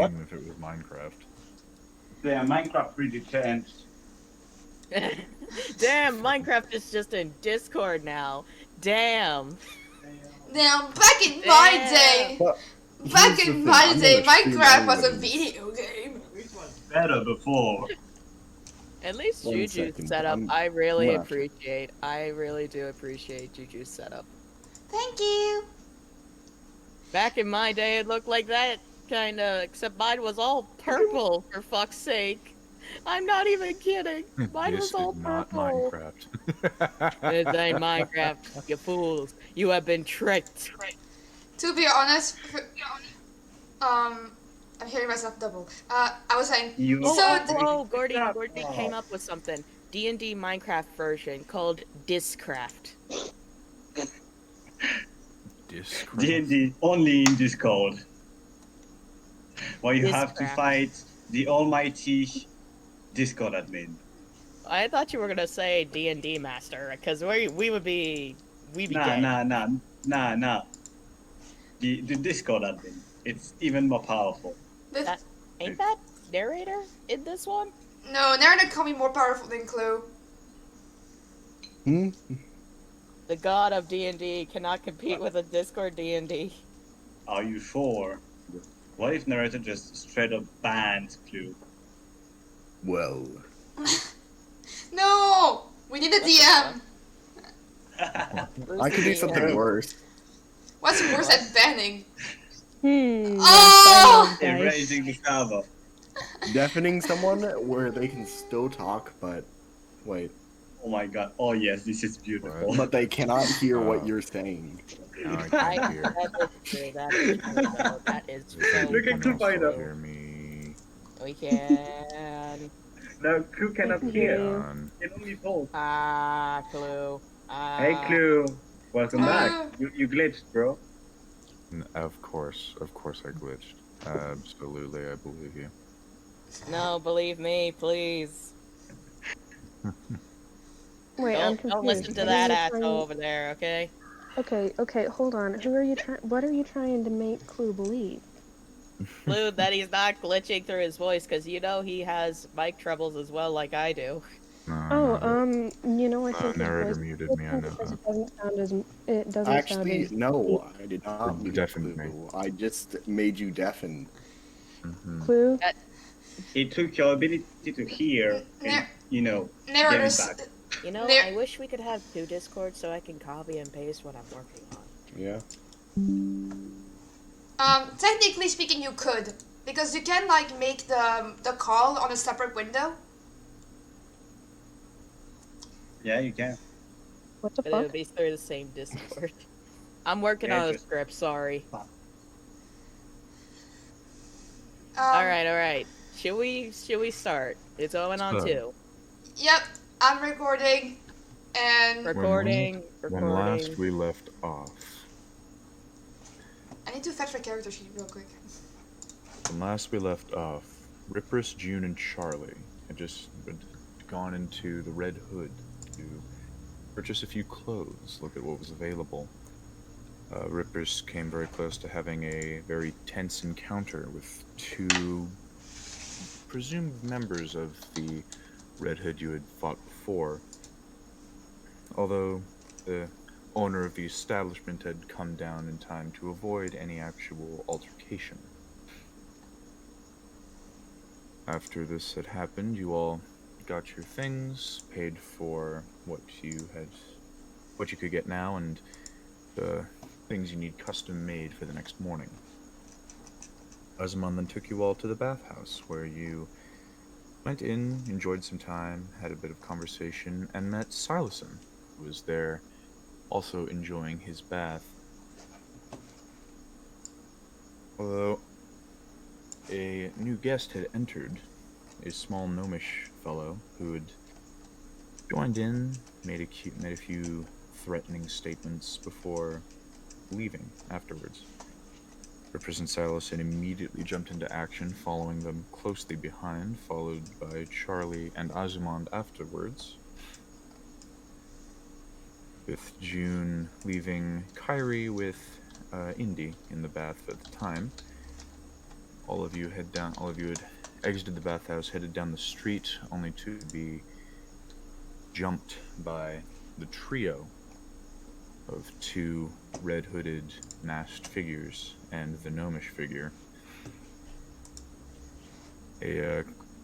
game if it was Minecraft. Yeah, Minecraft really changed. Damn, Minecraft is just in Discord now. Damn. Now, back in my day, But back here's the in thing, my I'm day, gonna stream Minecraft was a anyways. video game. It was better before. At least 1 Juju's second, setup, I'm I really gonna- appreciate. I really do appreciate Juju's setup. Thank you. Back in my day, it looked like that, kinda, except mine was all purple, for fuck's sake. I'm not even kidding. Mine This was all is not purple. Minecraft. This ain't Minecraft, you fools. You have been tricked. To be honest, I'm hearing myself double. I was saying, You Oh, Gordy came up with something. D&D Minecraft version called Discraft. Discraft. D&D only in Discord. Where you have to Discraft. fight the almighty Discord admin. I thought you were gonna say D&D Master, because we would be gay. Nah. The Discord admin. It's even more powerful. That, ain't that Narrator in this one? no, Narrator can be more powerful than Clue. Hmm? The god of D&D cannot compete with a Discord D&D. Are you sure? What if Narrator just straight up banned Clue? Well, No, we need a DM. I could do something worse. What's worse than banning? Oh! Erasing the server. Deafening someone where they can still talk, but wait, Oh my god. Oh yes, this is beautiful. but they cannot hear what you're saying. Now I can hear. That is true, that is true, though. That is so Look at true. Clue finder. Hear me. We can... No, Clue cannot can hear. hear you. On. It only talks. Clue. Hey Clue. Welcome Clue. back. You glitched, bro. Of course I glitched. Absolutely, I believe you. No, believe me, please. Wait, I'm Don't confused. listen to What are that you asshole trying- over there, okay? Okay, hold on. Who are you trying? What are you trying to make Clue believe? Clue that he's not glitching through his voice, because you know he has mic troubles as well, like I do. No, You know, I think his Narrator voice muted me, I know because that. it doesn't sound as it doesn't Actually, sound as no, I did not You mute deafened Clue. I just made you deafened. Clue. It took your ability to hear and, you know, get it Narrator's back. You know, There- I wish we could have two Discords so I can copy and paste what I'm working on. Yeah. technically speaking, you could, because you can like make the call on a separate window. Yeah, you can. What the But it would fuck? be through the same Discord. I'm working Yeah, on a just- script, sorry. Um, Alright. Should we start? It's going on So- 2. Yep, I'm recording, and Recording. When last we left off, I need to fetch my character sheet real quick. Rypris, June, and Charlie had just gone into the Red Hood to purchase a few clothes, look at what was available. Rypris came very close to having a very tense encounter with two presumed members of the Red Hood you had fought before. Although the owner of the establishment had come down in time to avoid any actual altercation. After this had happened, you all got your things, paid for what you could get now, and the things you need custom made for the next morning. Azamon then took you all to the bathhouse, where you went in, enjoyed some time, had a bit of conversation, and met Psilocin, who was there also enjoying his bath. Although a new guest had entered, a small gnomish fellow who had joined in, made a few threatening statements before leaving afterwards. Rypris and Psylocin immediately jumped into action, following them closely behind, followed by Charlie and Azumond afterwards, with June leaving Cairi with Indy in the bath at the time. All of you had exited the bathhouse, headed down the street, only to be jumped by the trio of two red-hooded masked figures and the gnomish figure. A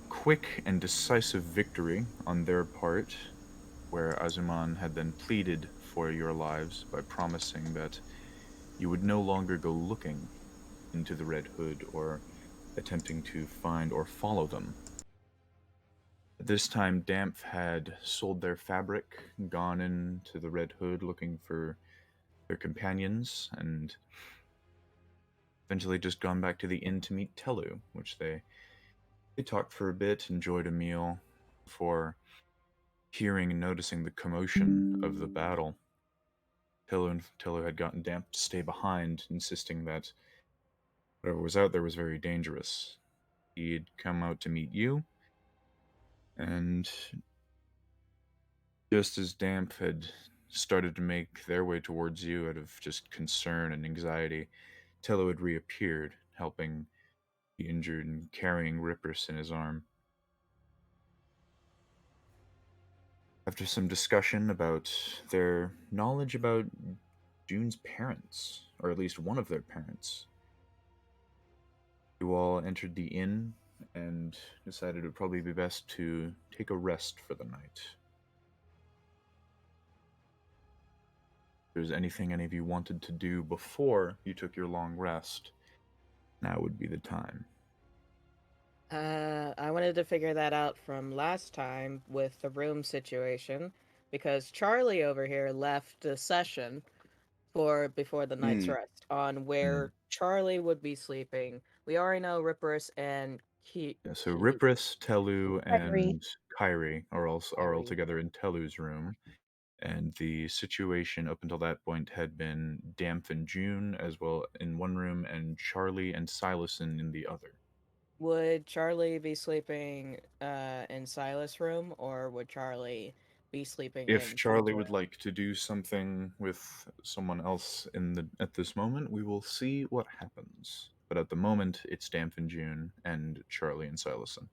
quick and decisive victory on their part, where Azuman had then pleaded for your lives by promising that you would no longer go looking into the Red Hood or attempting to find or follow them. At this time, Dampf had sold their fabric, gone into the Red Hood looking for their companions, and eventually just gone back to the inn to meet Telu, which they talked for a bit, enjoyed a meal, before hearing and noticing the commotion of the battle. Telu had gotten Dampf to stay behind, insisting that whatever was out there was very dangerous. He'd come out to meet you, and just as Dampf had started to make their way towards you out of just concern and anxiety, Telu had reappeared, helping the injured and carrying Rypris in his arm. After some discussion about their knowledge about June's parents, or at least one of their parents, you all entered the inn and decided it would probably be best to take a rest for the night. If there's anything any of you wanted to do before you took your long rest, now would be the time. I wanted to figure that out from last time with the room situation, because Charlie over here left the session before the night's rest on where Charlie would be sleeping. We already know Riprys and So Rypris, Telu, Cairi. and Cairi are all Cairi. together in Telu's room. And the situation up until that point had been Dampf and June as well in one room, and Charlie and Psilocin in the other. Would Charlie be sleeping in Silas' room, or would Charlie be sleeping If in Charlie June's would room? like to do something with someone else at this moment, we will see what happens. But at the moment, it's Dampf and June and Charlie and Psilocin.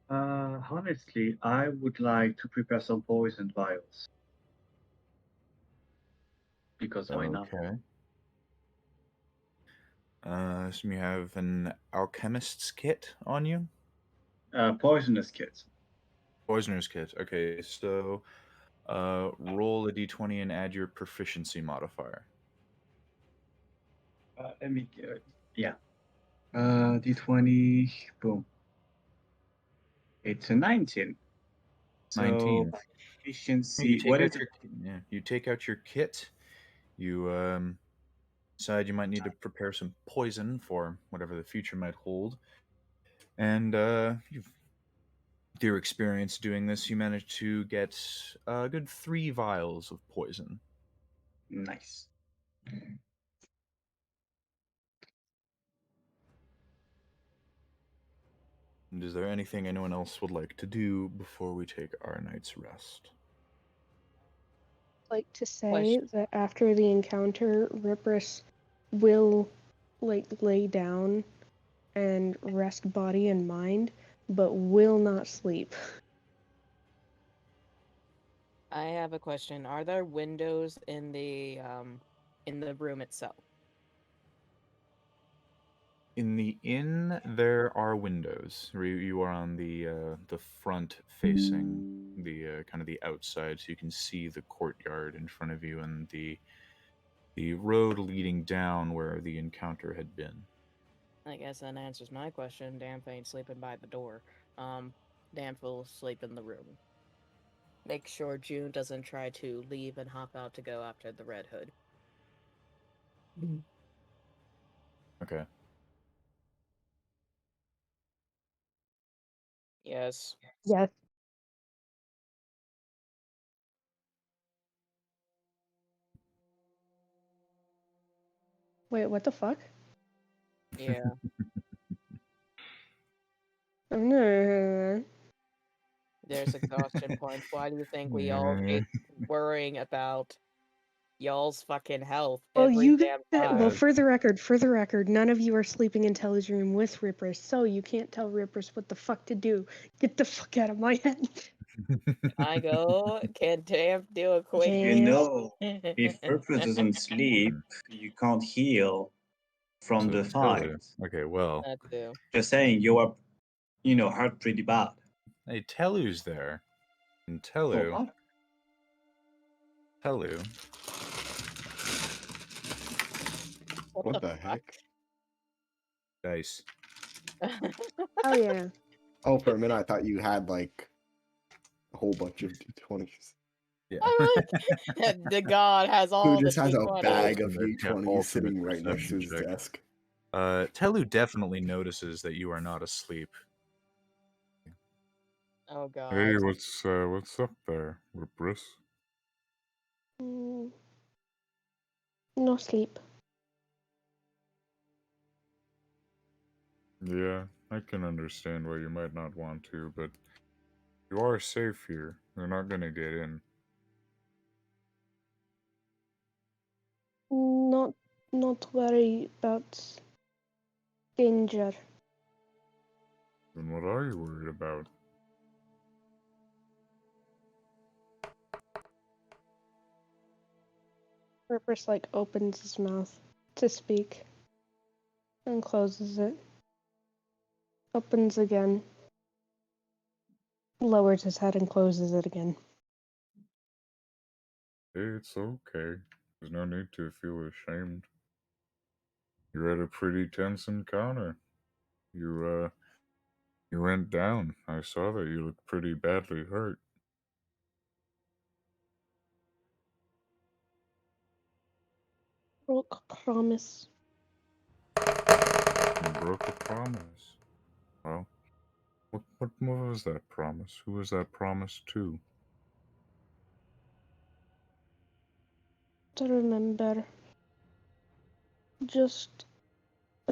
Honestly, I would like to prepare some poisoned vials. Because why not? Okay. So you have an alchemist's kit on you? Poisonous kit. Poisoner's kit. Okay, so roll a d20 and add your proficiency modifier. Let me yeah. D20, boom. It's a 19. So 19. proficiency. What is it? You take out your kit. You decide you might need to prepare some poison for whatever the future might hold. And with your experience doing this, you managed to get a good 3 vials of poison. Nice. And is there anything anyone else would like to do before we take our night's rest? Like to say Question. that after the encounter, Riprys will lay down and rest body and mind, but will not sleep. I have a question. Are there windows in the room itself? In the inn, there are windows. You are on the front facing the kind of the outside, so you can see the courtyard in front of you and the road leading down where the encounter had been. I guess that answers my question. Damp ain't sleeping by the door. Damp will sleep in the room. Make sure June doesn't try to leave and hop out to go after the Red Hood. Okay. Yes. Yes. Wait, what the fuck? Yeah. No. There's exhaustion points. Why do you think we all keep worrying about y'all's fucking health Well, every you damn get, time. well, for the record, none of you are sleeping in Telly's room with Riprys, so you can't tell Riprys what the fuck to do. Get the fuck out of my head. I go, can Damf do a quick... You Damn. know, if Rypris doesn't sleep, you can't heal from So the tell fight. you. Okay, well, That too. Just saying, you are, hurt pretty bad. hey, Telu's there. And Oh, Telu, what? What the heck? dice. Oh yeah. Oh, for a minute I thought you had like a whole bunch of d20s. Yeah. I like the god has all Who the just has a D20s. bag of Ultimate- yeah, d20s ultimate sitting right next to perception his check. desk. Telu definitely notices that you are not asleep. Oh god. Hey, what's up there, Rypris? Mm, no sleep. Yeah, I can understand why you might not want to, but you are safe here. You're not gonna get in. Not worry about danger. Then what are you worried about? Riprys like opens his mouth to speak and closes it. Opens again. Lowers his head and closes it again. Hey, it's okay. There's no need to feel ashamed. You had a pretty tense encounter. You went down. I saw that you looked pretty badly hurt. Broke promise. You broke a promise. Well, what was that promise? Who was that promise to? To remember. Just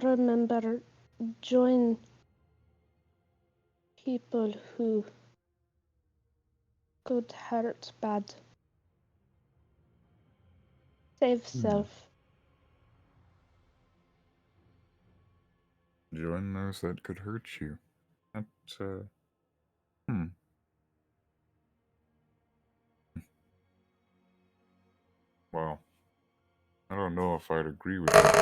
remember, join people who could hurt bad. Save self. Join those that could hurt you. That, Well, I don't know if I'd agree with that.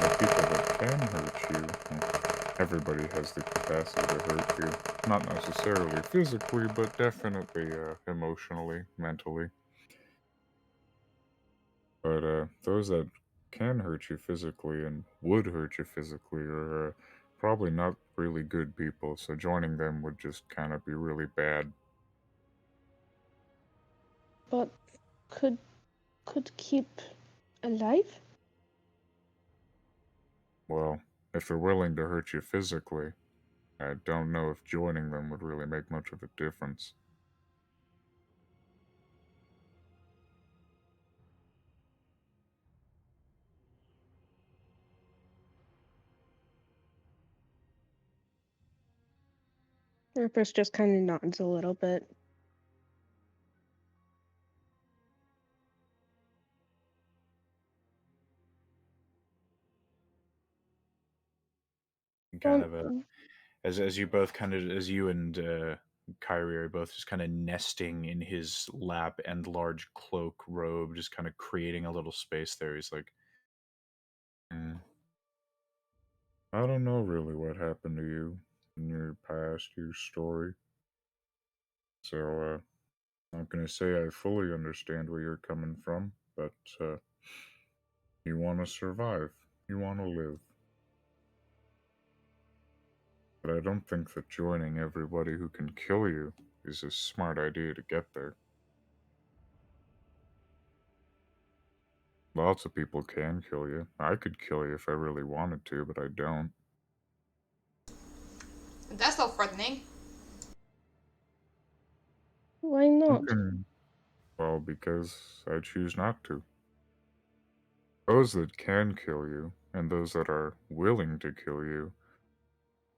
The people that can hurt you, well, everybody has the capacity to hurt you. Not necessarily physically, but definitely emotionally, mentally. But those that can hurt you physically and would hurt you physically are probably not really good people, so joining them would just kind of be really bad. But could keep alive? Well, if they're willing to hurt you physically, I don't know if joining them would really make much of a difference. Riprys just kind of nods a little bit. Kind of as you both as you and Cairi are both just kind of nesting in his lap and large cloak robe, just kind of creating a little space there. He's like, I don't know really what happened to you in your past, your story. So, I'm not gonna say I fully understand where you're coming from, but you want to survive. You want to live. But I don't think that joining everybody who can kill you is a smart idea to get there. Lots of people can kill you. I could kill you if I really wanted to, but I don't. That's not threatening. Why not? Well, because I choose not to. Those that can kill you, and those that are willing to kill you,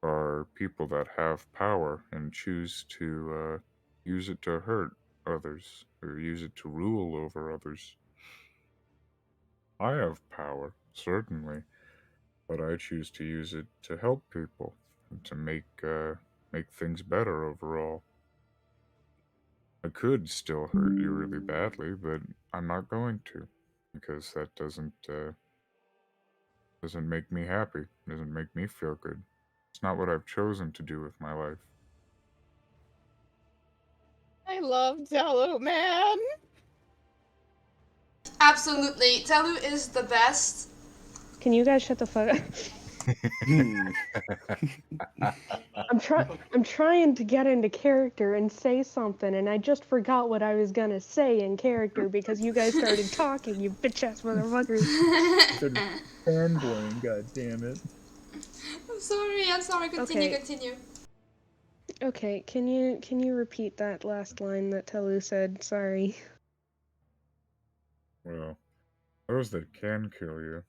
are people that have power and choose to use it to hurt others. or use it to rule over others. I have power, certainly, but I choose to use it to help people and to make things better overall. I could still hurt you really badly, but I'm not going to, because that doesn't make me happy. Doesn't make me feel good. It's not what I've chosen to do with my life. I love Delu, man. Absolutely. Telu is the best. Can you guys shut the fuck up? I'm trying to get into character and say something, and I just forgot what I was gonna say in character because you guys started talking, you bitch ass motherfuckers. Fanboying, god damn it. I'm sorry. Continue. Okay, can you repeat that last line that Telu said? Sorry. Well, those that can kill you,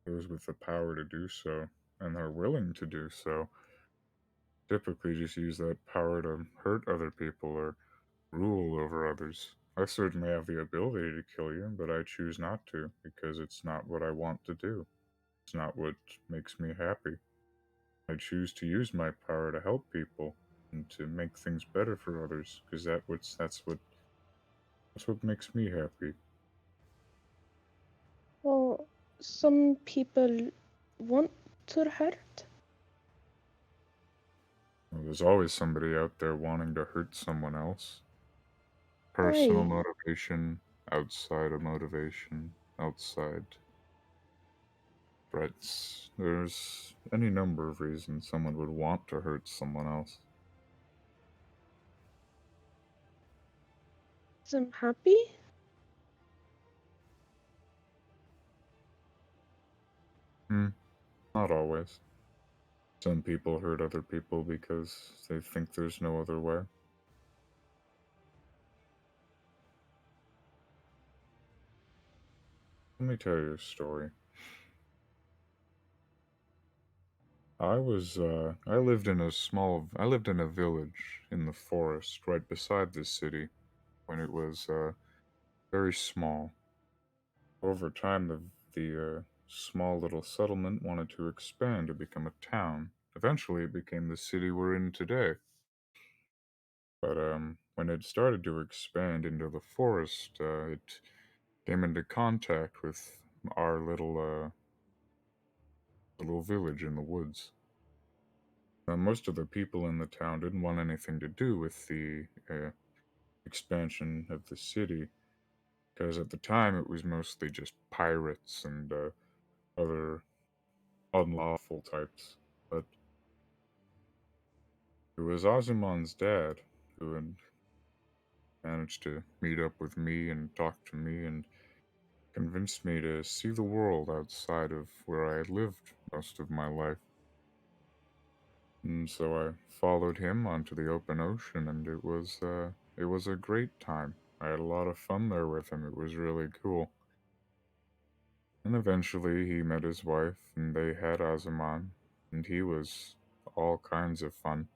those with the power to do so, and are willing to do so, typically just use that power to hurt other people or rule over others. I certainly have the ability to kill you, but I choose not to because it's not what I want to do. It's not what makes me happy. I choose to use my power to help people and to make things better for others because that's what makes me happy. Well, some people want to hurt. Well, there's always somebody out there wanting to hurt someone else. Personal Right. motivation, outside of motivation, outside threats. There's any number of reasons someone would want to hurt someone else. I'm happy? Not always. Some people hurt other people because they think there's no other way. Let me tell you a story. I lived in a village in the forest right beside this city when it was, very small. Over time, the small little settlement wanted to expand to become a town. Eventually, it became the city we're in today. But when it started to expand into the forest, it came into contact with our little village in the woods. Most of the people in the town didn't want anything to do with the expansion of the city, because at the time it was mostly just pirates and other unlawful types. But it was Azuman's dad who had managed to meet up with me and talk to me and convinced me to see the world outside of where I had lived most of my life. And so I followed him onto the open ocean, and it was a great time. I had a lot of fun there with him. It was really cool. And eventually he met his wife, and they had Azuman, and he was all kinds of fun.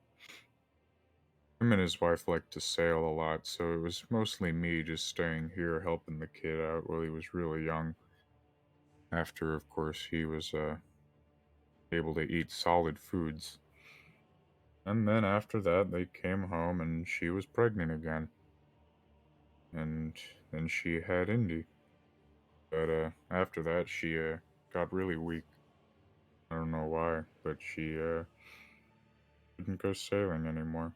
Him and his wife liked to sail a lot, so it was mostly me just staying here helping the kid out while he was really young. After, of course, he was able to eat solid foods. And then after that, they came home and she was pregnant again. And then she had Indy. But after that, she got really weak. I don't know why, but she couldn't go sailing anymore.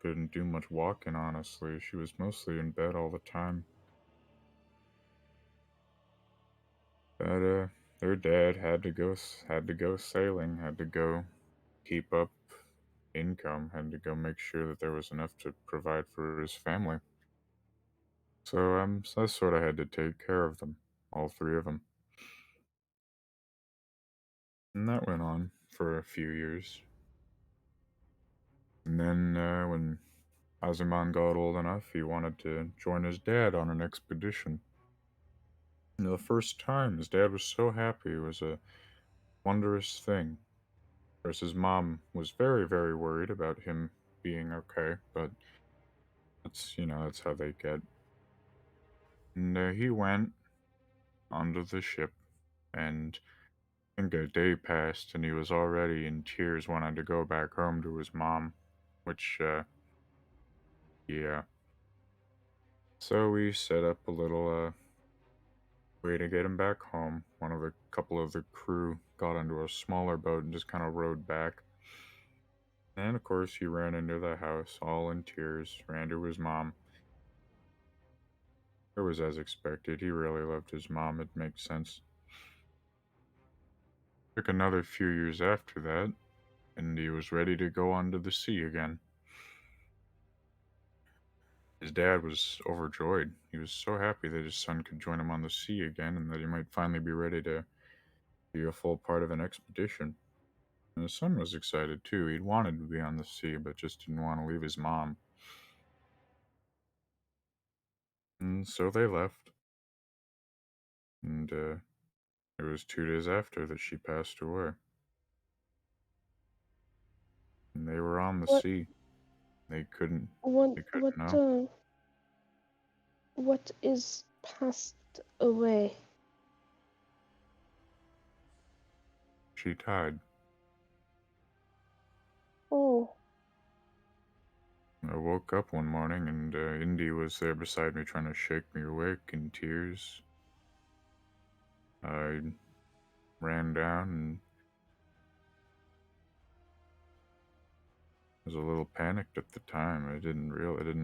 Couldn't do much walking, honestly. She was mostly in bed all the time. But their dad had to go sailing, had to go keep up income, had to go make sure that there was enough to provide for his family. So I sort of had to take care of them, all three of them. And that went on for a few years. And then when Azuman got old enough, he wanted to join his dad on an expedition. And the first time, his dad was so happy. It was a wondrous thing. Of course, his mom was very, very worried about him being okay, but that's how they get. And he went onto the ship, and I think a day passed, and he was already in tears, wanting to go back home to his mom, which, yeah. So we set up a little, way to get him back home. One of a couple of the crew got onto a smaller boat and just kind of rowed back. And of course, he ran into the house, all in tears, ran to his mom. It was as expected. He really loved his mom. It makes sense. Took another few years after that, and he was ready to go onto the sea again. His dad was overjoyed. He was so happy that his son could join him on the sea again and that he might finally be ready to be a full part of an expedition. And his son was excited too. He'd wanted to be on the sea, but just didn't want to leave his mom. And so they left. And it was 2 days after that she passed away. And they were on the What- sea. They couldn't What know. what is passed away? She died. Oh, I woke up one morning and Indy was there beside me trying to shake me awake in tears. I ran down and was a little panicked at the time. I didn't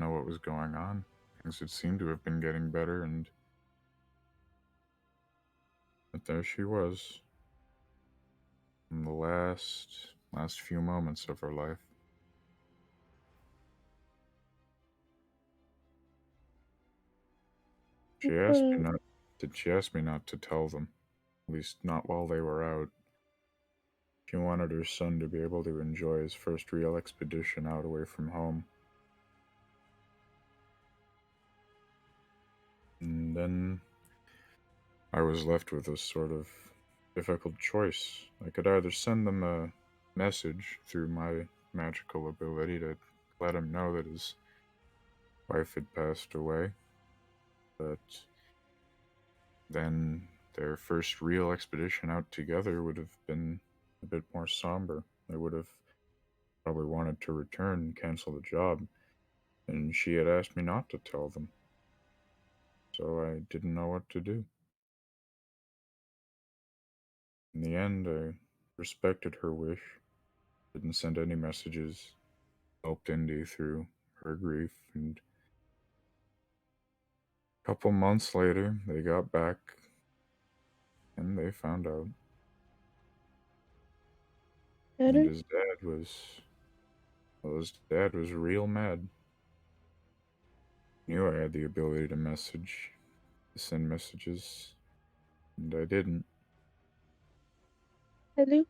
know what was going on. Things had seemed to have been getting better, but there she was in the last few moments of her life. She asked me not to tell them, at least not while they were out. She wanted her son to be able to enjoy his first real expedition out away from home. And then I was left with a sort of difficult choice. I could either send them a message through my magical ability to let him know that his wife had passed away, but then their first real expedition out together would have been a bit more somber. They would have probably wanted to return and cancel the job, and she had asked me not to tell them. So I didn't know what to do. In the end, I respected her wish, didn't send any messages, helped Indy through her grief, and a couple months later, they got back and they found out. And his dad was real mad. Knew I had the ability to send messages, and I didn't. hello.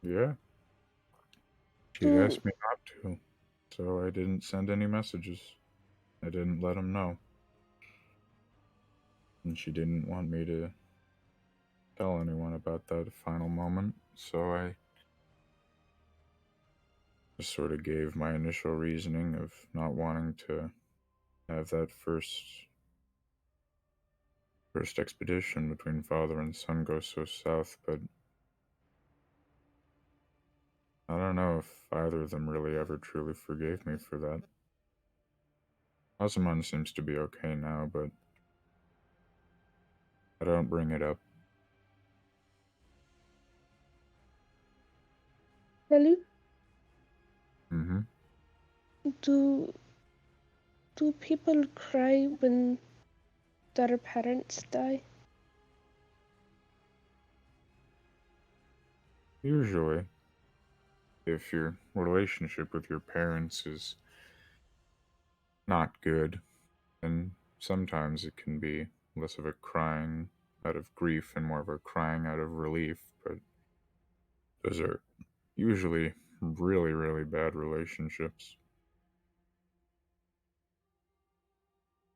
Yeah. She'd asked me not to, so I didn't send any messages. I didn't let him know. And she didn't want me to tell anyone about that final moment, so I just sort of gave my initial reasoning of not wanting to have that first expedition between father and son go so south, but I don't know if either of them really ever truly forgave me for that. Azamon seems to be okay now, but I don't bring it up. Hello. Mm-hmm. Do people cry when their parents die? Usually, if your relationship with your parents is not good, then sometimes it can be less of a crying out of grief and more of a crying out of relief, but those are usually really, really bad relationships.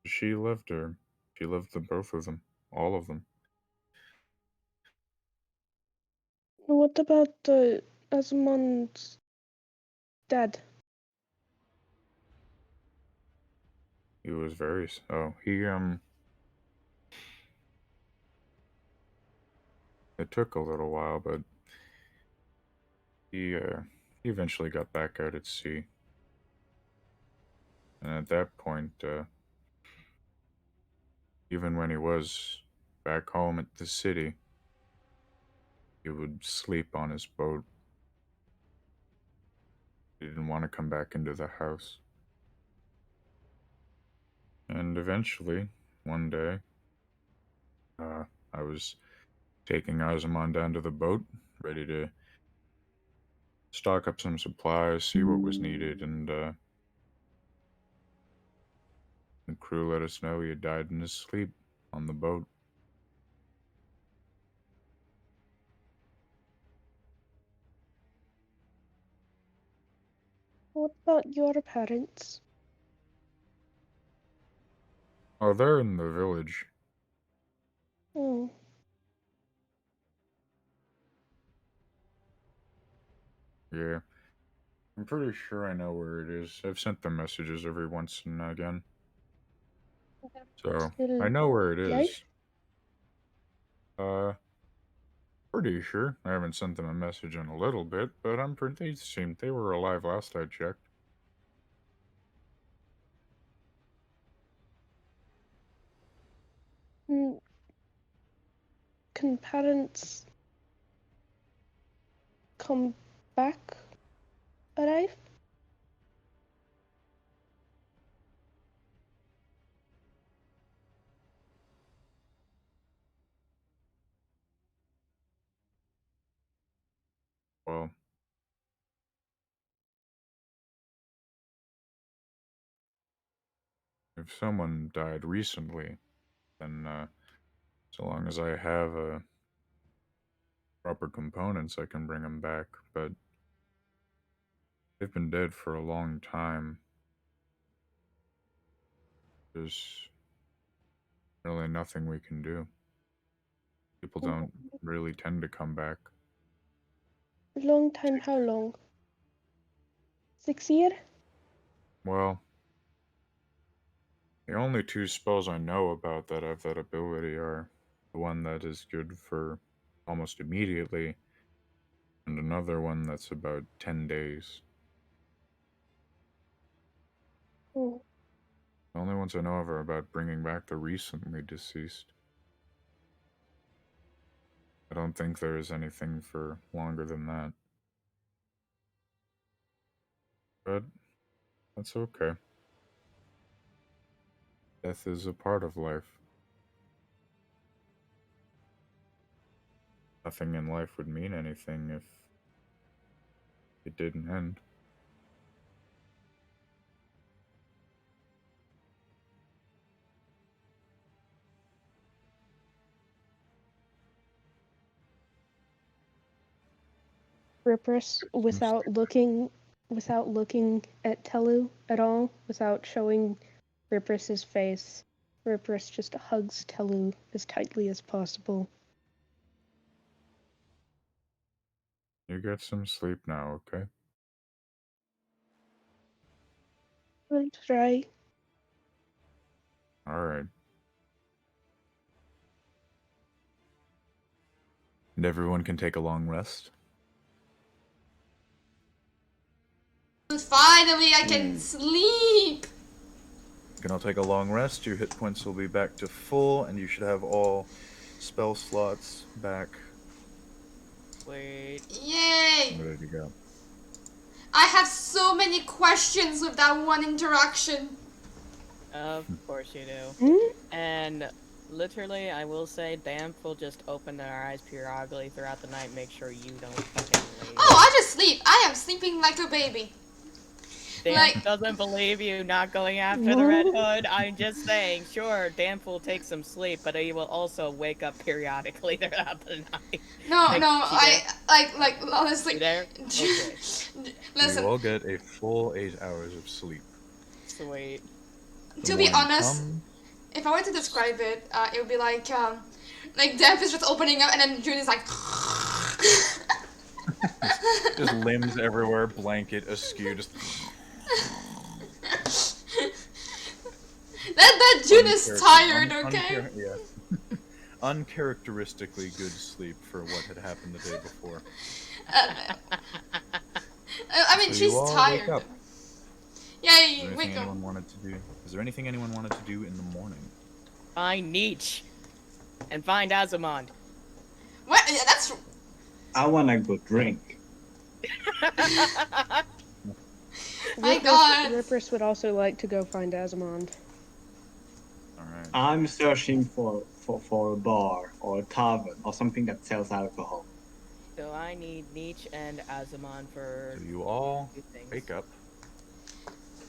She loved her. She loved them, both of them, all of them. What about Asmund's dad? He was very. It took a little while, but he eventually got back out at sea. And at that point, even when he was back home at the city, he would sleep on his boat. He didn't want to come back into the house. And eventually, one day, I was taking Azamon down to the boat, ready to stock up some supplies, see what was needed, and the crew let us know he had died in his sleep on the boat. What about your parents? Oh, they're in the village. Oh, Yeah. I'm pretty sure I know where it is. I've sent them messages every once and again. So, I still know where it alive? is. Pretty sure. I haven't sent them a message in a little bit, but I'm pretty they were alive last I checked. Mm, Can parents come back alive? Well, if someone died recently, then so long as I have proper components, I can bring them back. But they've been dead for a long time. There's really nothing we can do. People don't really tend to come back. Long time, how long? 6 years? Well, the only two spells I know about that have that ability are the one that is good for almost immediately, and another one that's about 10 days. Oh, The only ones I know of are about bringing back the recently deceased. I don't think there is anything for longer than that. But that's okay. Death is a part of life. Nothing in life would mean anything if it didn't end. Rypris, without looking at Telu at all, without showing Rypris's face, Rypris just hugs Telu as tightly as possible. You get some sleep now, okay? I'll try. Alright. And everyone can take a long rest. Finally, I can sleep. You can all take a long rest. Your hit points will be back to full, and you should have all spell slots back. Wait. Yay! Ready to go. I have so many questions with that one interaction. Of course you do. Hmm? And literally, I will say, Damp will just open their eyes periodically throughout the night, make sure you don't fucking leave. Oh, I just sleep. I am sleeping like a baby. Damp like- doesn't believe you not going after the Red Hood. I'm just saying, sure, Damp will take some sleep, but he will also wake up periodically throughout the night. No, Like, no, you like honestly. You there? Okay. Listen, You will get a full 8 hours of sleep. Sweet. The to be morning honest, comes, if I were to describe it, it would be like Damp is just opening up and then June is like. just limbs everywhere, blanket askew, just. That June is tired, okay? Yeah. Uncharacteristically good sleep for what had happened the day before. I mean, So she's you all tired. wake up. Yeah, Is there wake anything up. anyone wanted to do? Is there anything anyone wanted to do in the morning? Find Nietzsche and find Azamond. What? Yeah, that's. I wanna go drink. My God. Rypris would also like to go find Azamond. Alright. I'm searching for a bar or a tavern or something that sells alcohol. So I need Nietzsche and Azamond for So you all two things. wake up,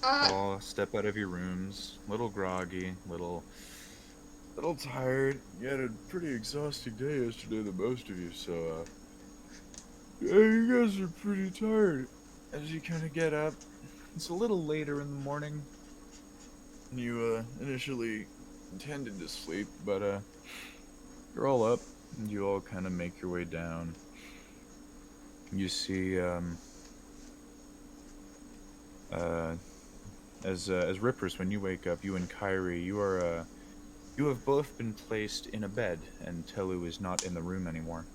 Uh, all step out of your rooms, little groggy, little tired. You had a pretty exhausting day yesterday, the most of you, so yeah, you guys are pretty tired. As you kind of get up, it's a little later in the morning. You initially intended to sleep, but you're all up, and you all kind of make your way down. You see, as Riprys, when you wake up, you and Cairi, you have both been placed in a bed, and Telu is not in the room anymore.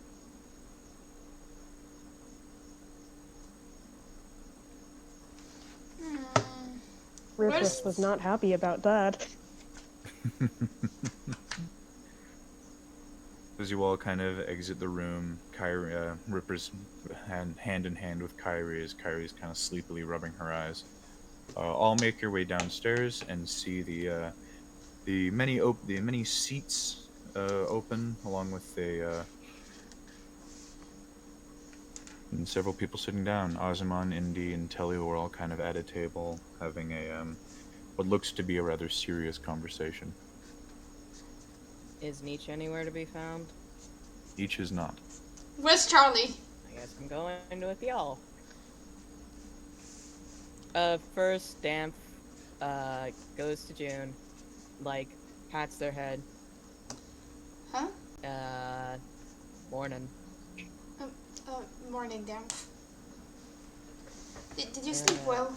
Rypris was not happy about that. As you all kind of exit the room, Cairi, Riprys hand in hand with Cairi, as Kairi's kind of sleepily rubbing her eyes. All make your way downstairs and see the many seats open, along with and several people sitting down. Azamon, Indy, and Telu are all kind of at a table having a what looks to be a rather serious conversation. Is Nietzsche anywhere to be found? Each is not. where's Charlie? I guess I'm going with y'all. First, Damf goes to June, like, pats their head. Huh? Morning. Morning, Dampf. Did you sleep well?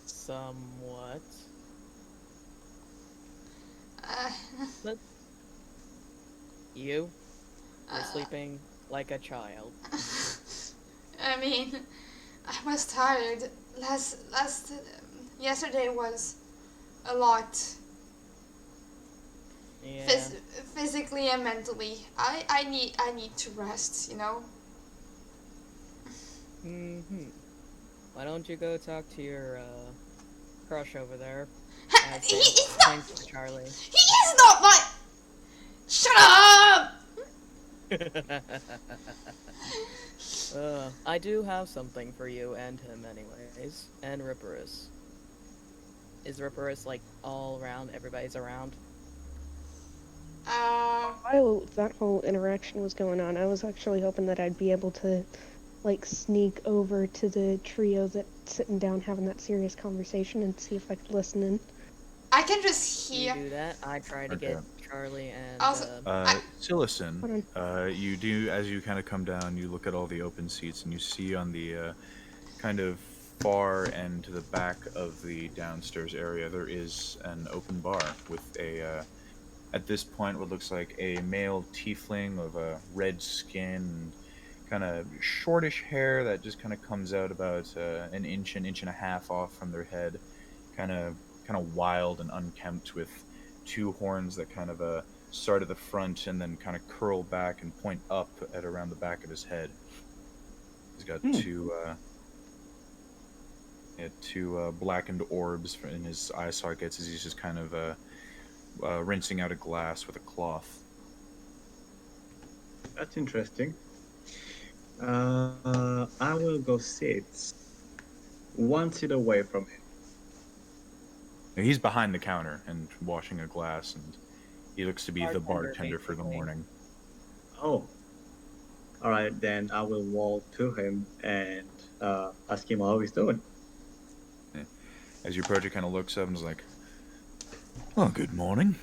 Somewhat. Uh, You? You're sleeping like a child. I mean, I was tired. Yesterday was a lot. Yeah. Physically and mentally. I need to rest, you know? Why don't you go talk to your, crush over there? He's not... Points to Charlie. He is not my... Shut up! I do have something for you and him anyways. And Riprys. Is Riprys, like, all around? Everybody's around? While that whole interaction was going on, I was actually hoping that I'd be able to, like, sneak over to the trio that's sitting down having that serious conversation and see if I could listen in. I can just hear... You do that. I try to get Charlie and... Psilocin, you do, as you kind of come down, you look at all the open seats, and you see on the kind of far end to the back of the downstairs area, there is an open bar with a, at this point, what looks like a male tiefling of a red skin and kind of shortish hair that just kind of comes out about an inch and a half off from their head, kind of wild and unkempt, with two horns that kind of start at the front and then kind of curl back and point up at around the back of his head. He's got two blackened orbs in his eye sockets as he's just kind of rinsing out a glass with a cloth. That's interesting. I will go sit one seat away from him. He's behind the counter and washing a glass, and he looks to be the bartender for the morning. Oh. Alright, then I will walk to him and ask him how he's doing. As you approach, he kind of looks up and is like, "Oh, good morning.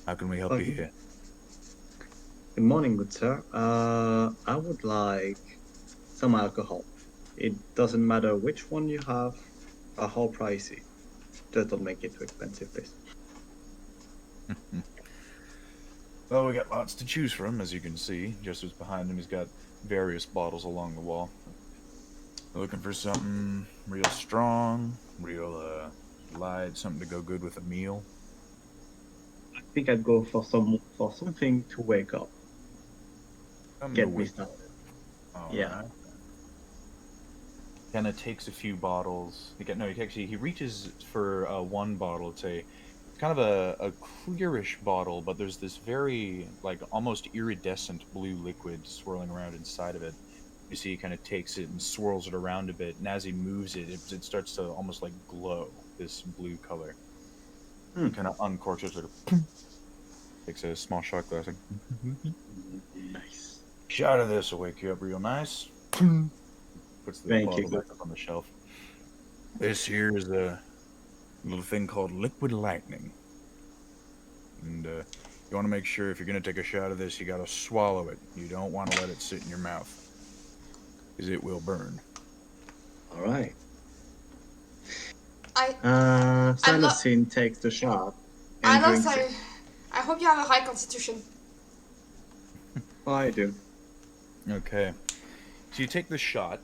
How can we help you here?" Good morning, good sir. I would like some alcohol. It doesn't matter which one you have, how pricey. Just don't make it too expensive, please. Well, we got lots to choose from, as you can see. Just as behind him, he's got various bottles along the wall. Looking for something real strong, real light, something to go good with a meal. I think I'd go for something to wake up. Something to Get me wake started. All Yeah. right. Kind of takes a few bottles. He reaches for one bottle. It's kind of a clearish bottle, but there's this very like almost iridescent blue liquid swirling around inside of it. You see, he kind of takes it and swirls it around a bit, and as he moves it, it starts to almost like glow this blue color. Kind of uncorks it, sort of takes a small shot glass. Like, Nice. shot of this will wake you up real nice. Puts the Thank bottle you. back up on the shelf. This here is a little thing called liquid lightning. And you want to make sure if you're going to take a shot of this, you got to swallow it. You don't want to let it sit in your mouth, because it will burn. All right. I Psylocin takes the shot I and love drinks it. I hope you have a high constitution. Oh, I do. Okay. So you take the shot,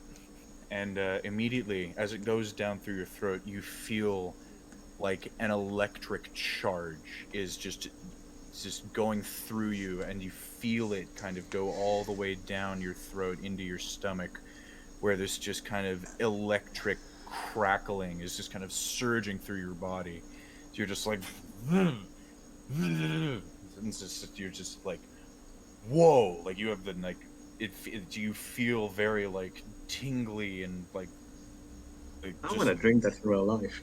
and immediately, as it goes down through your throat, you feel like an electric charge is just going through you, and you feel it kind of go all the way down your throat into your stomach, where this just kind of electric crackling is just kind of surging through your body. So you're just like, and you're just like, whoa! Like you have the like, you feel very like tingly and like I want to drink that in real life.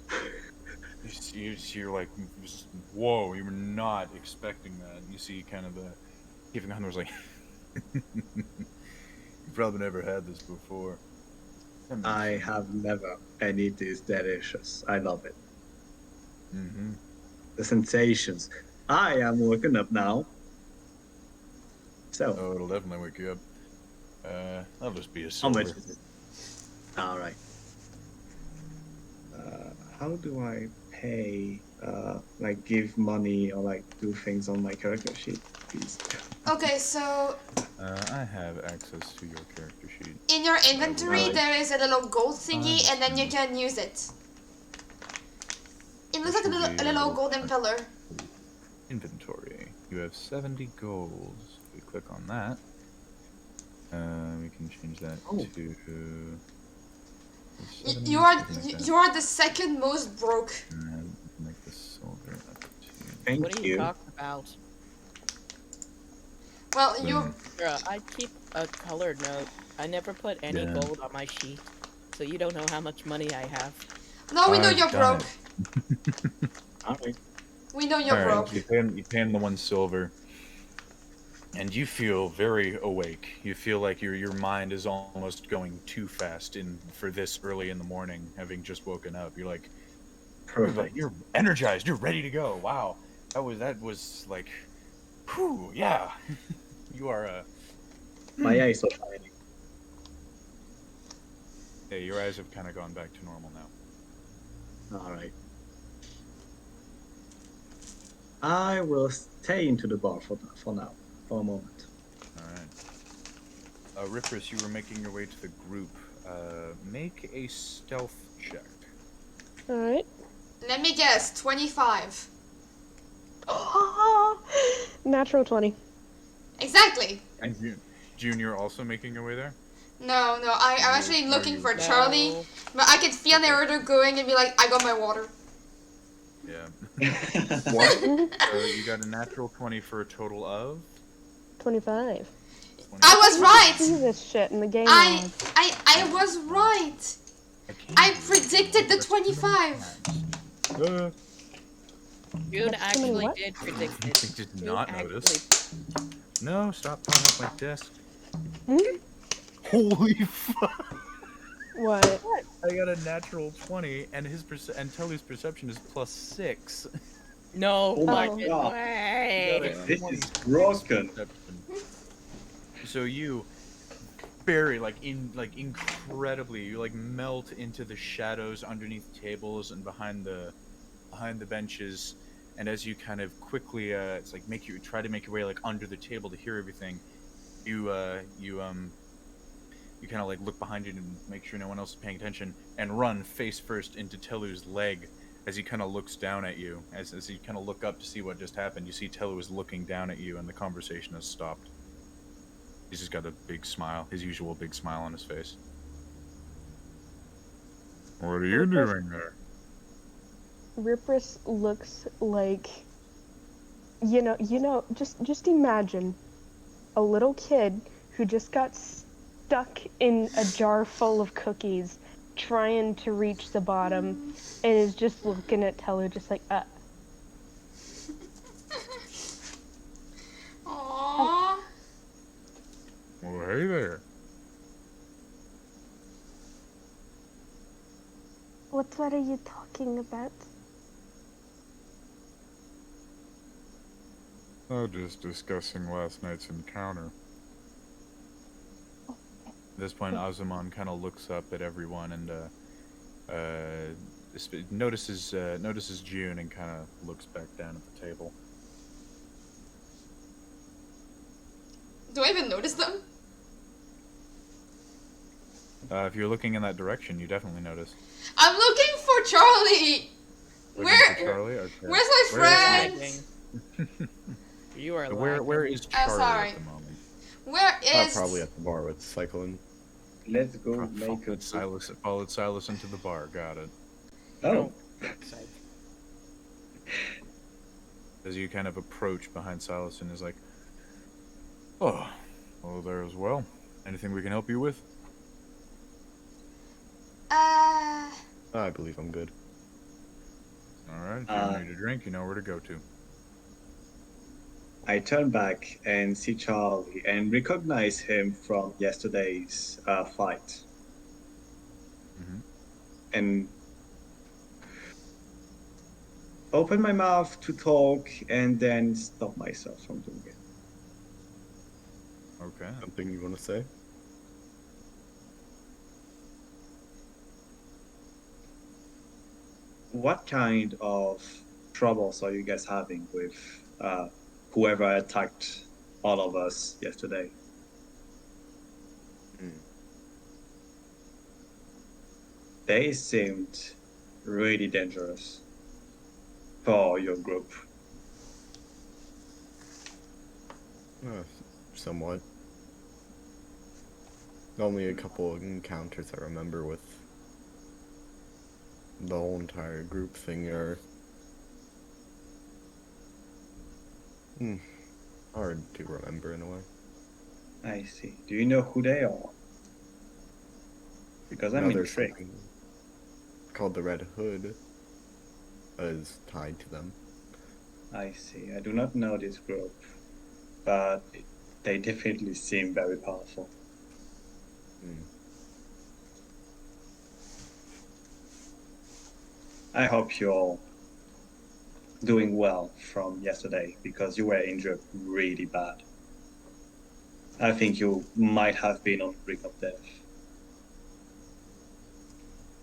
You're like, just, whoa! You were not expecting that. You see, kind of the giving on was like, you've probably never had this before. I have never, and it is delicious. I love it. Mm-hmm. The sensations. I am woken up now. So, Oh, it'll definitely wake you up. That'll just be a how silver. much is it? All right. How do I pay? Like give money or like do things on my character sheet, please? Okay, so I have access to your character sheet. in your inventory Alright. there is a little gold thingy, and then you can use it. It looks like a little golden pillar. Inventory. You have 70 golds. If we click on that, we can change that Oh. to. You 70, are something like that. you are the second most broke. And make this silver up to. Thank What are you you. talking about? Well, you Bruh, I keep a colored note. I never put any Yeah. gold on my sheet, so you don't know how much money I have. no, we know I've you're done broke. All right. We know you're Alright, broke. you pay him the 1 silver, and you feel very awake. You feel like your mind is almost going too fast for this early in the morning, having just woken up. You're like, Perfect. you're energized. You're ready to go. Wow, that was like, whew, yeah. You are My eyes are shining. Hey, your eyes have kind of gone back to normal now. All right. I will stay into the bar for now, for a moment. All right. Rypris, you were making your way to the group. Make a stealth check. Alright. Let me guess, 25. Natural 20. Exactly. And Junior also making your way there? No, I'm actually looking for No. Charlie, but I could feel Narrator going and be like, I got my water. Yeah. What? So you got a natural 20 for a total of? 25. 20. I was See right. this shit in the game. I log. was right. can't I believe predicted the that's too many 25. times. June That's too many actually what? did predict it. I did June not actually- notice. No, stop pulling up my desk. Hmm? Holy fuck! What? I got a natural 20, and and Tully's perception is +6. No, Oh my fucking God. way. This is broken. So you incredibly, you like melt into the shadows underneath tables and behind the behind the benches, and as you kind of quickly, it's like try to make your way like under the table to hear everything. You kind of like look behind you and make sure no one else is paying attention, and run face first into Telu's leg as he kind of looks down at you. As you kind of look up to see what just happened, you see Telu is looking down at you, and the conversation has stopped. He's just got a big smile, his usual big smile on his face. What are you doing there? Rypris looks like, just imagine a little kid who just got stuck in a jar full of cookies trying to reach the bottom and is just looking at Telu just like, Aww. Well, hey there. What are you talking about? Oh, just discussing last night's encounter. At this point, Azumon kind of looks up at everyone and notices June and kind of looks back down at the table. Do I even notice them? If you're looking in that direction, you definitely notice. I'm looking for Charlie! Looking for Charlie? Okay. Where's my friend? You are Where is Charlie sorry. at the moment? Where is... Probably at the bar with Psylocin. Let's go make a... Followed Silas into the bar, got it. Oh. As you kind of approach behind Silas and is like, oh, hello there as well. Anything we can help you with? I believe I'm good. Alright, if you need a drink, you know where to go to. I turn back and see Charlie and recognize him from yesterday's fight. Mm-hmm. And open my mouth to talk and then stop myself from doing it. Okay. Something you want to say? What kind of troubles are you guys having with whoever attacked all of us yesterday? They seemed really dangerous for your group. Somewhat. Only a couple of encounters I remember with the whole entire group thing are hard to remember in a way. I see. Do you know who they are? Because I'm There's intrigued. something called the Red Hood is tied to them. I see. I do not know this group, but they definitely seem very powerful. I hope you're doing well from yesterday, because you were injured really bad. I think you might have been on the brink of death.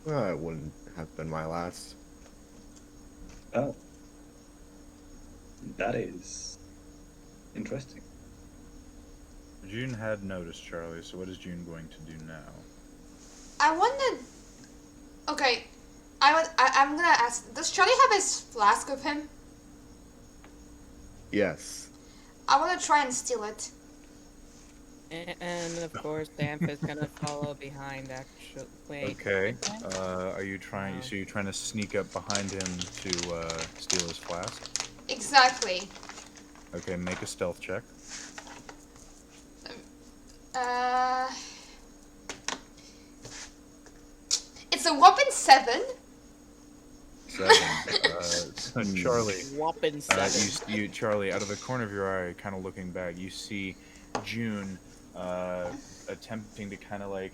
It wouldn't have been my last. Oh. That is interesting. June had noticed Charlie, so what is June going to do now? I wanted... Okay, I'm gonna ask, does Charlie have his flask with him? Yes. I wanna try and steal it. And of course, Damf is gonna follow behind. Actually, wait. Okay. Are you trying? So you're trying to sneak up behind him to steal his flask? Exactly. Okay, make a stealth check. It's a whopping 7. 7. So Charlie, Whopping 7. you Charlie, out of the corner of your eye, kind of looking back, you see June attempting to kind of like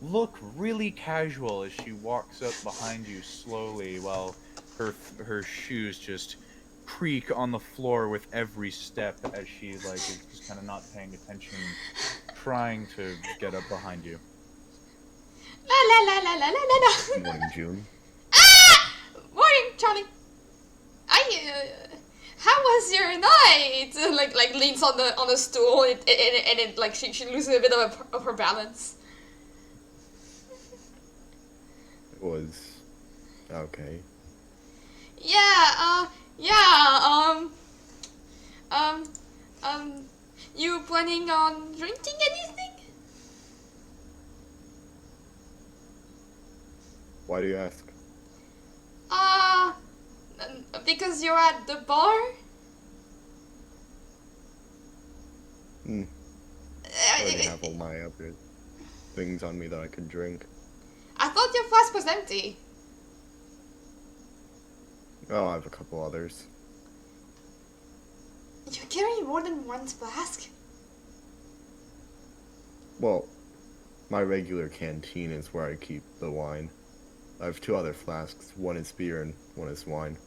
look really casual as she walks up behind you slowly, while her shoes just creak on the floor with every step as she like is just kind of not paying attention, trying to get up behind you. La la la la la la la la. Morning, June. Ah! Morning, Charlie. How was your night? Like leans on the stool and it like she loses a bit of her balance. It was okay. Yeah. You planning on drinking anything? Why do you ask? Because you're at the bar? I already have all my other things on me that I could drink. I thought your flask was empty. Oh, I have a couple others. You carry more than one flask? Well, my regular canteen is where I keep the wine. I have 2 other flasks. One is beer and one is wine.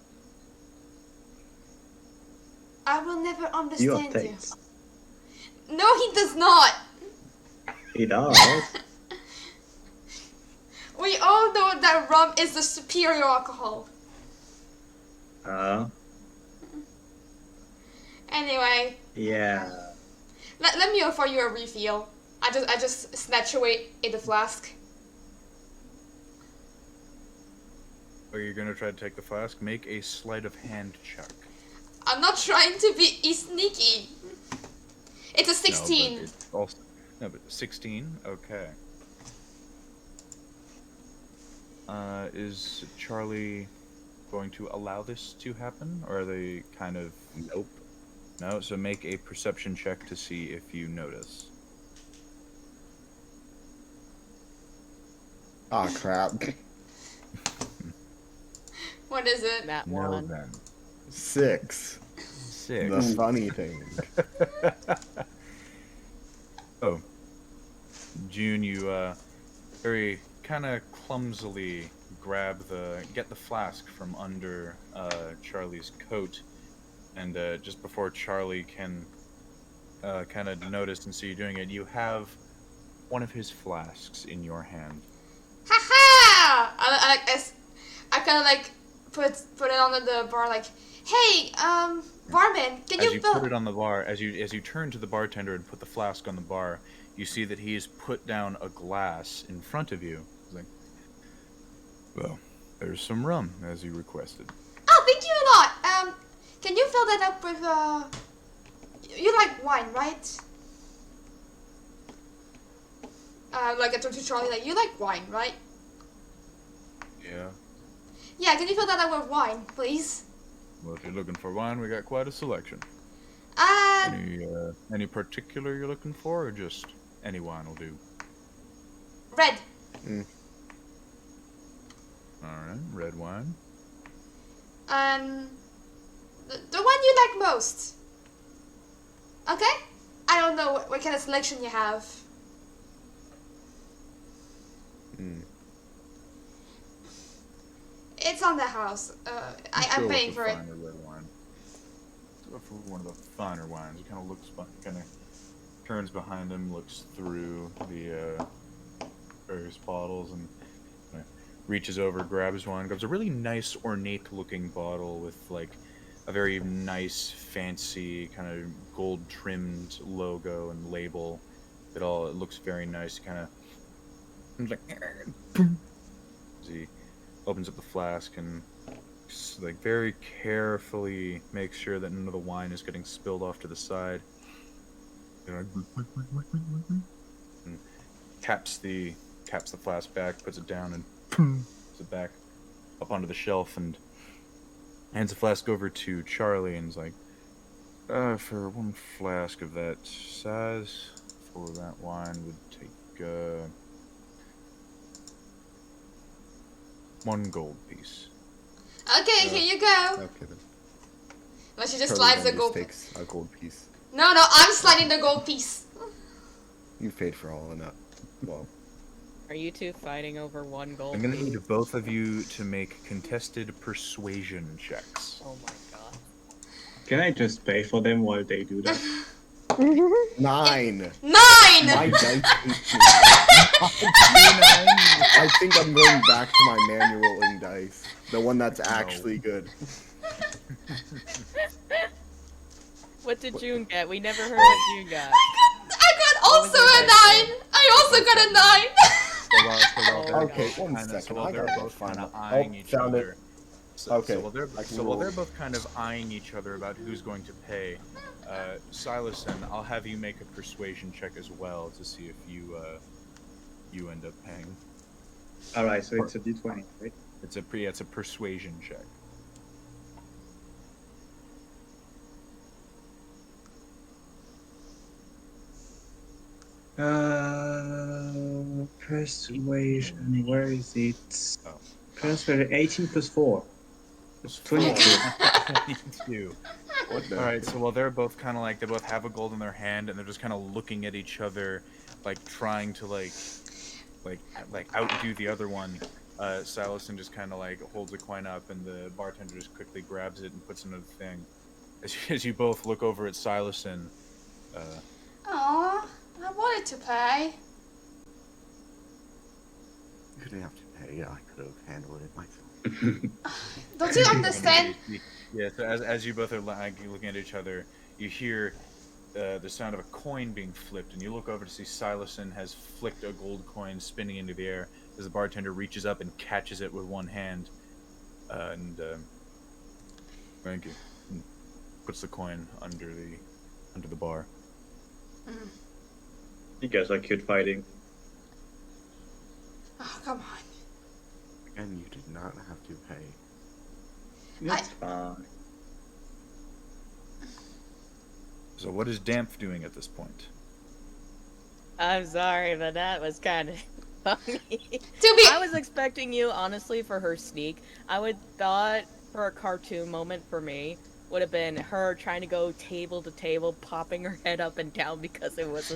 I will never You understand have you. taste. No, he does not. He does. We all know that rum is the superior alcohol. Anyway, Yeah. let me offer you a refill. I just snatch away in the flask. Are you gonna try to take the flask? Make a sleight of hand check. I'm not trying to be sneaky. It's a 16. No, but 16? Okay. Is Charlie going to allow this to happen? Or are they kind of... Nope. No? So make a perception check to see if you notice. Ah, crap. What is it? That No, one. then. 6. 6. The funny thing. Oh. June, you, very kind of clumsily get the flask from under, Charlie's coat. And, just before Charlie can, kind of notice and see you doing it, you have one of his flasks in your hand. Haha! I kind of like put it on the bar like, hey, barman, can As you you fill... put it on the bar, as you turn to the bartender and put the flask on the bar, you see that he's put down a glass in front of you. He's like, well, there's some rum, as you requested. Oh, thank you a lot. Can you fill that up with, you like wine, right? Like I told to Charlie, like, you like wine, right? Yeah. Yeah, can you fill that up with wine, please? Well, if you're looking for wine, we got quite a selection. Any particular you're looking for, or just any wine will do? Red. Alright, red wine. The one you like most. Okay? I don't know what kind of selection you have. It's on the house. I'm paying for it. Finer red wine. Go for one of the finer wines. He kind of looks, kind of turns behind him, looks through the various bottles, and reaches over, grabs one. Grabs a really nice, ornate-looking bottle with like a very nice, fancy kind of gold-trimmed logo and label. It looks very nice. Kind of like, as he opens up the flask and like very carefully makes sure that none of the wine is getting spilled off to the side. And caps the flask back, puts it down, and puts it back up onto the shelf, and hands the flask over to Charlie, and is like, for one flask of that size, for that wine would take 1 gold piece. Okay, here you go. Okay then. Well, she just Charlie slides the then gold. takes a gold piece. No, I'm sliding the gold piece. You paid for all of that. Well, Are you two fighting over 1 gold? I'm gonna piece? need both of you to make contested persuasion checks. Oh my god. Can I just pay for them while they do that? 9! 9! My dice hate me. I think I'm going back to my manual dice. The one that's actually good. What did June get? We never heard what June got. I got What was also your a dice 9. I also got a 9. Oh, they're Okay, both one kinda- second. So while I they're gotta both find kind of out. eyeing Oh, each found it. other. Okay, So I can while they're roll. both kind of eyeing each other about who's going to pay, Psilocin, I'll have you make a persuasion check as well to see if you end up paying. All right, so it's a D20, right? It's a persuasion check. Persuasion. Where is it? Oh. Persuasion 18 plus 4. It's 22. 22. What the? All right, so while they're both kind of like they both have a gold in their hand and they're just kind of looking at each other, like trying to like outdo the other one. Psylocin just kind of like holds a coin up and the bartender just quickly grabs it and puts it in the thing. As you both look over at Psylocin, Aw, I wanted to pay. You didn't have to pay. Yeah, I could have handled it myself. Don't you understand? Yeah, so as you both are like looking at each other, you hear the sound of a coin being flipped, and you look over to see Psylocin has flicked a gold coin spinning into the air as the bartender reaches up and catches it with one hand, and thank you, and puts the coin under the bar. You guys are cute fighting. Oh, come on. And you did not have to pay. That's fine. So what is Dampf doing at this point? I'm sorry, but that was kind of funny. To be I was expecting you, honestly, for her sneak. I would thought for a cartoon moment for me would have been her trying to go table to table, popping her head up and down because it was a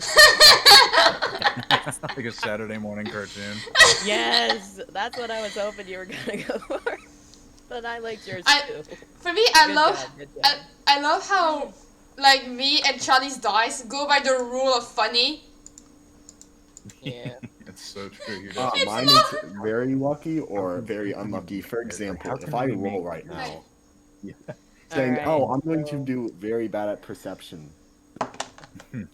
Like a Saturday morning cartoon. Yes, that's what I was hoping you were gonna go for. But I liked yours too. For me, I Good love job, good job. I love how like me and Charlie's dice go by the rule of funny. Yeah. It's so true. You're Uh, just, mine is very lucky or very unlucky. For example, how if can I we roll make- right now, Yeah. saying, Alright, "Oh, I'm going so- to do very bad at perception."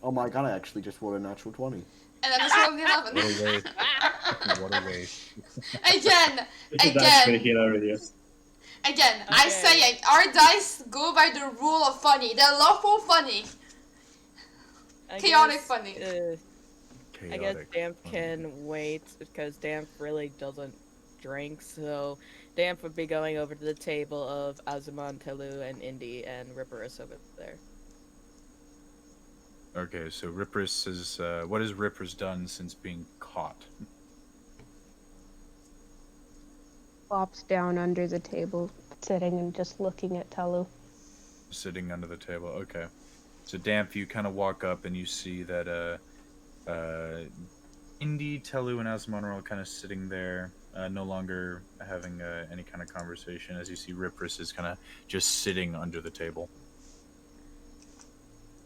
Oh my god! I actually just rolled a natural 20. And I just rolled the 11. What a waste. What a waste. Again, It's actually again, hilarious. again. I Okay. say it. Our dice go by the rule of funny. They're lawful funny. I Chaotic guess, funny. I guess Chaotic. Damp can wait because Damp really doesn't drink, so Damp would be going over to the table of Azuman, Telu, and Indy, and Riprys over there. Okay, so Rypris is what has Rypris done since being caught? Flops down under the table, sitting and just looking at Telu. Sitting under the table. Okay. So Dampf, you kind of walk up and you see that Indy, Telu, and Asmon are all kind of sitting there, no longer having any kind of conversation. As you see, Rypris is kind of just sitting under the table.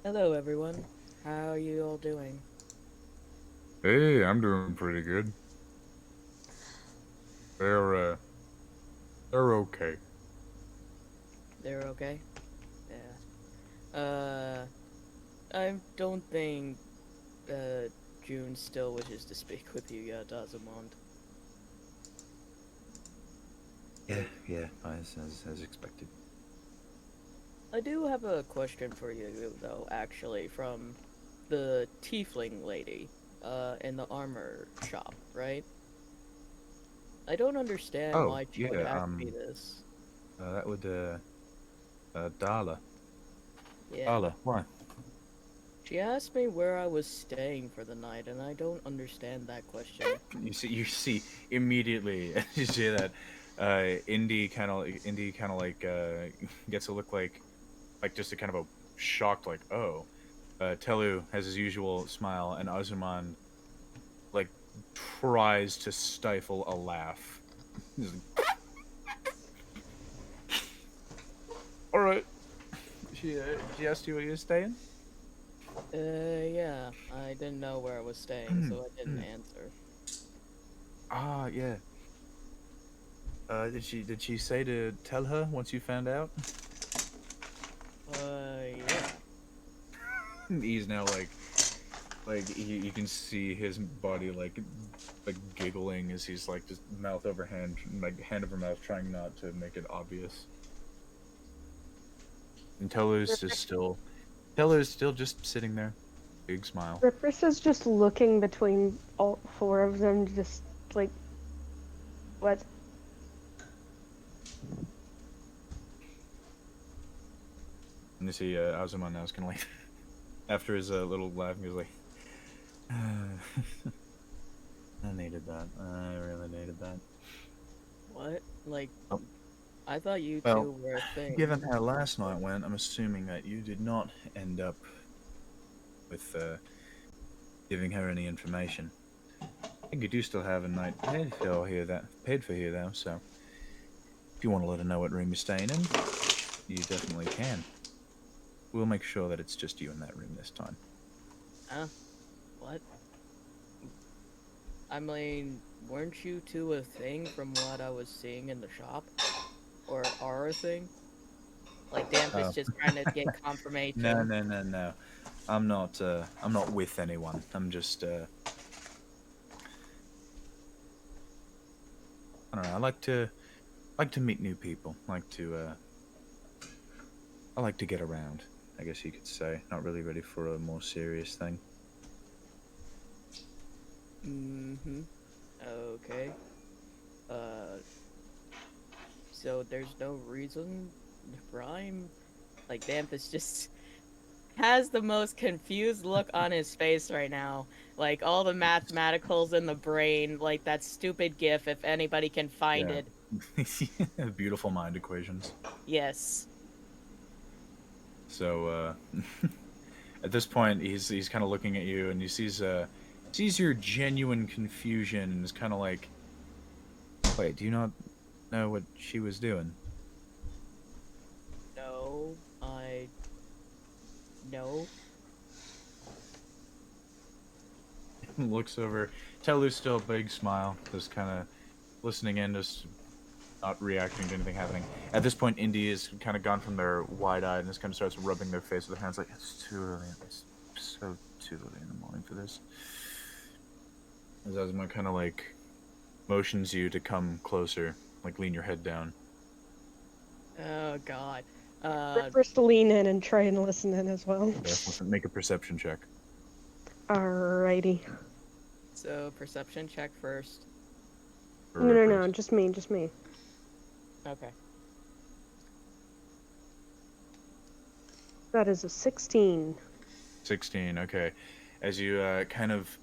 Hello, everyone. How are you all doing? Hey, I'm doing pretty good. They're okay. They're okay? Yeah. I don't think, June still wishes to speak with you yet, Azamond. Yeah, as expected. I do have a question for you, though, actually, from the tiefling lady, in the armor shop, right? I don't understand Oh, why she would yeah, have to be this. That would Dala. Yeah. Dala, why? She asked me where I was staying for the night, and I don't understand that question. You see immediately as you say that, Indy kind of like gets a look like just a kind of a shocked like, oh. Telu has his usual smile, and Azuman like tries to stifle a laugh. He's like, all right. She asked you where you were staying? Yeah. I didn't know where I was staying, so I didn't answer. Ah, yeah. Did she say to tell her once you found out? Yeah. He's now you can see his body like giggling as he's like just mouth over hand, like hand over mouth, trying not to make it obvious. And Teller's still just sitting there, big smile. Rypris is just looking between all four of them, just like, what? And you see Azumon now is kind of like, after his little laugh, he was like, I needed that. I really needed that. What? Like, Oh. I thought you Well, two were a thing. Given how last night went, I'm assuming that you did not end up with giving her any information. I think you do still have a night paid for here, though. So if you want to let her know what room you're staying in, you definitely can. We'll make sure that it's just you in that room this time. What? I mean, weren't you two a thing from what I was seeing in the shop? Or are a thing? Like, Damp is just trying to get confirmation. No. I'm not with anyone. I'm just, I don't know, I like to meet new people. I like to get around, I guess you could say. Not really ready for a more serious thing. Mm-hmm. Okay. So there's no reason to rhyme? Like, Dampus just has the most confused look on his face right now. Like, all the mathematicals in the brain, like that stupid gif, if anybody can find it. Beautiful mind equations. Yes. So, at this point, he's kind of looking at you, and he sees your genuine confusion, and is kind of like, wait, do you not know what she was doing? No, no. Looks over. Tellu's still a big smile, just kind of listening in, just not reacting to anything happening. At this point, Indy is kind of gone from their wide-eyed and just kind of starts rubbing their face with their hands like, it's too early. It's so too early in the morning for this. As Azuma kind of like motions you to come closer, like lean your head down. Oh, God. Rypris to lean in and try and listen in as well. Yes, make a perception check. Alrighty. So, perception check first. No, just me. Okay. That is a 16. 16, okay. As you kind of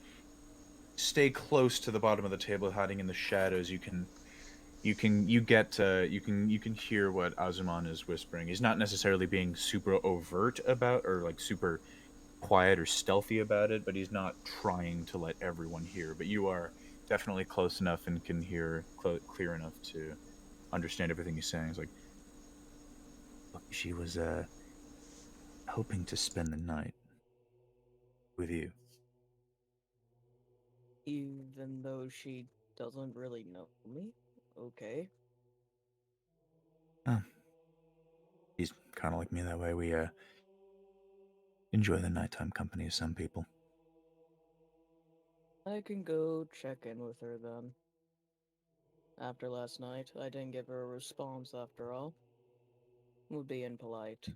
stay close to the bottom of the table, hiding in the shadows, you can hear what Azumon is whispering. He's not necessarily being super overt about, or like super quiet or stealthy about it, but he's not trying to let everyone hear. But you are definitely close enough and can hear clear enough to understand everything he's saying. It's like, look, she was hoping to spend the night with you. Even though she doesn't really know me? Okay. He's kind of like me that way. We enjoy the nighttime company of some people. I can go check in with her then. After last night, I didn't give her a response after all. Would be impolite.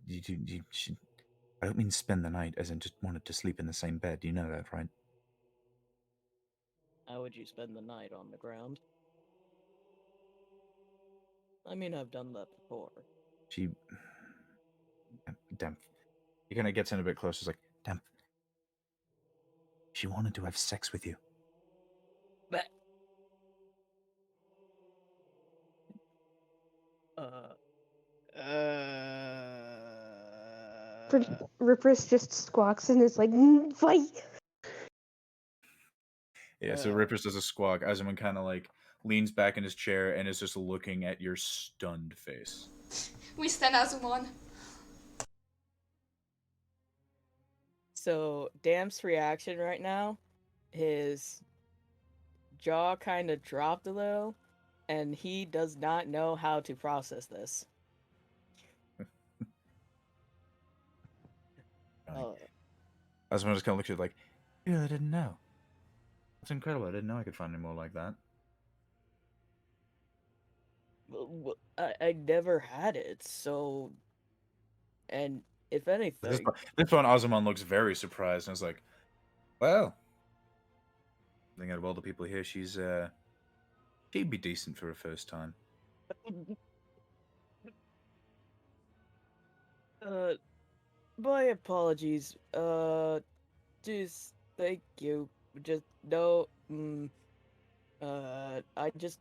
I don't mean spend the night as in just wanted to sleep in the same bed. You know that, right? How would you spend the night on the ground? I mean, I've done that before. Damn. He kind of gets in a bit closer. He's like, damn. She wanted to have sex with you. But... Rypris just squawks and is like, fight! Yeah, so Rypris does a squawk. Azumon kind of like leans back in his chair and is just looking at your stunned face. We stand as one. So, Dam's reaction right now, his jaw kind of dropped a little, and he does not know how to process this. Osman just kind of looked at it like, yeah, I didn't know. That's incredible. I didn't know I could find any more like that. I never had it, so... And if anything... This one, Osman looks very surprised and is like, well... Thinking out of all the people here, she'd be decent for her first time. My apologies. Just thank you. Just no. I just.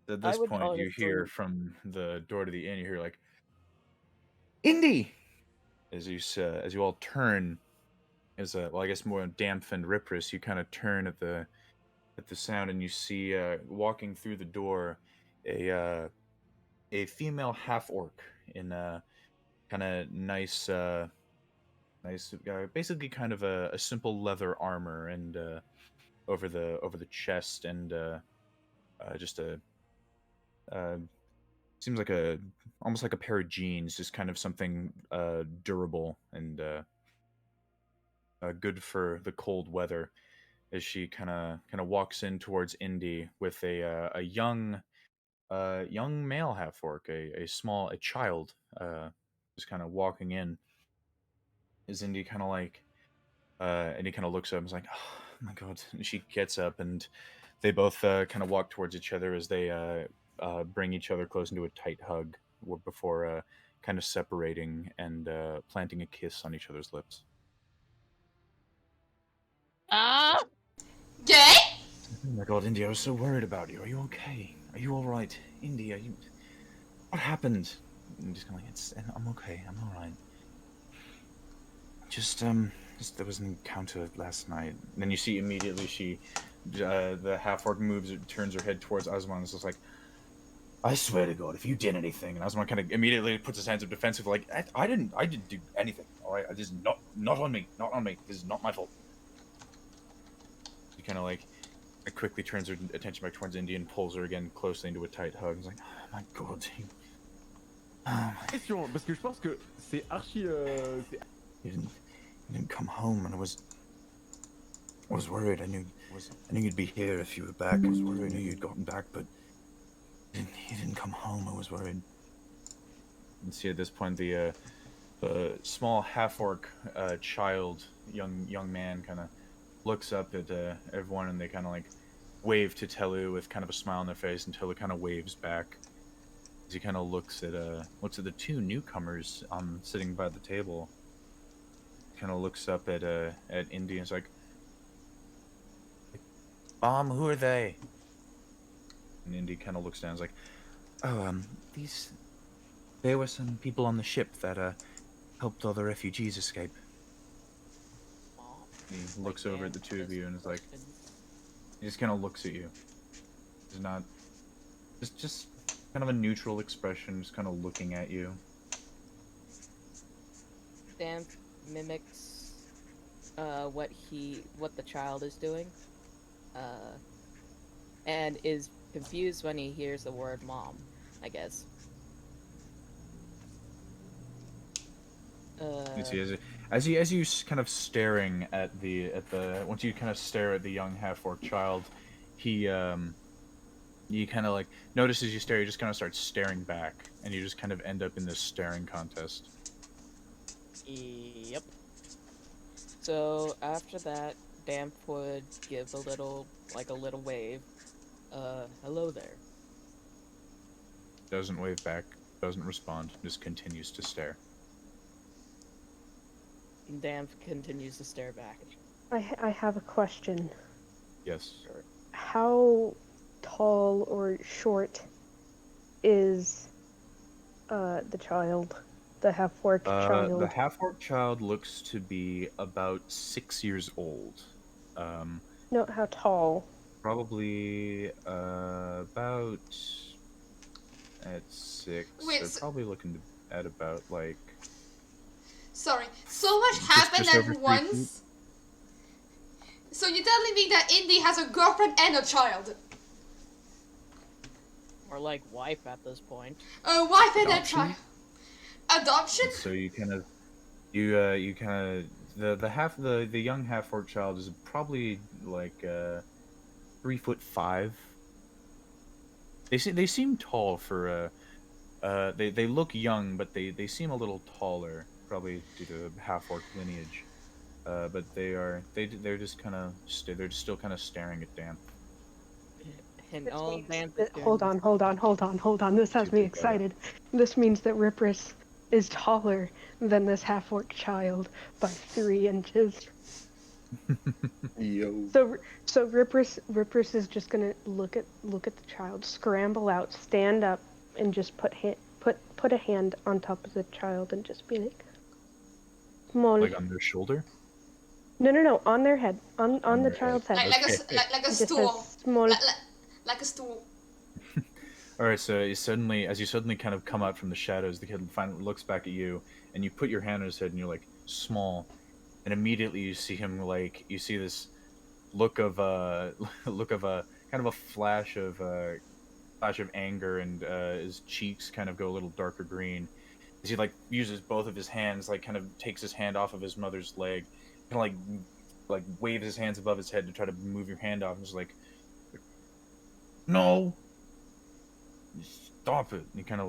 At this point, honestly... you hear from the door to the inn. You hear like, "Indy!" As you all turn, well, I guess more Dampf and Rypris, you kind of turn at the sound, and you see walking through the door a female half orc in a kind of nice, basically kind of a simple leather armor and over the chest, and just a seems like almost like a pair of jeans, just kind of something durable and good for the cold weather. As she kind of walks in towards Indy with a young male half orc, a child, just kind of walking in. Is Indy kind of like, and he kind of looks up and is like, oh my god. And she gets up and they both kind of walk towards each other as they bring each other close into a tight hug before kind of separating and planting a kiss on each other's lips. Gay? Oh my god, Indy, I was so worried about you. Are you okay? Are you alright? Indy, what happened? And just kind of like, I'm okay, I'm alright. Just there was an encounter last night. And then you see immediately the half-orc turns her head towards Osman and is just like, I swear to God, if you did anything. And Osman kind of immediately puts his hands up defensive, like, I didn't do anything, alright? This is not on me, this is not my fault. She kind of like, quickly turns her attention back towards Indy and pulls her again closely into a tight hug. He's like, oh my god. Question, parce que je pense que c'est archi... You didn't come home, and I was worried. I knew you'd be here if you were back. I was worried. I knew you'd gotten back, but you didn't come home. I was worried. And see, at this point, the small half-orc child, young man, kind of looks up at everyone, and they kind of like wave to Telu with kind of a smile on their face, and Telu kind of waves back as he kind of looks at the two newcomers sitting by the table. Kind of looks up at Indy and is like, who are they? And Indy kind of looks down and is like, oh, they were some people on the ship that helped all the refugees escape. And he looks over at the two of you and is like, he just kind of looks at you. He's not, just kind of a neutral expression, just kind of looking at you. Damp mimics what the child is doing, and is confused when he hears the word mom, I guess. You see, as you kind of staring at once you kind of stare at the young half-orc child, he kind of like notices you stare, you just kind of start staring back, and you just kind of end up in this staring contest. Yep. So after that, Damp would give a little wave. Hello there. Doesn't wave back, doesn't respond, just continues to stare. Damp continues to stare back. I have a question. Yes. How tall or short is the child? The half-orc child? The half-orc child looks to be about 6 years old. No, how tall? Probably about at 6. Wait, They're probably looking at about like. Sorry, so much happened just over at 3 once. So you're telling me that Indy has a girlfriend and a child? Or like wife at this point. A wife and a Adoption? child. Adoption? So you kind of You kind of the young half-orc child is probably like 3'5". They seem tall for they look young, but they seem a little taller, probably due to half-orc lineage. But they're just kind of they're still kind of staring at Damp. And all Damp is doing. Hold on. This has me excited. This means that Rypris is taller than this half-orc child by 3 inches. Yo. So Rypris is just gonna look at the child, scramble out, stand up, and just put a hand on top of the child and just be like, small. Like on their shoulder? No, on their head, on the their child's head. Like a Just stool. says small. Like a stool. All right, so as you suddenly kind of come out from the shadows, the kid finally looks back at you, and you put your hand on his head, and you're like, small, and immediately you see him you see this look of kind of a flash of anger, and his cheeks kind of go a little darker green as he uses both of his hands, kind of takes his hand off of his mother's leg, kind of like waves his hands above his head to try to move your hand off, and just like, no. Stop it! And he kind of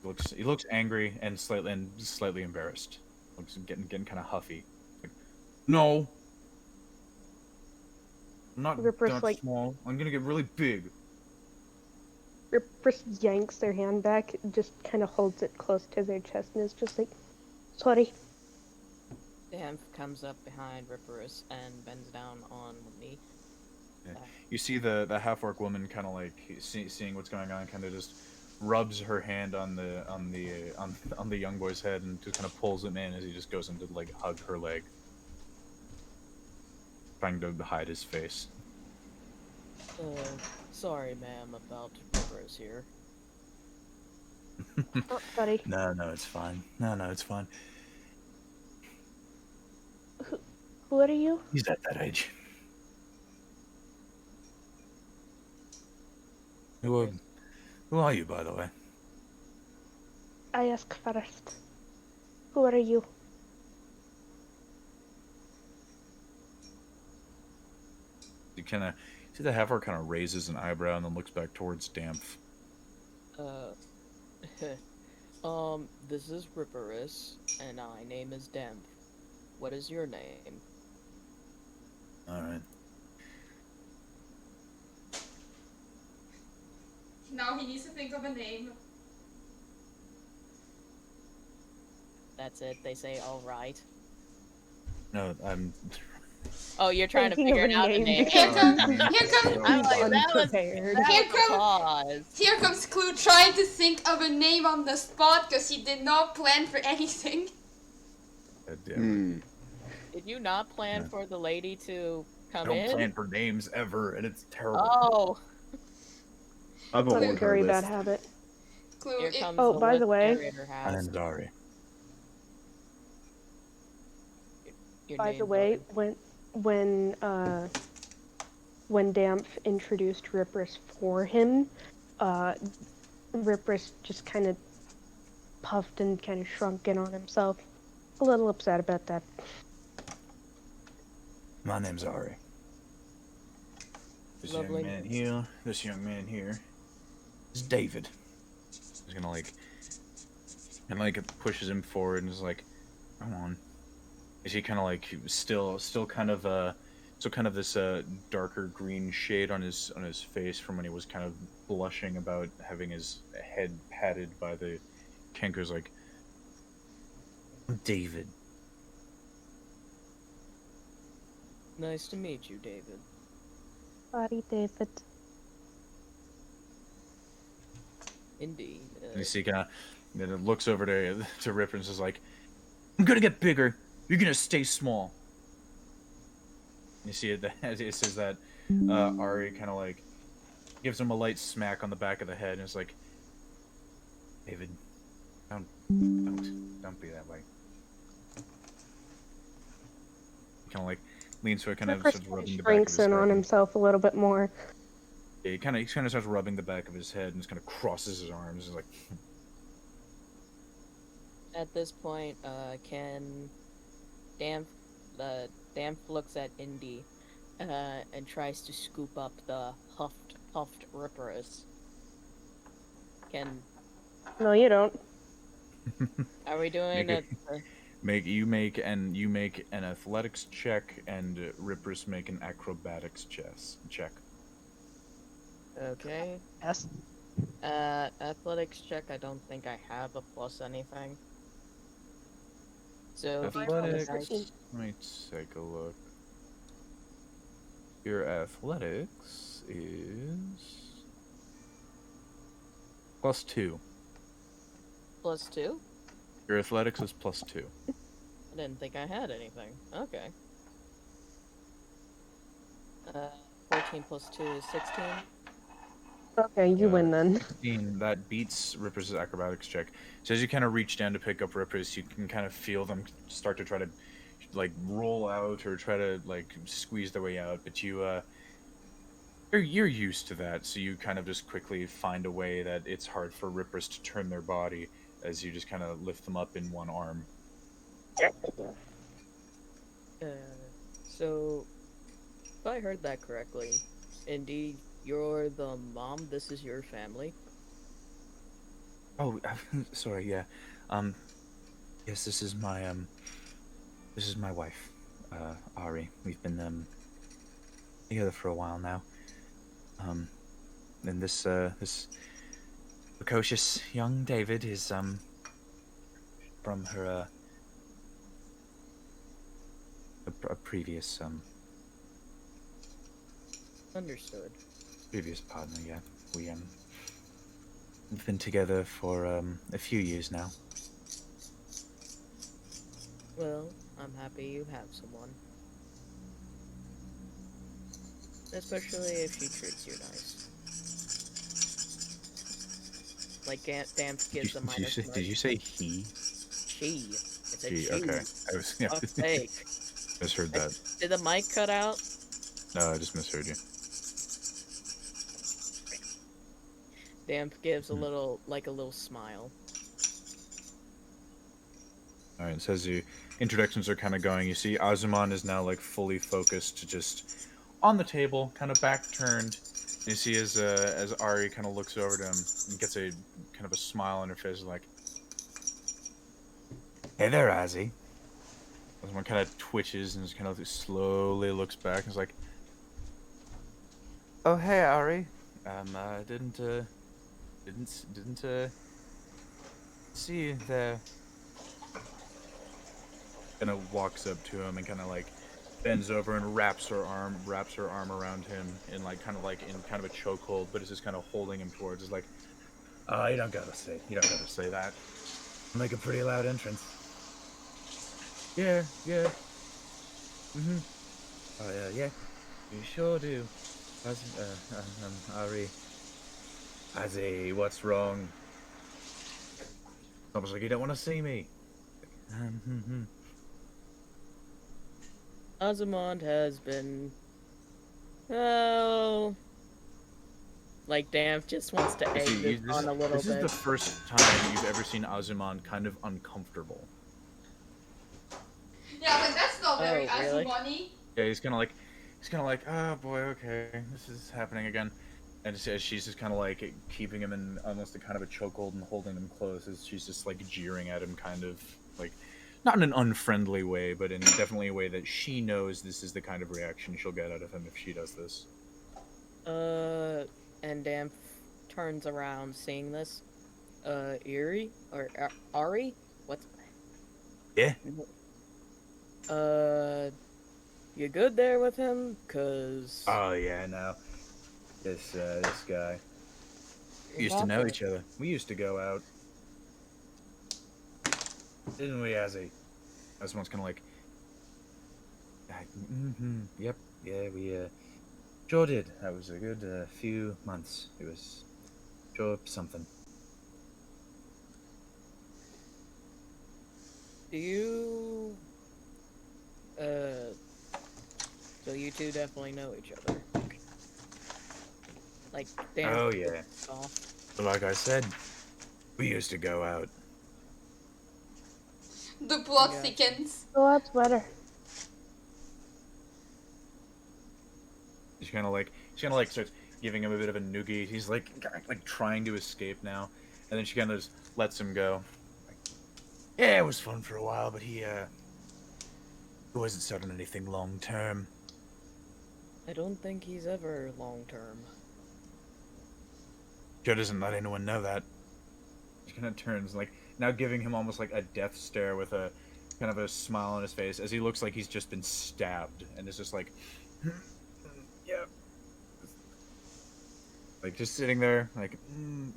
looks angry and slightly embarrassed. Looks getting kind of huffy. Like, no, I'm not Rypris, that small. I'm gonna get really big. Rypris yanks their hand back, just kind of holds it close to their chest, and is just like, sorry. Damp comes up behind Rypris and bends down on one knee. Yeah. You see the half-orc woman kind of seeing what's going on, kind of just rubs her hand on the young boy's head and just kind of pulls him in as he just goes in to hug her leg, trying to hide his face. Sorry, ma'am, about Rypris here. Oh, sorry. No, it's fine. No, it's fine. Who are you? He's at that age. Who are you, by the way? I ask first. Who are you? You kind of see the half-orc kind of raises an eyebrow and then looks back towards Dampf. This is Rypris, and my name is Damp. What is your name? All right. Now he needs to think of a name. That's it. They say all right. No, I'm. Oh, you're trying to Thinking of figure a out a name. name. Here comes I'm like, that was Unprepared. a pause. Here comes Clue trying to think of a name on the spot because he did not plan for anything. God damn Did you not plan for the lady to it. come I don't in? plan for names ever, and it's terrible. Oh, I've That's a avoided very her bad list. habit. Clue. here comes Oh, the by list the way- narrator has. I'm sorry. Your By the name's way, already- when Dampf introduced Rypris for him, Rypris just kind of puffed and kind of shrunk in on himself. A little upset about that. My name's Ari. This Lovely. young man here is David. He's gonna pushes him forward and is like, come on. Is he kind of still kind of this darker green shade on his face from when he was kind of blushing about having his head patted by the Kenku's like, I'm David. Nice to meet you, David. Sorry, David. Indeed. And you see kind of, then it looks over to Rypris and is like, I'm gonna get bigger. You're gonna stay small. You see it as it says that, Ari kind of gives him a light smack on the back of the head and is like, David, don't be that way. Kind of leans to it, kind of starts rubbing the back of his Shrinks in on head. himself a little bit more. Yeah, he kind of starts rubbing the back of his head and just kind of crosses his arms and is like, At this point, can Damf, Damf looks at Indy, and tries to scoop up the puffed Riprys. Can No, you don't. Are we doing Make it? You make an athletics check, and Rippers make an acrobatics check. Okay. Yes. Athletics check. I don't think I have a plus anything. So Athletics. D20. Let me take a look. Your athletics is +2. +2? Your athletics is +2. I didn't think I had anything. Okay. 14 + 2 is 16. Okay, you win then. 16, that beats Rippers' acrobatics check. So as you kind of reach down to pick up Rippers, you can kind of feel them start to try to like roll out or try to like squeeze their way out, but you're used to that, so you kind of just quickly find a way that it's hard for Rippers to turn their body as you just kind of lift them up in one arm. So, if I heard that correctly, Indy, you're the mom. This is your family. Oh, sorry. Yeah. Yes, this is my wife, Ari. We've been together for a while now. And this precocious young David is from her a previous Understood. previous partner. Yeah, we've been together for a few years now. Well, I'm happy you have someone. Especially if she treats you nice. Like Damp gives a minus mark. Did you say he? She. It's a She. she. Okay. I was. Yeah. Fuck's sake. Misheard that. Did the mic cut out? No, I just misheard you. Damp gives a little smile. Alright, so as the introductions are kind of going, you see Azumon is now like fully focused, just on the table, kind of back turned. You see as Ari kind of looks over to him and gets a kind of a smile on her face, like, "Hey there, Azzy." Azumon kind of twitches and just kind of slowly looks back and is like, "Oh, hey, Ari. Didn't see you there." Kind of walks up to him and kind of like bends over and wraps her arm around him in like kind of a chokehold, but is just kind of holding him towards. Is like, you don't gotta say that. Make a pretty loud entrance. Yeah. Mhm. Oh yeah, you sure do. Ari. Azzy, what's wrong? Almost like you don't want to see me. Azumon has been... Oh... Like, Damp just wants to egg this on a little bit. This is the first time you've ever seen Azumon kind of uncomfortable. Yeah, like that's not very really? Azumon-y. Yeah, he's kind of like, oh boy, okay, this is happening again. And as she's just kind of like keeping him in almost a kind of a chokehold and holding him close, as she's just like jeering at him, kind of like, not in an unfriendly way, but in definitely a way that she knows this is the kind of reaction she'll get out of him if she does this. And Damp turns around seeing this. Ari? What's... Yeah? You good there with him? 'Cause... Oh yeah, no. This guy. We used to know each other. We used to go out. Didn't we, Azzy? Someone's kind of like... Yep, yeah, we sure did. That was a good few months. It was sure something. Do you... So you two definitely know each other. Like, Damn. Oh yeah. But like I said, we used to go out. plot Yeah. thickens. Oh, that's better. She kind of like starts giving him a bit of a noogie. He's like trying to escape now, and then she kind of just lets him go. Like, yeah, it was fun for a while, but he wasn't starting anything long term. I don't think he's ever long term. Joe doesn't let anyone know that. She kind of turns, like, now giving him almost like a death stare with a kind of a smile on his face as he looks like he's just been stabbed, and it's just like, yeah. Like, just sitting there, like,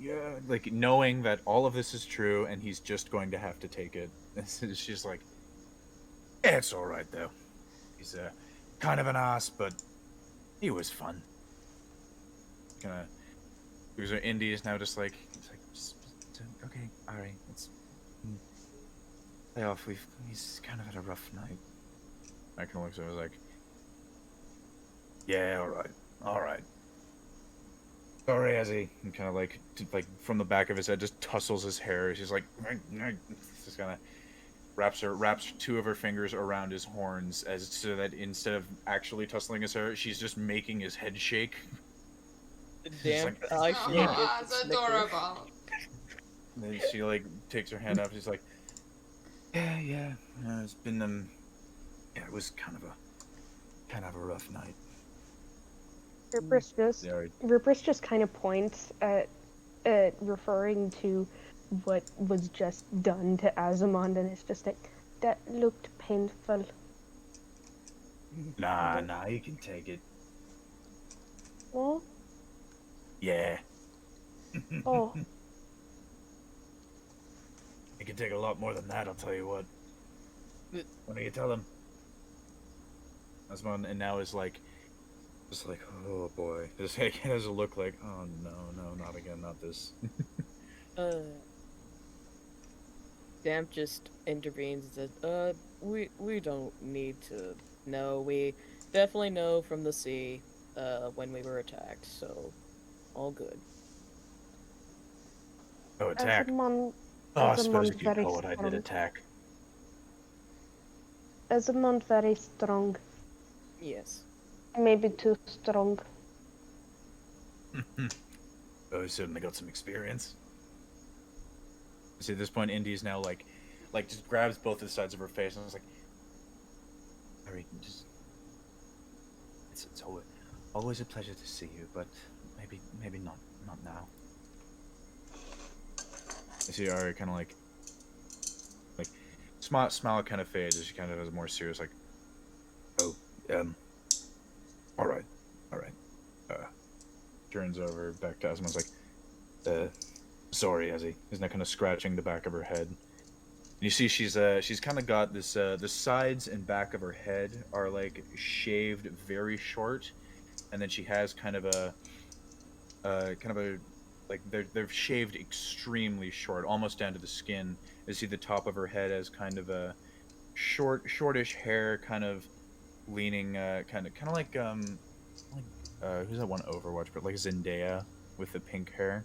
yeah, like, knowing that all of this is true, and he's just going to have to take it. It's just like, yeah, it's alright, though. He's, kind of an ass, but he was fun. Kind of, because Indy is now just like, okay, alright, let's play off. He's kind of had a rough night. I kind of looks at him, I was like, yeah, alright. Sorry, Ezzy. And kind of like from the back of his head, just tussles his hair. She's like, just kind of wraps two of her fingers around his horns, as so that instead of actually tussling his hair, she's just making his head shake. Damn, like, I should get Aw, the it's snicker. adorable. And then she like takes her hand up. She's like, yeah. It's been yeah, it was kind of a rough night. Rypris just kind of points at referring to what was just done to Azamond, and it's just like, that looked painful. Nah, you can take it. Oh? Yeah. Oh. It can take a lot more than that, I'll tell you what. What do you tell them? Azamond, and now is like, just like, oh boy. This has a look like, oh no, not again, not this. Damp just intervenes and says, we don't need to know. We definitely know from the sea, when we were attacked, so all good. Oh, attack. Oh, I suppose if you know what I did attack. Azamond very strong. Yes. Maybe too strong. Oh, he certainly got some experience. See, at this point, Indy's now like just grabs both of the sides of her face and is like, Harry, just, it's always a pleasure to see you, but maybe not now. I see Ari kind of like smile kind of fades as she kind of has a more serious like, oh, all right. Turns over back to Asmon's like, sorry, Ezzy. He's now kind of scratching the back of her head. And you see she's kind of got this, the sides and back of her head are like shaved very short, and then she has kind of a like they're shaved extremely short, almost down to the skin. You see the top of her head as kind of a shortish hair, kind of leaning, kind of like who's that one Overwatch, but like Zendaya with the pink hair.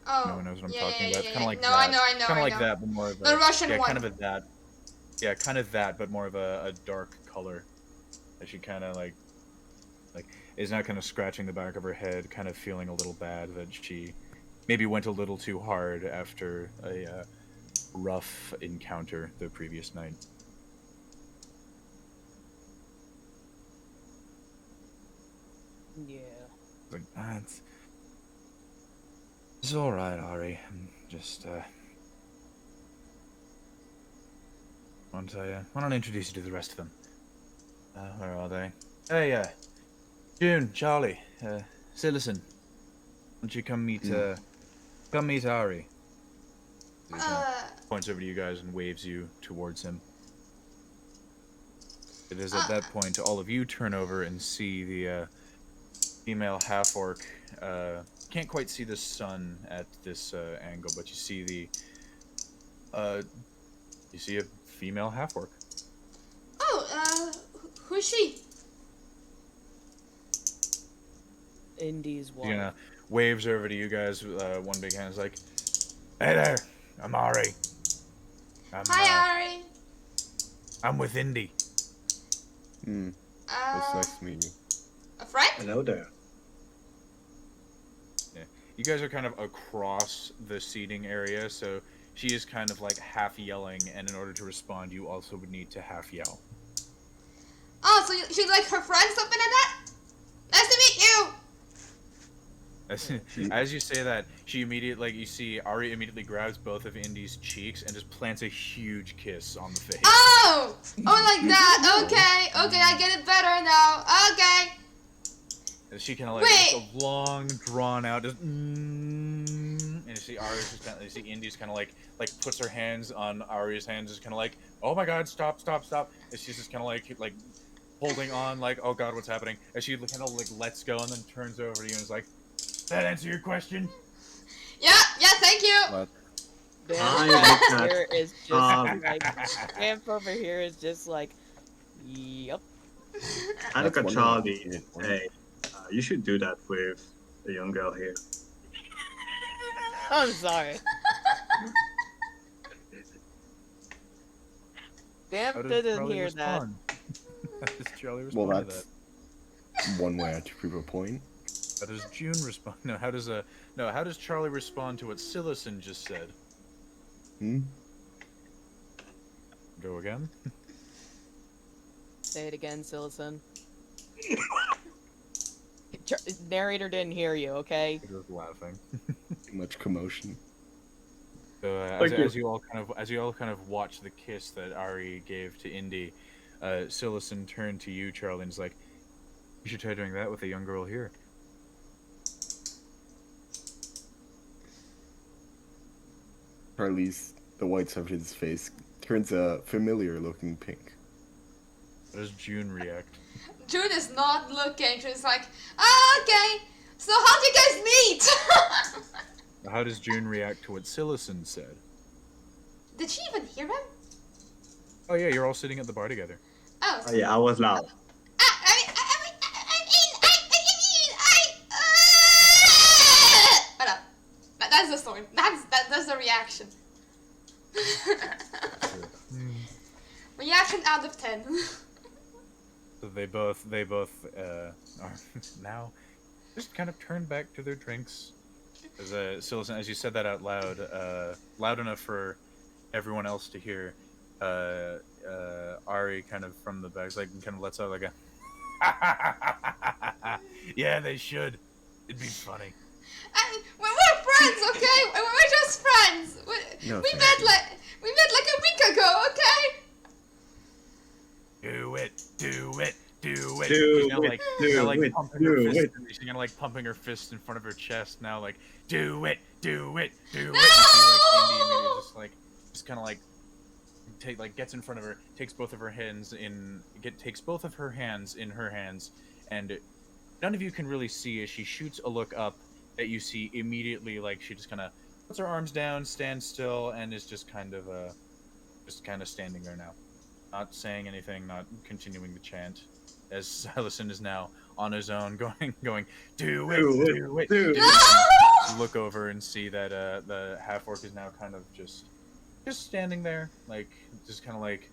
Oh, no one knows what I'm talking about. It's kind of like no, that. I know. Kind of like that, but more of a the Russian one. kind of a that. Yeah, kind of that, but more of a dark color. As she kind of like is now kind of scratching the back of her head, kind of feeling a little bad that she maybe went a little too hard after a rough encounter the previous night. Yeah. Like, it's all right, Ari. I'm just why don't I introduce you to the rest of them? Where are they? Hey, June, Charlie, Psilocin. Why don't you come meet Ari? He points over to you guys and waves you towards him. It is at that point all of you turn over and see the female half-orc. Can't quite see the sun at this angle, but you see a female half-orc. Oh, who's she? Indy's wife. She waves over to you guys. One big hand is like, "Hey there, I'm Ari." Hi, Ari. I'm with Indy. It's nice to meet you. A friend? Hello there. Yeah. You guys are kind of across the seating area, so she is kind of like half yelling, and in order to respond, you also would need to half yell. Oh, so she's like her friend, something like that? Nice to meet you! As you say that, she immediately, you see Ari immediately grabs both of Indy's cheeks and just plants a huge kiss on the face. Oh! Oh, like that. Okay, okay, I get it better now. Okay. And she kind of like, it's a long, drawn out, just, and you see Ari's just kind of, you see Indy's kind of like puts her hands on Ari's hands, just kind of like, oh my god, stop, stop, stop. And she's just kind of like holding on, like, oh god, what's happening? And she kind of like lets go and then turns over to you and is like, that answer your question? Yeah, thank you. What? Damp here is just like Damp over here is just like, yep. I look That's at one Charlie. way. Hey, you should do that with the young girl here. I'm sorry. Damp didn't hear that. How does Charlie Well, respond to that's that? one way to prove a point. How does June respond? No, how does Charlie respond to what Psilocin just said? Go again? Say it again, Psilocin. Narrator didn't hear you, okay? He was laughing. Too much commotion. So as you all kind of watch the kiss that Ari gave to Indy, Psilocin turned to you, Charlie, and is like, "You should try doing that with a young girl here." Charlie's, the whites of his face turns a familiar-looking pink. How does June react? June is not looking. She's like, oh, okay. So how'd you guys meet? How does June react to what Psilocin said? Did she even hear him? Oh yeah, you're all sitting at the bar together. Oh. Oh yeah, I was loud. That's the story. That's the reaction. Reaction out of 10. So they both are now just kind of turned back to their drinks. As Psilocin, as you said that out loud, loud enough for everyone else to hear, Ari kind of from the back, like kind of lets out like a, yeah, they should. It'd be funny. We're friends, okay? We're just friends. We met like a week ago, okay? Do it, do it, do it. Do She's now like, it, now, like do it, pumping do her fist. it. She's kind of like pumping her fist in front of her chest now, like, do it, do it, do it. And she like Indy immediately just kind of like gets in front of her, takes both of her hands in her hands, and none of you can really see as she shoots a look up that you see immediately, like she just kind of puts her arms down, stands still, and is just kind of standing there now, not saying anything, not continuing the chant, as Psylocin is now on his own, going, do it, do it, do it. Look over and see that the half orc is now kind of just standing there, like just kind of like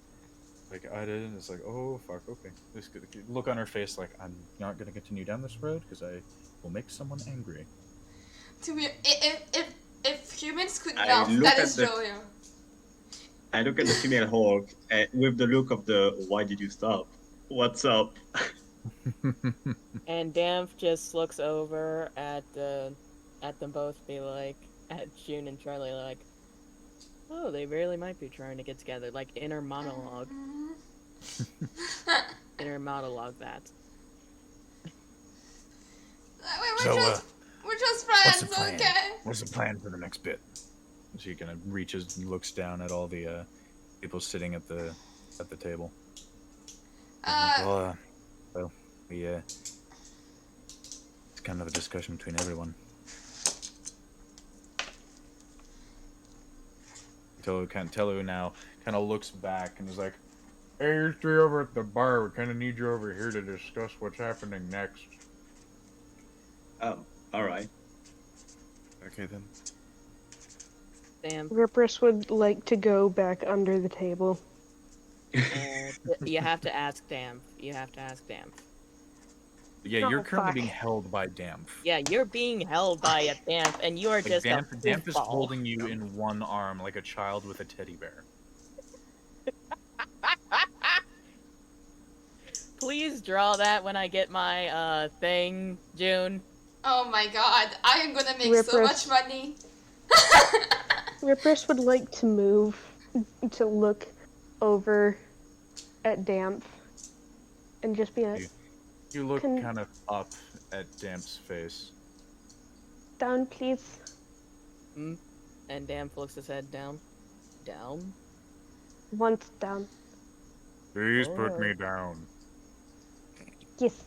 I did, and it's like, oh fuck, okay. This look on her face, like I'm not gonna continue down this road because I will make someone angry. To be, if humans could Damf, that is Julia. I look at the female hawk with the look of the why did you stop? What's up? And Damf just looks over at them both, be like, at June and Charlie, like, oh, they really might be trying to get together, like inner monologue. Inner monologue that. We're just friends, okay? What's the plan for the next bit? She kind of reaches and looks down at all the people sitting at the table. Well, we it's kind of a discussion between everyone. Telu now kind of looks back and is like, "Hey, you're three over at the bar. We kind of need you over here to discuss what's happening next." Oh, all right. Okay then. Damn. Rypris would like to go back under the table. You have to ask Damf. You have to ask Damf. Yeah, you're Oh, currently fuck. being held by Dampf. Yeah, you're being held by a Damf, and you are Like just Dampf, a Dampf is goofball. holding you in one arm like a child with a teddy bear. Please draw that when I get my thing, June. Oh my god, I am gonna make so much Riprys. money. Rypris would like to move to look over at Dampf and just be like, You look Can- kind of up at Dampf's face. down, please. And Damf looks his head down. Down? Once down. Please put me down. Yes.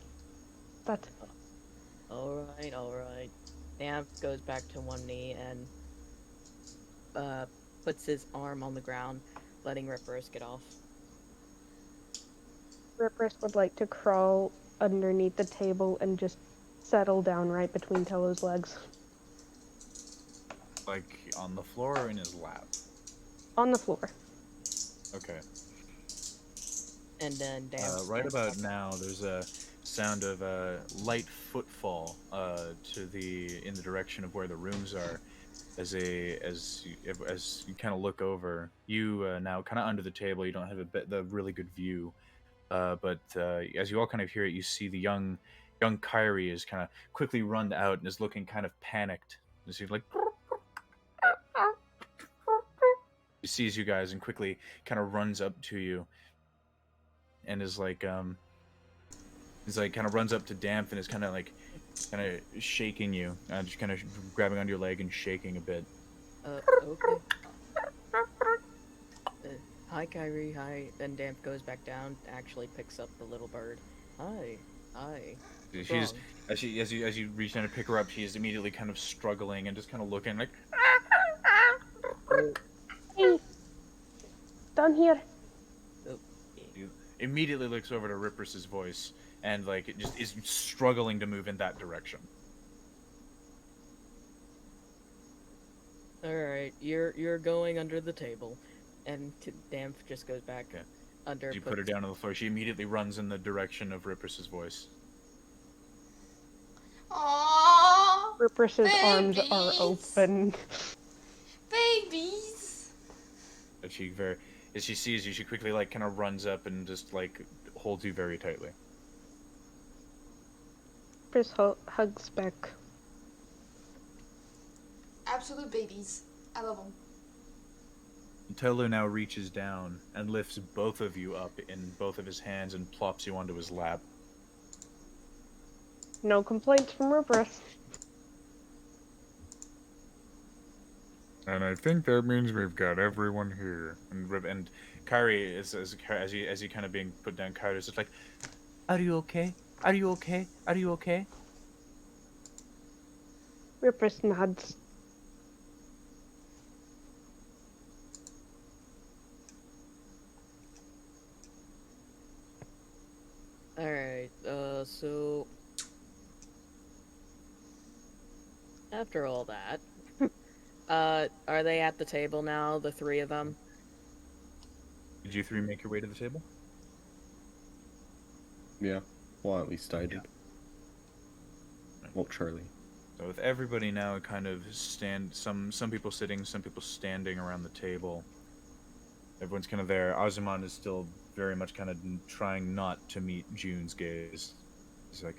That. Alright. Damf goes back to one knee and puts his arm on the ground, letting Rippers get off. Rypris would like to crawl underneath the table and just settle down right between Tello's legs. Like on the floor or in his lap? On the floor. Okay. And then Damf. Right about now, there's a sound of a light footfall in the direction of where the rooms are. As you kind of look over, you now kind of under the table. You don't have the really good view, but as you all kind of hear it, you see the young Cairi is kind of quickly run out and is looking kind of panicked. And she's like, he sees you guys and quickly kind of runs up to you, and is like kind of runs up to Dampf and is kind of shaking you, just kind of grabbing onto your leg and shaking a bit. Okay. Hi, Cairi, hi. Then Damp goes back down, actually picks up the little bird. Hi. She's as you reach down to pick her up, she is immediately kind of struggling and just kind of looking like. Hey! Down here! Immediately looks over to Rypris' voice and it just is struggling to move in that direction. Alright, you're going under the table. And Damp just goes back under. You put her down on the floor. She immediately runs in the direction of Rypris' voice. Aww. Rypris' arms are open. Babies. As she sees you, she quickly kind of runs up and just holds you very tightly. Rypris hugs back. Absolute babies. I love them. Tello now reaches down and lifts both of you up in both of his hands and plops you onto his lap. No complaints from Rypris. And I think that means we've got everyone here. And Cairi as you kind of being put down, Cairi is just like, "Are you okay? Are you okay? Are you okay?" Rypris nods. Alright, so after all that, are they at the table now, the three of them? Did you three make your way to the table? Yeah. Well, at least I did. Well, Charlie. So with everybody now kind of some people sitting, some people standing around the table. Everyone's kind of there. Azuman is still very much kind of trying not to meet June's gaze. He's like,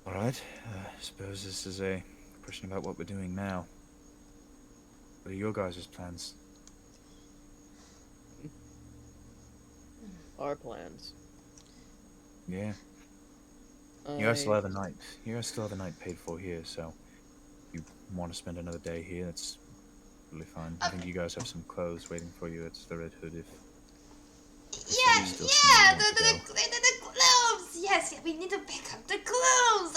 "Alright, I suppose this is a question about what we're doing now. What are your guys' plans?" Our plans. Yeah. You guys still have a night. You guys still have a night paid for here, so if you want to spend another day here, that's really fine. I think you guys have some clothes waiting for you. It's the Red Hood if Yeah, still yeah, somewhere you want to the clothes. Yes, we need to pick up the clothes.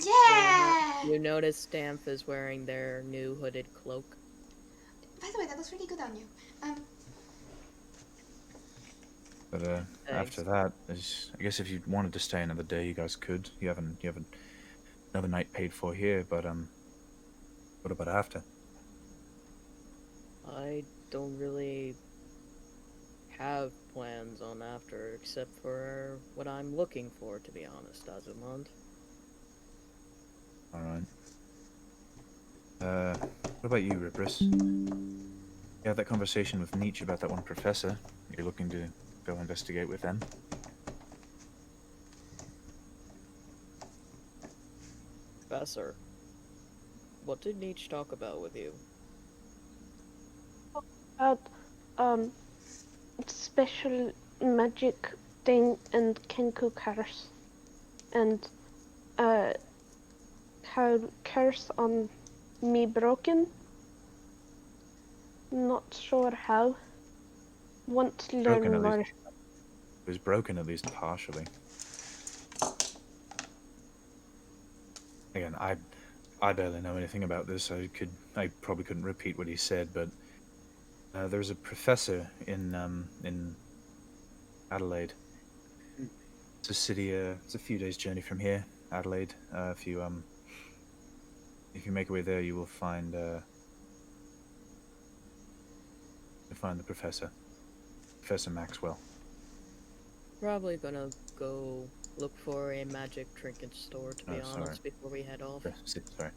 Yeah. You notice Damp is wearing their new hooded cloak. By the way, that looks really good on you. But after that, I guess if you wanted to stay another day, you guys could. You have another night paid for here, but What about after? I don't really have plans on after, except for what I'm looking for, to be honest, Azumond. Alright. What about you, Rypris? You had that conversation with Nietzsche about that one professor. You're looking to go investigate with them? Professor, what did Nietzsche talk about with you? About special magic thing and Kenku curse. And how curse on me broken. Not sure how. Want to Broken learn at more. least. It was broken at least partially. Again, I barely know anything about this. I probably couldn't repeat what he said, but there's a professor in Adelaide. It's a city. It's a few days' journey from here, Adelaide. If you make your way there, you will find the professor, Professor Maxwell. Probably gonna go look for a magic trinket store, to be honest, before we head off. Sorry.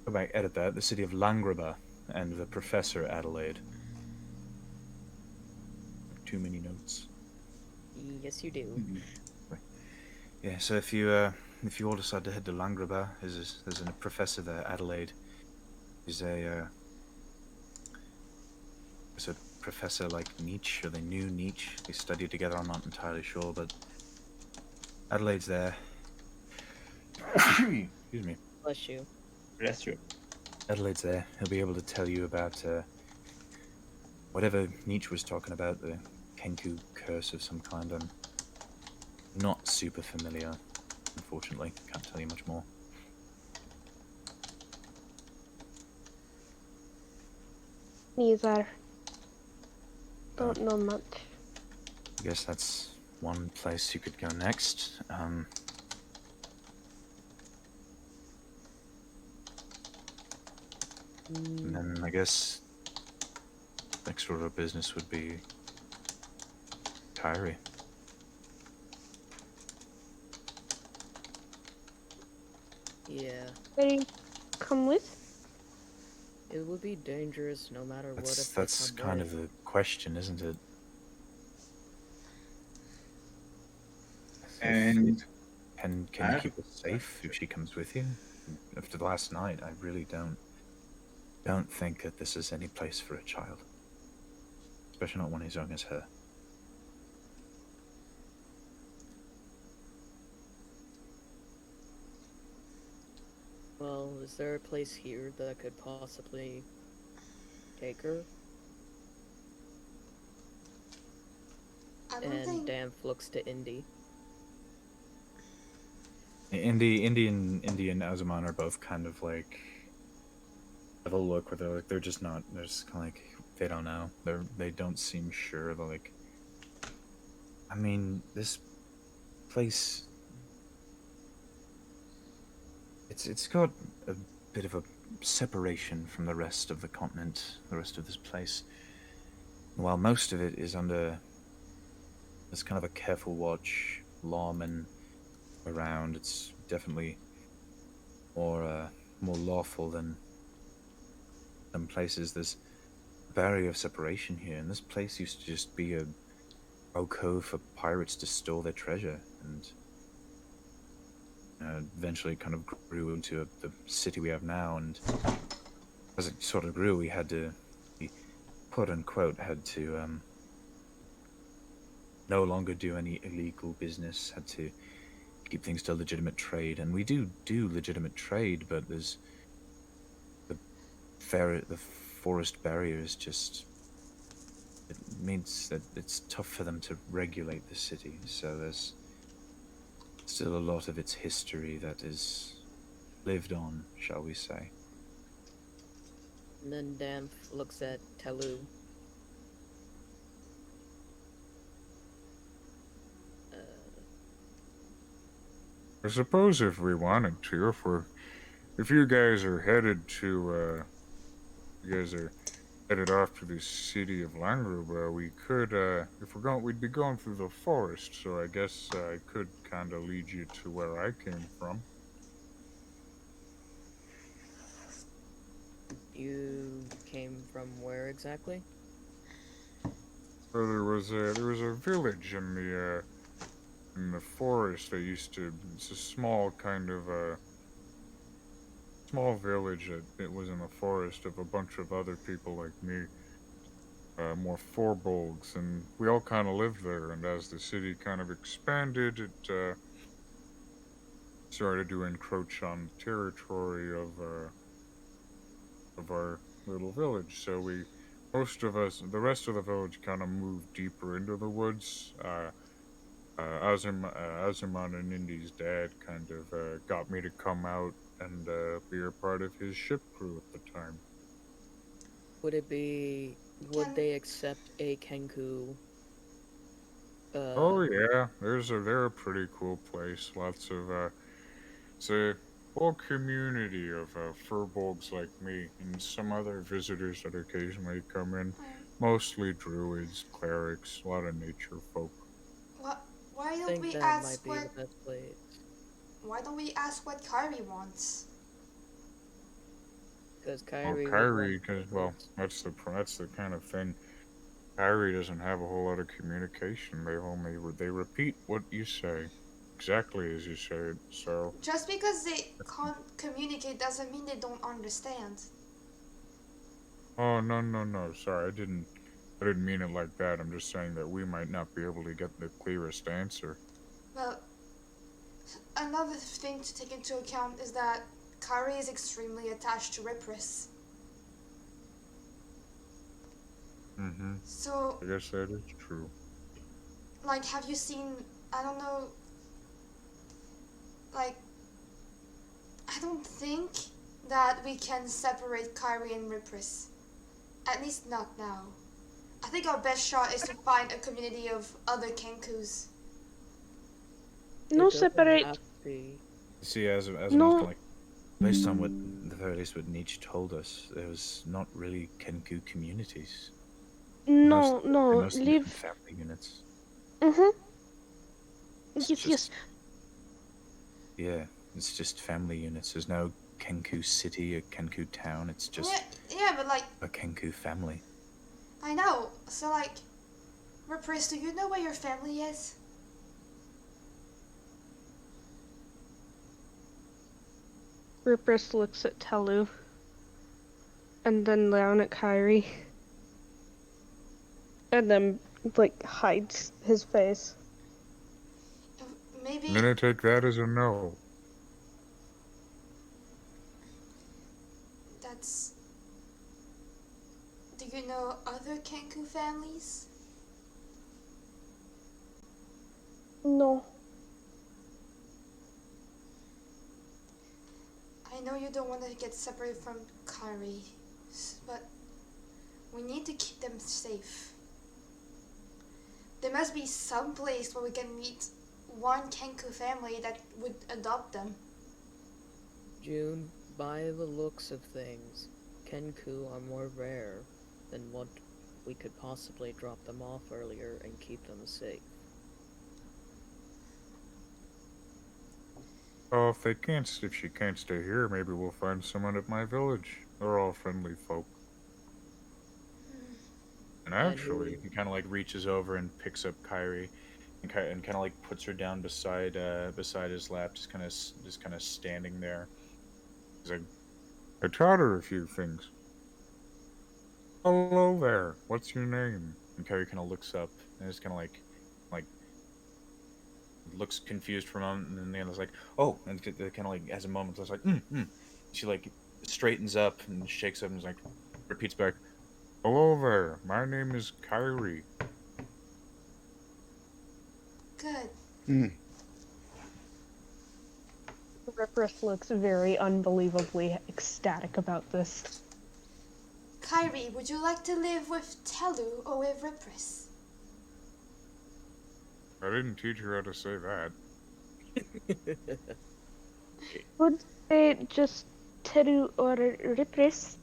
Go back, edit that. The city of Langraba and the Professor Adelaide. Too many notes. Yes, you do. Right. Yeah, so if you all decide to head to Langraba, there's a professor there, Adelaide. He's a professor like Nietzsche, or they knew Nietzsche. They studied together, I'm not entirely sure, but Adelaide's there. Excuse me. Bless you. Bless you. Adelaide's there. He'll be able to tell you about whatever Nietzsche was talking about, the Kenku curse of some kind. I'm not super familiar, unfortunately. Can't tell you much more. Neither. Don't know much. I guess that's one place you could go next. And then I guess next order of business would be Cairi. Yeah. Ready? Come with? It would be dangerous no matter what. That's kind of the question, isn't it? And can you keep her safe if she comes with you? After the last night, I really don't think that this is any place for a child, especially not one as young as her. Well, is there a place here that could possibly take her? I don't And think. Damf looks to Indy. Indy and Azuman are both kind of like have a look where they're just kind of like they don't know. They don't seem sure. They're like, I mean, this place. It's got a bit of a separation from the rest of the continent, the rest of this place. While most of it is under this kind of a careful watch, lawmen around, it's definitely more lawful than some places. There's a barrier of separation here, and this place used to just be a cove for pirates to store their treasure, and eventually kind of grew into the city we have now. And as it sort of grew, we quote unquote had to no longer do any illegal business, had to keep things to legitimate trade. And we do legitimate trade, but there's the forest barriers just, it means that it's tough for them to regulate the city. So there's still a lot of its history that is lived on, shall we say. And then Damf looks at Telu. I suppose if we wanted to, if we're if you guys are headed to, headed off to the city of Langruba, we could, if we're going, we'd be going through the forest, so I guess I could kind of lead you to where I came from. You came from where exactly? So there was a village in the forest that used to. It's a small kind of small village that it was in the forest of a bunch of other people like me, more forebolgs, and we all kind of lived there. And as the city kind of expanded, it started to encroach on the territory of our little village. So most of us, the rest of the village, kind of moved deeper into the woods. Azuman and Indy's dad kind of got me to come out and be a part of his ship crew at the time. Would they accept a Kenku? Oh yeah, they're a pretty cool place. Lots of it's a whole community of furbolgs like me and some other visitors that occasionally come in. Mostly druids, clerics, a lot of nature folk. Why I don't think we that ask might be what? the best place. Why don't we ask what Cairi wants? Because Well, Cairi. Cairi, that's the kind of thing. Cairi doesn't have a whole lot of communication. They repeat what you say, exactly as you say it. So Just because they can't communicate doesn't mean they don't understand. oh no, sorry, I didn't mean it like that. I'm just saying that we might not be able to get the clearest answer. Well, another thing to take into account is that Cairi is extremely attached to Rypris. Mm-hmm. So, I guess that is true. like, have you seen, I don't know, like, I don't think that we can separate Cairi and Rypris. At least not now. I think our best shot is to find a community of other Kenkus. No separate. See, as No. like, based on what the very least what Nietzsche told us, there was not really Kenku communities. No, They're no, mostly leave. different family units. Yes. Yeah, it's just family units. There's no Kenku city or Kenku town. It's just Yeah, but like, a Kenku family. I know. So like, Rypris, do you know where your family is? Riprys looks at Telu. And then down at Cairi. And then, like, hides his face. Maybe. I'm gonna take that as a no. That's. Do you know other Kenku families? No. I know you don't want to get separated from Cairi, but we need to keep them safe. There must be some place where we can meet one Kenku family that would adopt them. June, by the looks of things, Kenku are more rare than what we could possibly drop them off earlier and keep them safe. Oh, if she can't stay here, maybe we'll find someone at my village. They're all friendly folk. And actually, He kind of like reaches over and picks up Cairi, and kind of like puts her down beside his lap, just kind of standing there. He's like, I taught her a few things. Hello there. What's your name? And Cairi kind of looks up and just kind of like looks confused for a moment, and then the other's like, oh, and kind of like has a moment. It's like, She like straightens up and shakes up and is like, repeats back, Hello there. My name is Cairi. Good. Riprys looks very unbelievably ecstatic about this. Cairi, would you like to live with Telu or with Rypris? I didn't teach her how to say that. Would say just Teru or Rypris.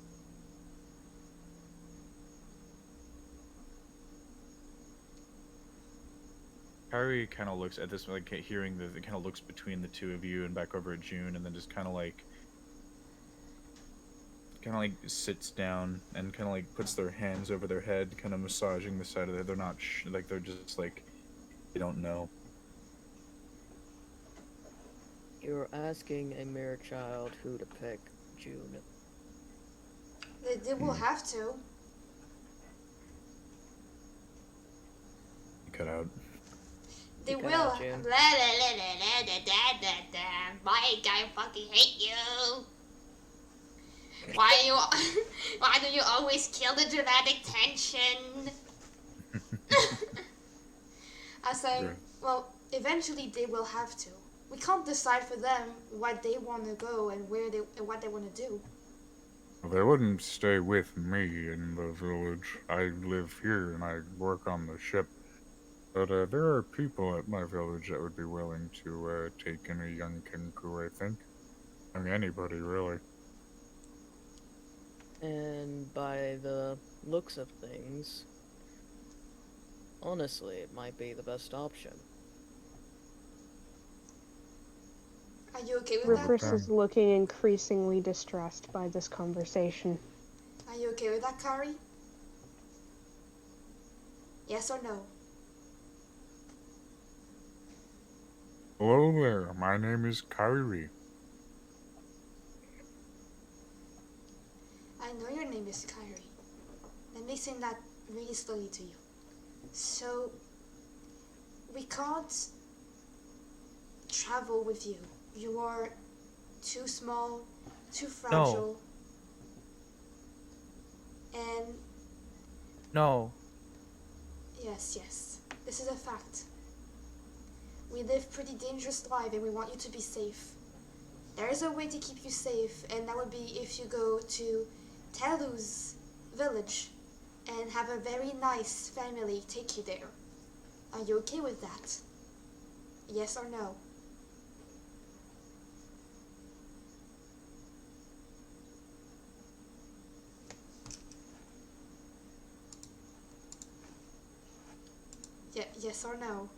Cairi kind of looks at this, like hearing the, kind of looks between the two of you and back over at June, and then just kind of like sits down and kind of like puts their hands over their head, kind of massaging the side of their. They're not like they're just like they don't know. You're asking a mere child who to pick, June. They will have to. Cut out. They You cut will. out, June. Mike, I fucking hate you. Why do you always kill the dramatic tension? I was saying, well, eventually they will have to. We can't decide for them what they want to go and what they want to do. They wouldn't stay with me in the village. I live here and I work on the ship. But there are people at my village that would be willing to take in a young Kenku, I think. I mean, anybody, really. And by the looks of things, honestly, it might be the best option. Are you okay with that? Rypris is looking increasingly distressed by this conversation. Are you okay with that, Cairi? Yes or no? Hello there, my name is Cairi. I know your name is Cairi. Let me sing that really slowly to you. So, we can't travel with you. You are too small, too fragile. And No. yes, this is a fact. We live pretty dangerous life and we want you to be safe. There is a way to keep you safe, and that would be if you go to Telu's village and have a very nice family take you there. Are you okay with that? Yes or no? Yes or no?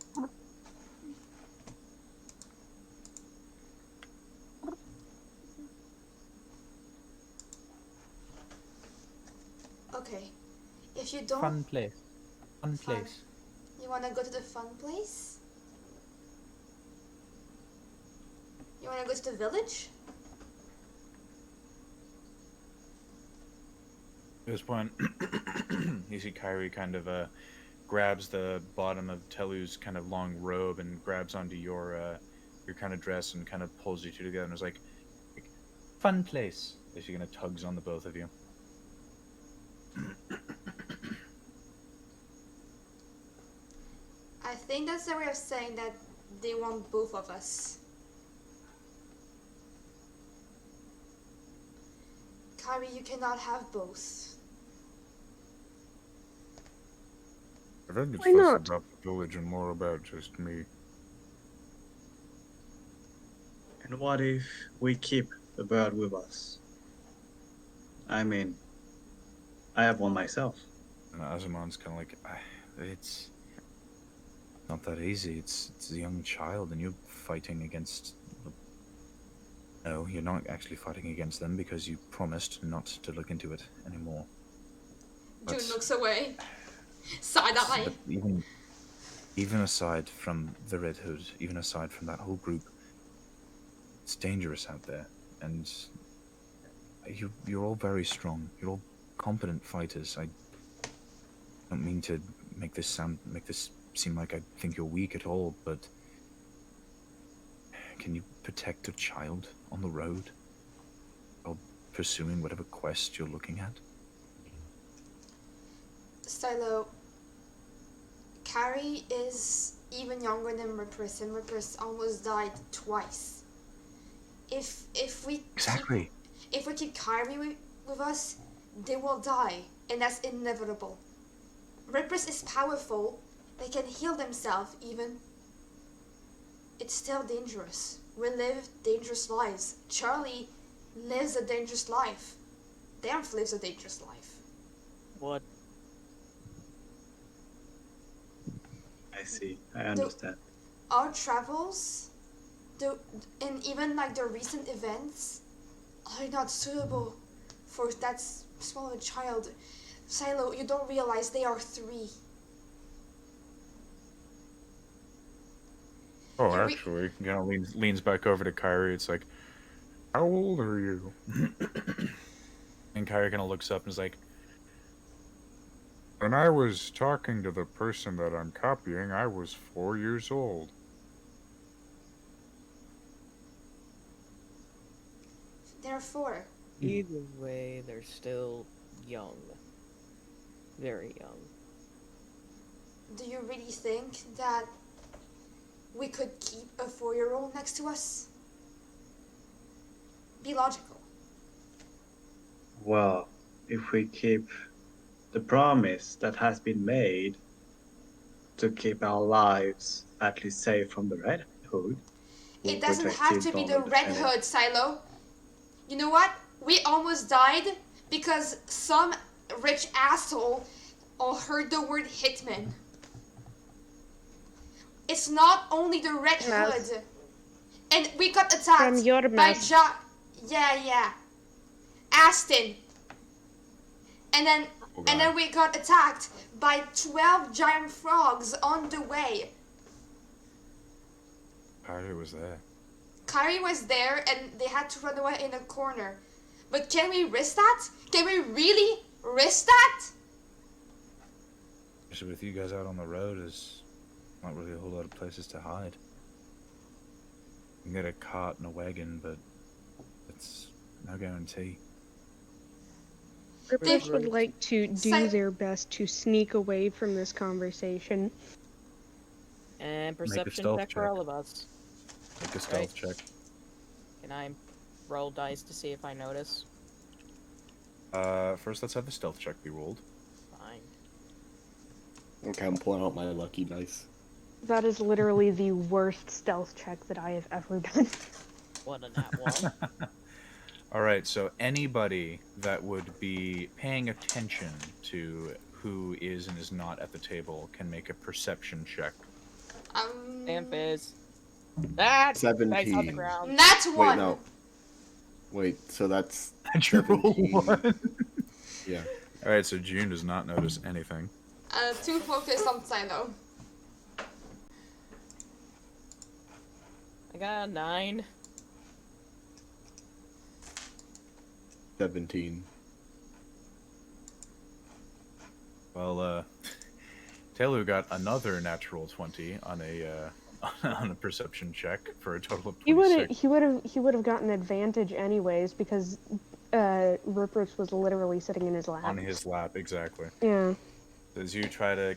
Okay. If you don't... Fun place. Fun Fun. place. You wanna go to the fun place? You wanna go to the village? At this point, you see Cairi kind of grabs the bottom of Telu's kind of long robe and grabs onto your kind of dress and kind of pulls you two together and is like, fun place. As she kind of tugs on the both of you. I think that's their way of saying that they want both of us. Cairi, you cannot have both. I think it's Why less not? about the village and more about just me. And what if we keep the bird with us? I mean, I have one myself. And Azumon's kind of like, it's not that easy. It's a young child, and you're fighting against. No, you're not actually fighting against them because you promised not to look into it anymore. June looks away. Side-eye. But even aside from the Red Hood, even aside from that whole group, it's dangerous out there, and you're all very strong. You're all competent fighters. I don't mean to make this seem like I think you're weak at all, but can you protect a child on the road while pursuing whatever quest you're looking at? Stylo, Cairi is even younger than Rypris, and Rypris almost died twice. If we keep Cairi with us, they will die, and that's inevitable. Rypris is powerful; they can heal themselves even. It's still dangerous. We live dangerous lives. Charlie lives a dangerous life. Damf lives a dangerous life. What? I see. I understand. Our travels, and even like the recent events, are not suitable for that small a child. Silo, you don't realize they are 3. Oh, And actually, Kind of leans back over to Cairi. It's like, how old are you? and Cairi kind of looks up and is like, When I was talking to the person that I'm copying, I was 4 years old. Therefore, Either way, they're still young. Very young. do you really think that we could keep a 4-year-old next to us? Be logical. Well, if we keep the promise that has been made to keep our lives at least safe from the Red Hood. It doesn't have to be the Red Hood, Silo. You know what? We almost died because some rich asshole heard the word hitman. It's not only the Red Hood. And we got attacked From your by mouth. Yeah. Aston. And then we got attacked by 12 giant frogs on the way. Cairi was there. Cairi was there and they had to run away in a corner. But can we risk that? Can we really risk that? Especially with you guys out on the road, there's not really a whole lot of places to hide. You can get a cart and a wagon, but it's no guarantee. Riprys would like to do Si- their best to sneak away from this conversation. And perception stealth check for check. all of us. Make a stealth check. Can I roll dice to see if I notice? First let's have the stealth check be rolled. Fine. Okay, I'm pulling out my lucky dice. That is literally the worst stealth check that I have ever done. What a nat one. Alright, so anybody that would be paying attention to who is and is not at the table can make a perception check. Damp is. That! Dice on the 17. ground. That's Wait, one. no. Wait, so that's Natural 17. one. Yeah. Alright, so June does not notice anything. Too focused on Silo. I got a 9. 17. Well, Telu got another natural 20 on a on a perception check for a total of 26. He would have gotten advantage anyways because Riprys was literally sitting in his lap. On his lap, exactly. Yeah. As you try to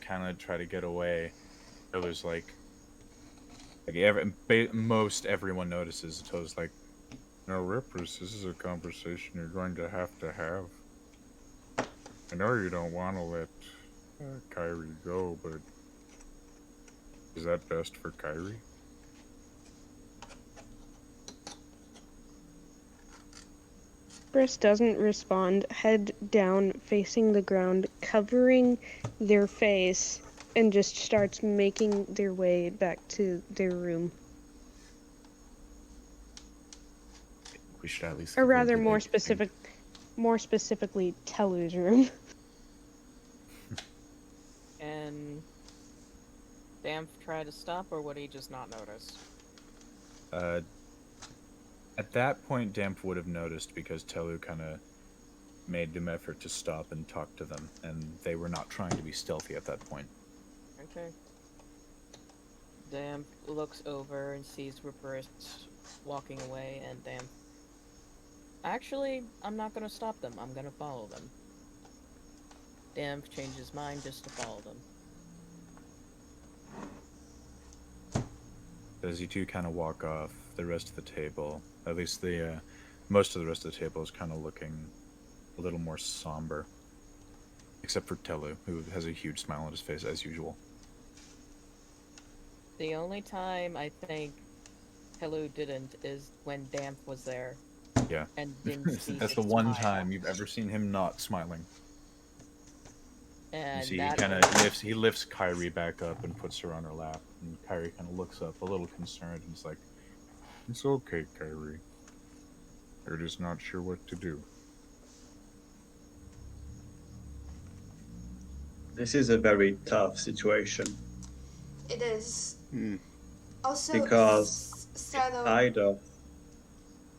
get away, Telu's like most everyone notices. Telu's like, Now, Riprys, this is a conversation you're going to have. I know you don't want to let Cairi go, but is that best for Cairi? Riprys doesn't respond, head down, facing the ground, covering their face, and just starts making their way back to their room. We should at least. Or give her a rather, good more education. specifically, Telu's room. And Damp try to stop, or would he just not notice? at that point, Dampf would have noticed because Telu kind of made an effort to stop and talk to them, and they were not trying to be stealthy at that point. Okay. Damp looks over and sees Riprys walking away, and Damp. Actually, I'm not gonna stop them. I'm gonna follow them. Damp changed his mind just to follow them. As you two kind of walk off, the rest of the table, at least the most of the rest of the table, is kind of looking a little more somber, except for Telu, who has a huge smile on his face as usual. The only time I think Telu didn't is when Damp was there Yeah. and didn't see That's his the one smile. time you've ever seen him not smiling. You And see, that he lifts Cairi back up and puts her on her lap, and Cairi kind of looks up, a little concerned, and he's like, It's okay, Cairi. You're just not sure what to do. This is a very tough situation It is. Hmm. Also, because Salo, either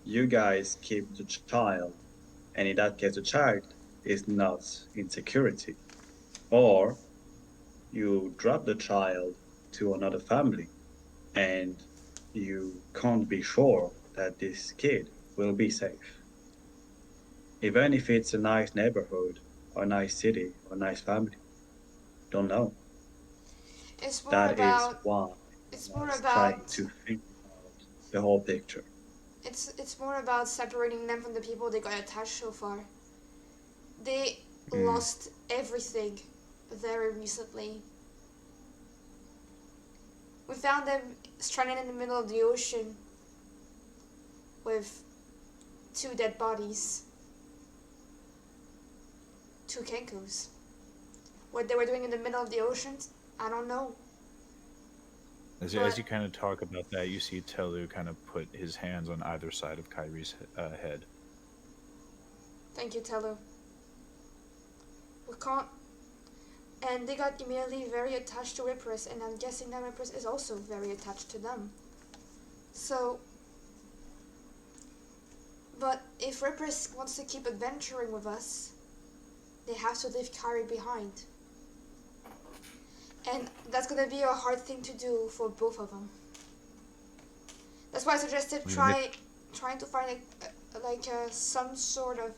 you guys keep the child, and in that case the child is not in security, or you drop the child to another family and you can't be sure that this kid will be safe. Even if it's a nice neighborhood, or a nice city, or a nice family. Don't know. it's more That is about. why It's I more was trying about. to think about the whole picture. It's more about separating them from the people they got attached so far. They Hmm. lost everything very recently. We found them stranded in the middle of the ocean with 2 dead bodies. 2 Kenkus. What they were doing in the middle of the ocean, I don't know. as But- you kind of talk about that, you see Telu kind of put his hands on either side of Kairi's head. Thank you, Telu. We can't. And they got immediately very attached to Rypris, and I'm guessing that Rypris is also very attached to them. So. But if Rypris wants to keep adventuring with us, they have to leave Cairi behind. And that's gonna be a hard thing to do for both of them. That's why I suggested trying to find some sort of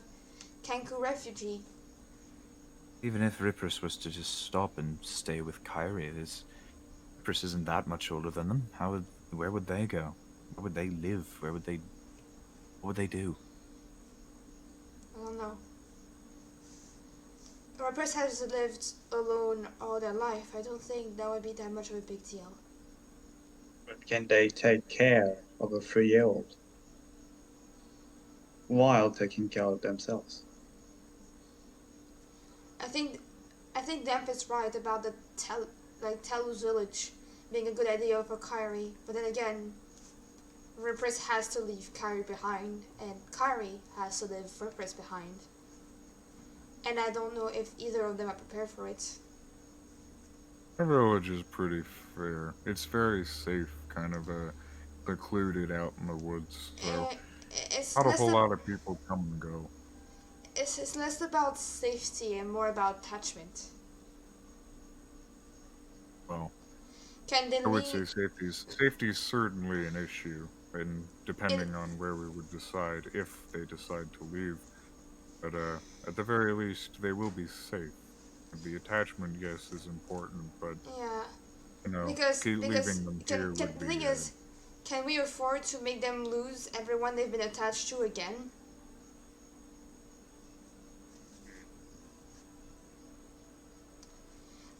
Kenku refugee. Even if Rypris was to just stop and stay with Cairi, Rypris isn't that much older than them. Where would they go? Where would they live? What would they do? I don't know. Rypris has lived alone all their life. I don't think that would be that much of a big deal. But can they take care of a 3-year-old while taking care of themselves? I think Damp is right about the Telu's village being a good idea for Cairi, but then again, Rypris has to leave Cairi behind, and Cairi has to leave Rypris behind. And I don't know if either of them are prepared for it. Our village is pretty fair. It's very safe, kind of secluded out in the woods. So It's not a less whole lot of people come and go. It's less about safety and more about attachment. Well, Can they I would say leave? safety is certainly an issue, and depending on where we would decide, if they decide to leave. But at the very least, they will be safe. The attachment, yes, is important, but Yeah. because leaving them here would the be. thing is, can we afford to make them lose everyone they've been attached to again?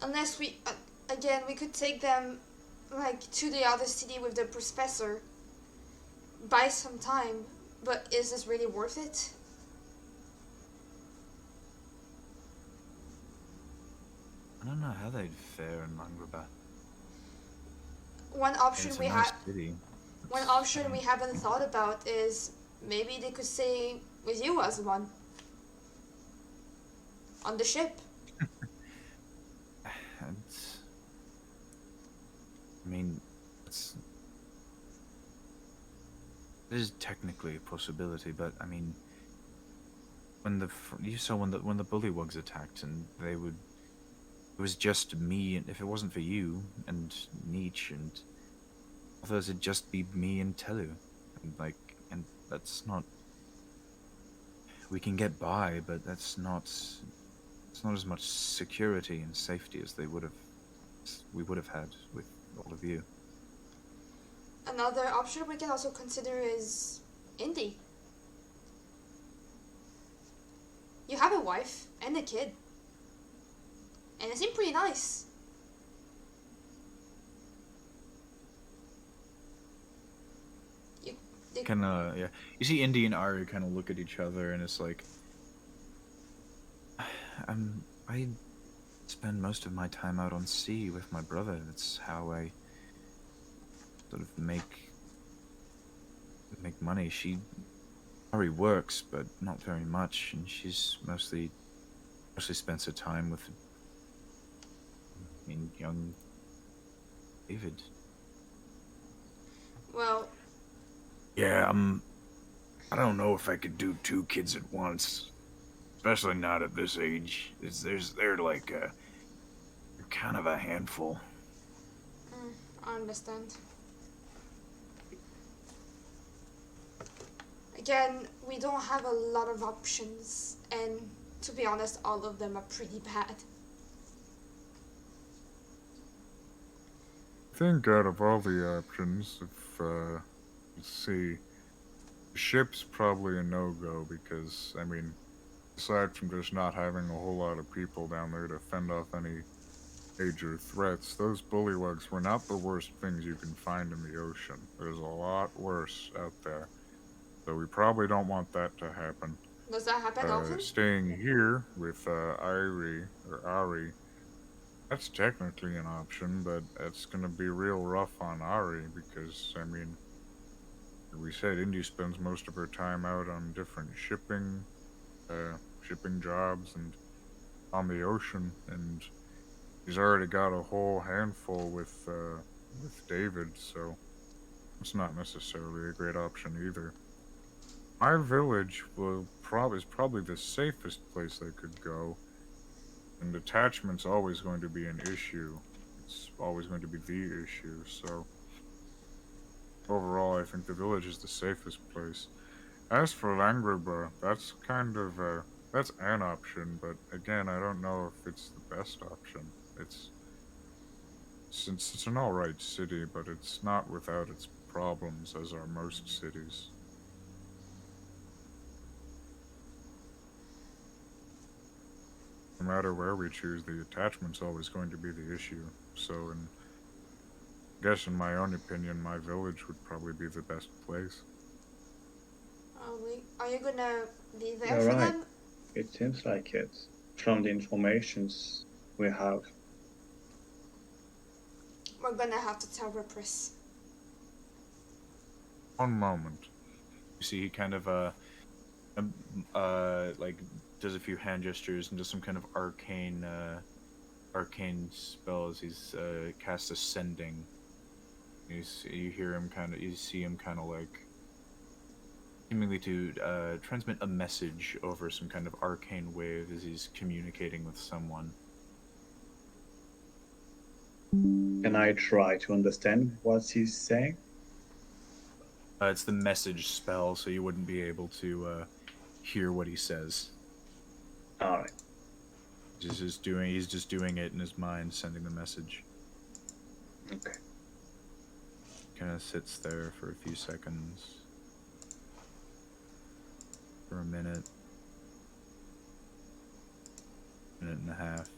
Unless we, again, we could take them, to the other city with the professor, buy some time, but is this really worth it? I don't know how they'd fare in Mangraba. One option It's a we nice have. city. One option we haven't thought about is maybe they could stay with you as one. On the ship. It is technically a possibility, but I mean, you saw when the bullywugs attacked, and it was just me, and if it wasn't for you and Nietzsche and others, it'd just be me and Telu, and that's not. We can get by, but it's not as much security and safety as we would have had with all of you. Another option we can also consider is Indy. You have a wife and a kid. And it seemed pretty nice. They kind of, yeah. You see Indy and Ari kind of look at each other, and it's like, I spend most of my time out on sea with my brother. That's how I sort of make money. Ari works, but not very much, and she's mostly spends her time with, young David. Well, Yeah, I don't know if I could do 2 kids at once, especially not at this age. They're like kind of a handful. I understand. Again, we don't have a lot of options, and to be honest, all of them are pretty bad. I think out of all the options, if, let's see, ship's probably a no-go because, I mean, aside from just not having a whole lot of people down there to fend off any major threats, those bullywugs were not the worst things you can find in the ocean. There's a lot worse out there. So we probably don't want that to happen. Does that happen often? Staying here with Ari, that's technically an option, but it's going to be real rough on Ari because, I mean, we said Indy spends most of her time out on different shipping jobs and on the ocean, and she's already got a whole handful with David, so it's not necessarily a great option either. My village is probably the safest place they could go, and attachment's always going to be an issue. It's always going to be the issue, so overall I think the village is the safest place. As for Langruber, that's kind of that's an option, but again, I don't know if it's the best option. Since it's an alright city, but it's not without its problems, as are most cities. No matter where we choose, the attachment's always going to be the issue. So, I guess in my own opinion, my village would probably be the best place. Are you gonna be there You're for right. them? It seems like it, from the informations we have. We're gonna have to tell Rypris. One moment. You see, he kind of like does a few hand gestures and does some kind of arcane spells. He's cast Ascending. You see him kind of like seemingly to transmit a message over some kind of arcane wave as he's communicating with someone. Can I try to understand what he's saying? It's the message spell, so you wouldn't be able to hear what he says. Alright. He's just doing it in his mind, sending the message. Okay. Kind of sits there for a few seconds. For a minute. Minute and a half.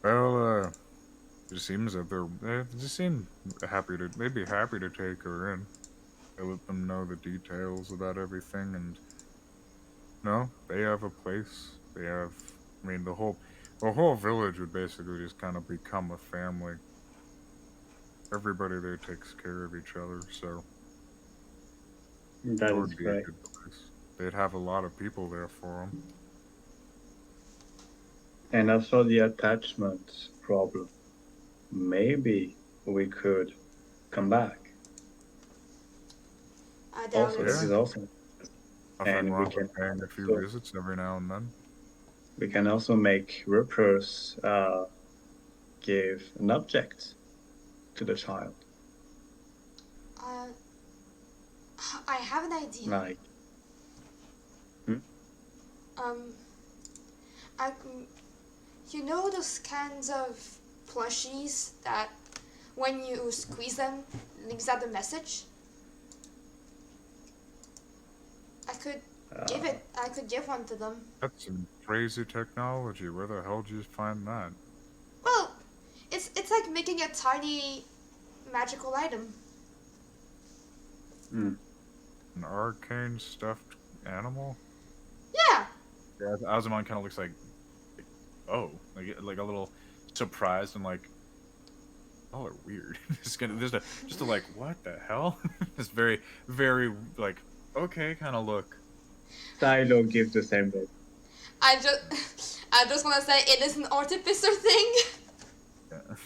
Well, it seems that they just seem they'd be happy to take her in. I let them know the details about everything, and they have a place. They have, I mean, the whole village would basically just kind of become a family. Everybody there takes care of each other, so That it would is be great. a good place. They'd have a lot of people there for them. And also the attachment problem. Maybe we could come back. I doubt Also, it. this is also. Nothing And we wrong can with paying a few so- visits every now and then. We can also make Riprys give an object to the child. I have an idea. Like, You know those kinds of plushies that when you squeeze them, leaves out the message? I could give one to them. That's some crazy technology. Where the hell did you find that? Well, it's like making a tiny magical item. Hmm. An arcane stuffed animal? Yeah. Yeah, Azamon kind of looks like, oh, like a little surprised and like, oh, are weird. Just a like, what the hell? This very, very like, okay, kind of look. Silo gives the same look. I just want to say it is an artificer thing. Yeah.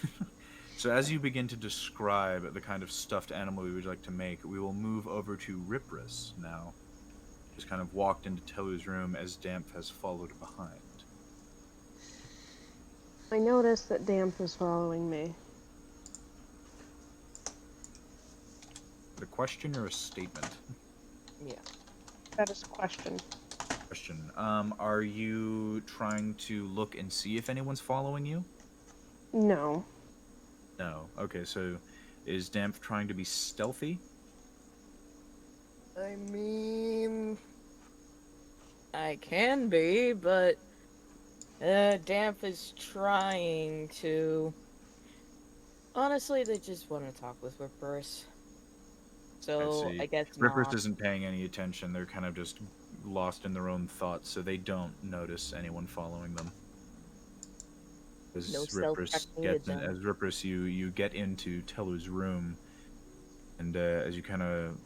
So as you begin to describe the kind of stuffed animal we would like to make, we will move over to Ryprys now. Just kind of walked into Telu's room as Dampf has followed behind. I noticed that Damp was following me. A question or a statement? Yeah. That is a question. Question. Are you trying to look and see if anyone's following you? No. No. Okay, so is Dampf trying to be stealthy? I mean, I can be, but Dampf is trying to. Honestly, they just want to talk with Riprys. So I guess Rypris not. isn't paying any attention. They're kind of just lost in their own thoughts, so they don't notice anyone following them. As No Rypris self-check gets needed, in, as Rypris, you get into Telu's room, and as you kind of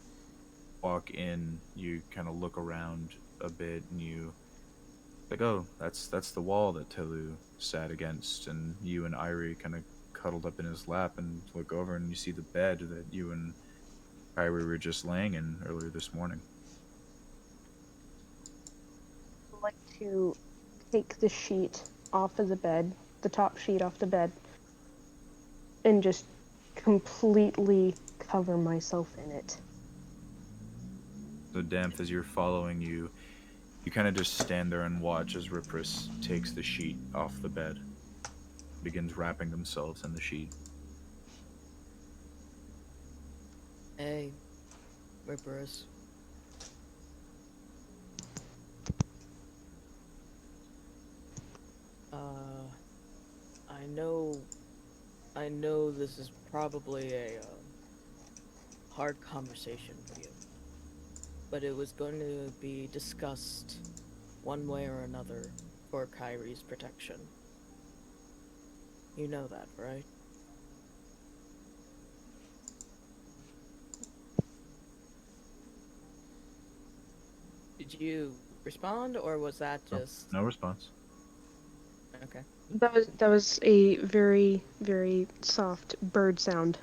walk in, you kind of look around a bit, and you like, oh, that's the wall that Telu sat against, and you and Irie kind of cuddled up in his lap, and look over, and you see the bed that you and Cairi were just laying in earlier this morning. I'd like to take the sheet off of the bed, the top sheet off the bed, and just completely cover myself in it. So Dampf, as you're following you kind of just stand there and watch as Rypris takes the sheet off the bed, begins wrapping themselves in the sheet. Hey, Riprys. I know this is probably a hard conversation for you, but it was going to be discussed one way or another for Kairi's protection. You know that, right? Did you respond, or was that just... No response. Okay. That was a very, very soft bird sound.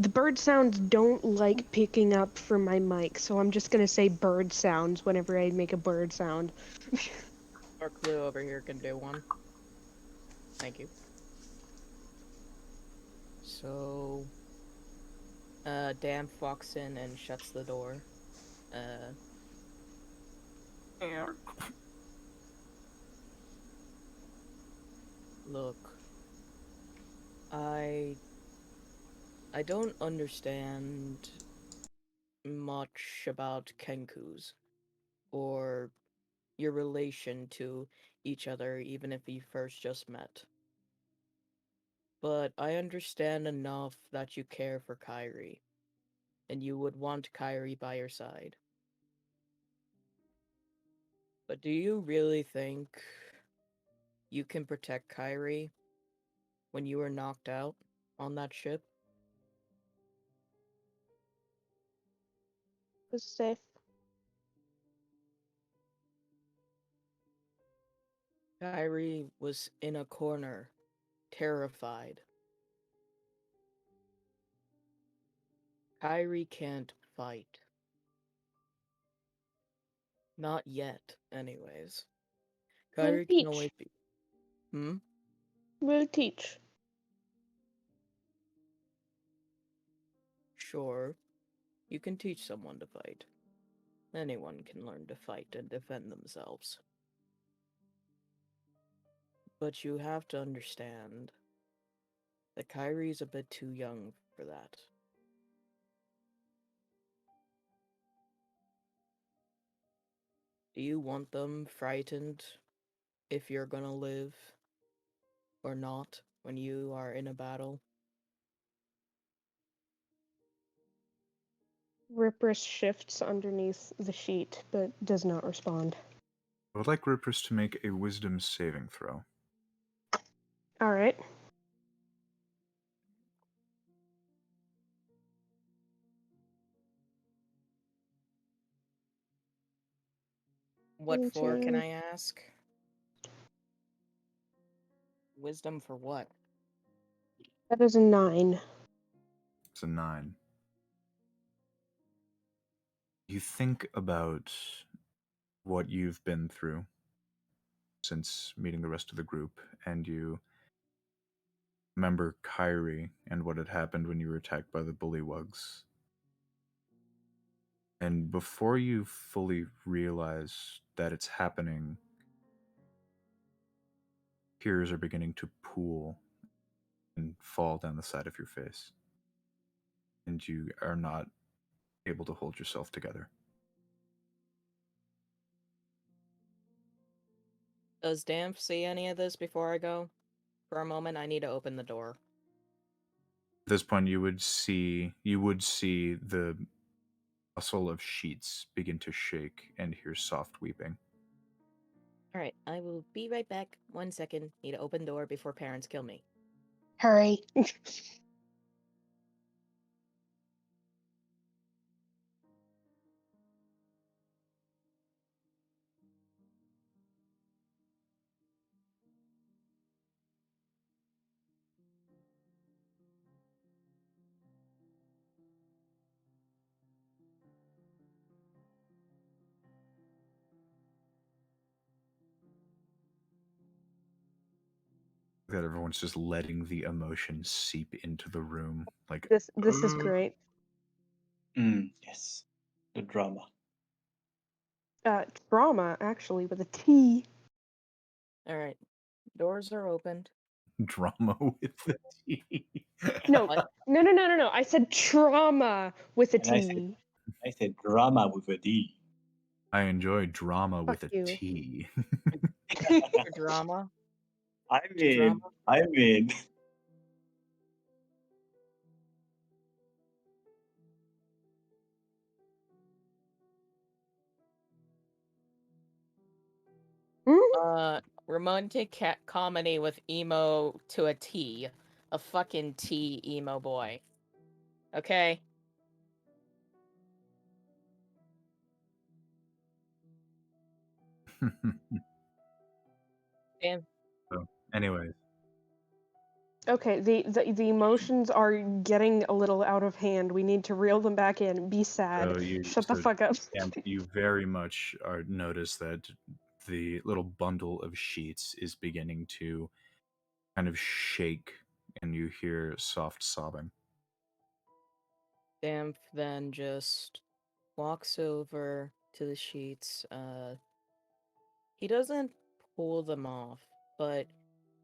The bird sounds don't like picking up from my mic, so I'm just gonna say bird sounds whenever I make a bird sound. Our Clue over here can do one. Thank you. So, Dampf walks in and shuts the door. Look, I don't understand much about Kenkus, or your relation to each other, even if you first just met. But I understand enough that you care for Cairi, and you would want Cairi by your side. But do you really think you can protect Cairi when you were knocked out on that ship? Was safe. Cairi was in a corner, terrified. Cairi can't fight. Not yet, anyways. We'll Cairi can only teach. be... Hmm? We'll teach. Sure, you can teach someone to fight. Anyone can learn to fight and defend themselves. But you have to understand that Kairi's a bit too young for that. Do you want them frightened if you're gonna live or not when you are in a battle? Riprys shifts underneath the sheet, but does not respond. I would like Rypris to make a wisdom saving throw. Alright. What for, can I ask? Wisdom for what? That is a 9. It's a 9. You think about what you've been through since meeting the rest of the group, and you remember Cairi and what had happened when you were attacked by the bullywugs. And before you fully realize that it's happening, tears are beginning to pool and fall down the side of your face. And you are not able to hold yourself together. Does Damf see any of this before I go? For a moment, I need to open the door. At this point, you would see the bustle of sheets begin to shake and hear soft weeping. Alright, I will be right back. 1 second. Need to open door before parents kill me. Hurry. That everyone's just letting the emotion seep into the room. Like This is great. Yes. The drama. Trauma, actually, with a T. Alright. Doors are opened. drama with the T. No, What? no. I said trauma with a And T. I said drama with a D. I enjoy drama Fuck with a you. T. For drama? I mean, Drama? I mean. Romantic comedy with emo to a T. A fucking T emo boy. Okay? Damn. So, anyways. Okay, the emotions are getting a little out of hand. We need to reel them back in. Be sad. Shut the fuck up. You very much notice that the little bundle of sheets is beginning to kind of shake, and you hear soft sobbing. Damp then just walks over to the sheets. He doesn't pull them off, but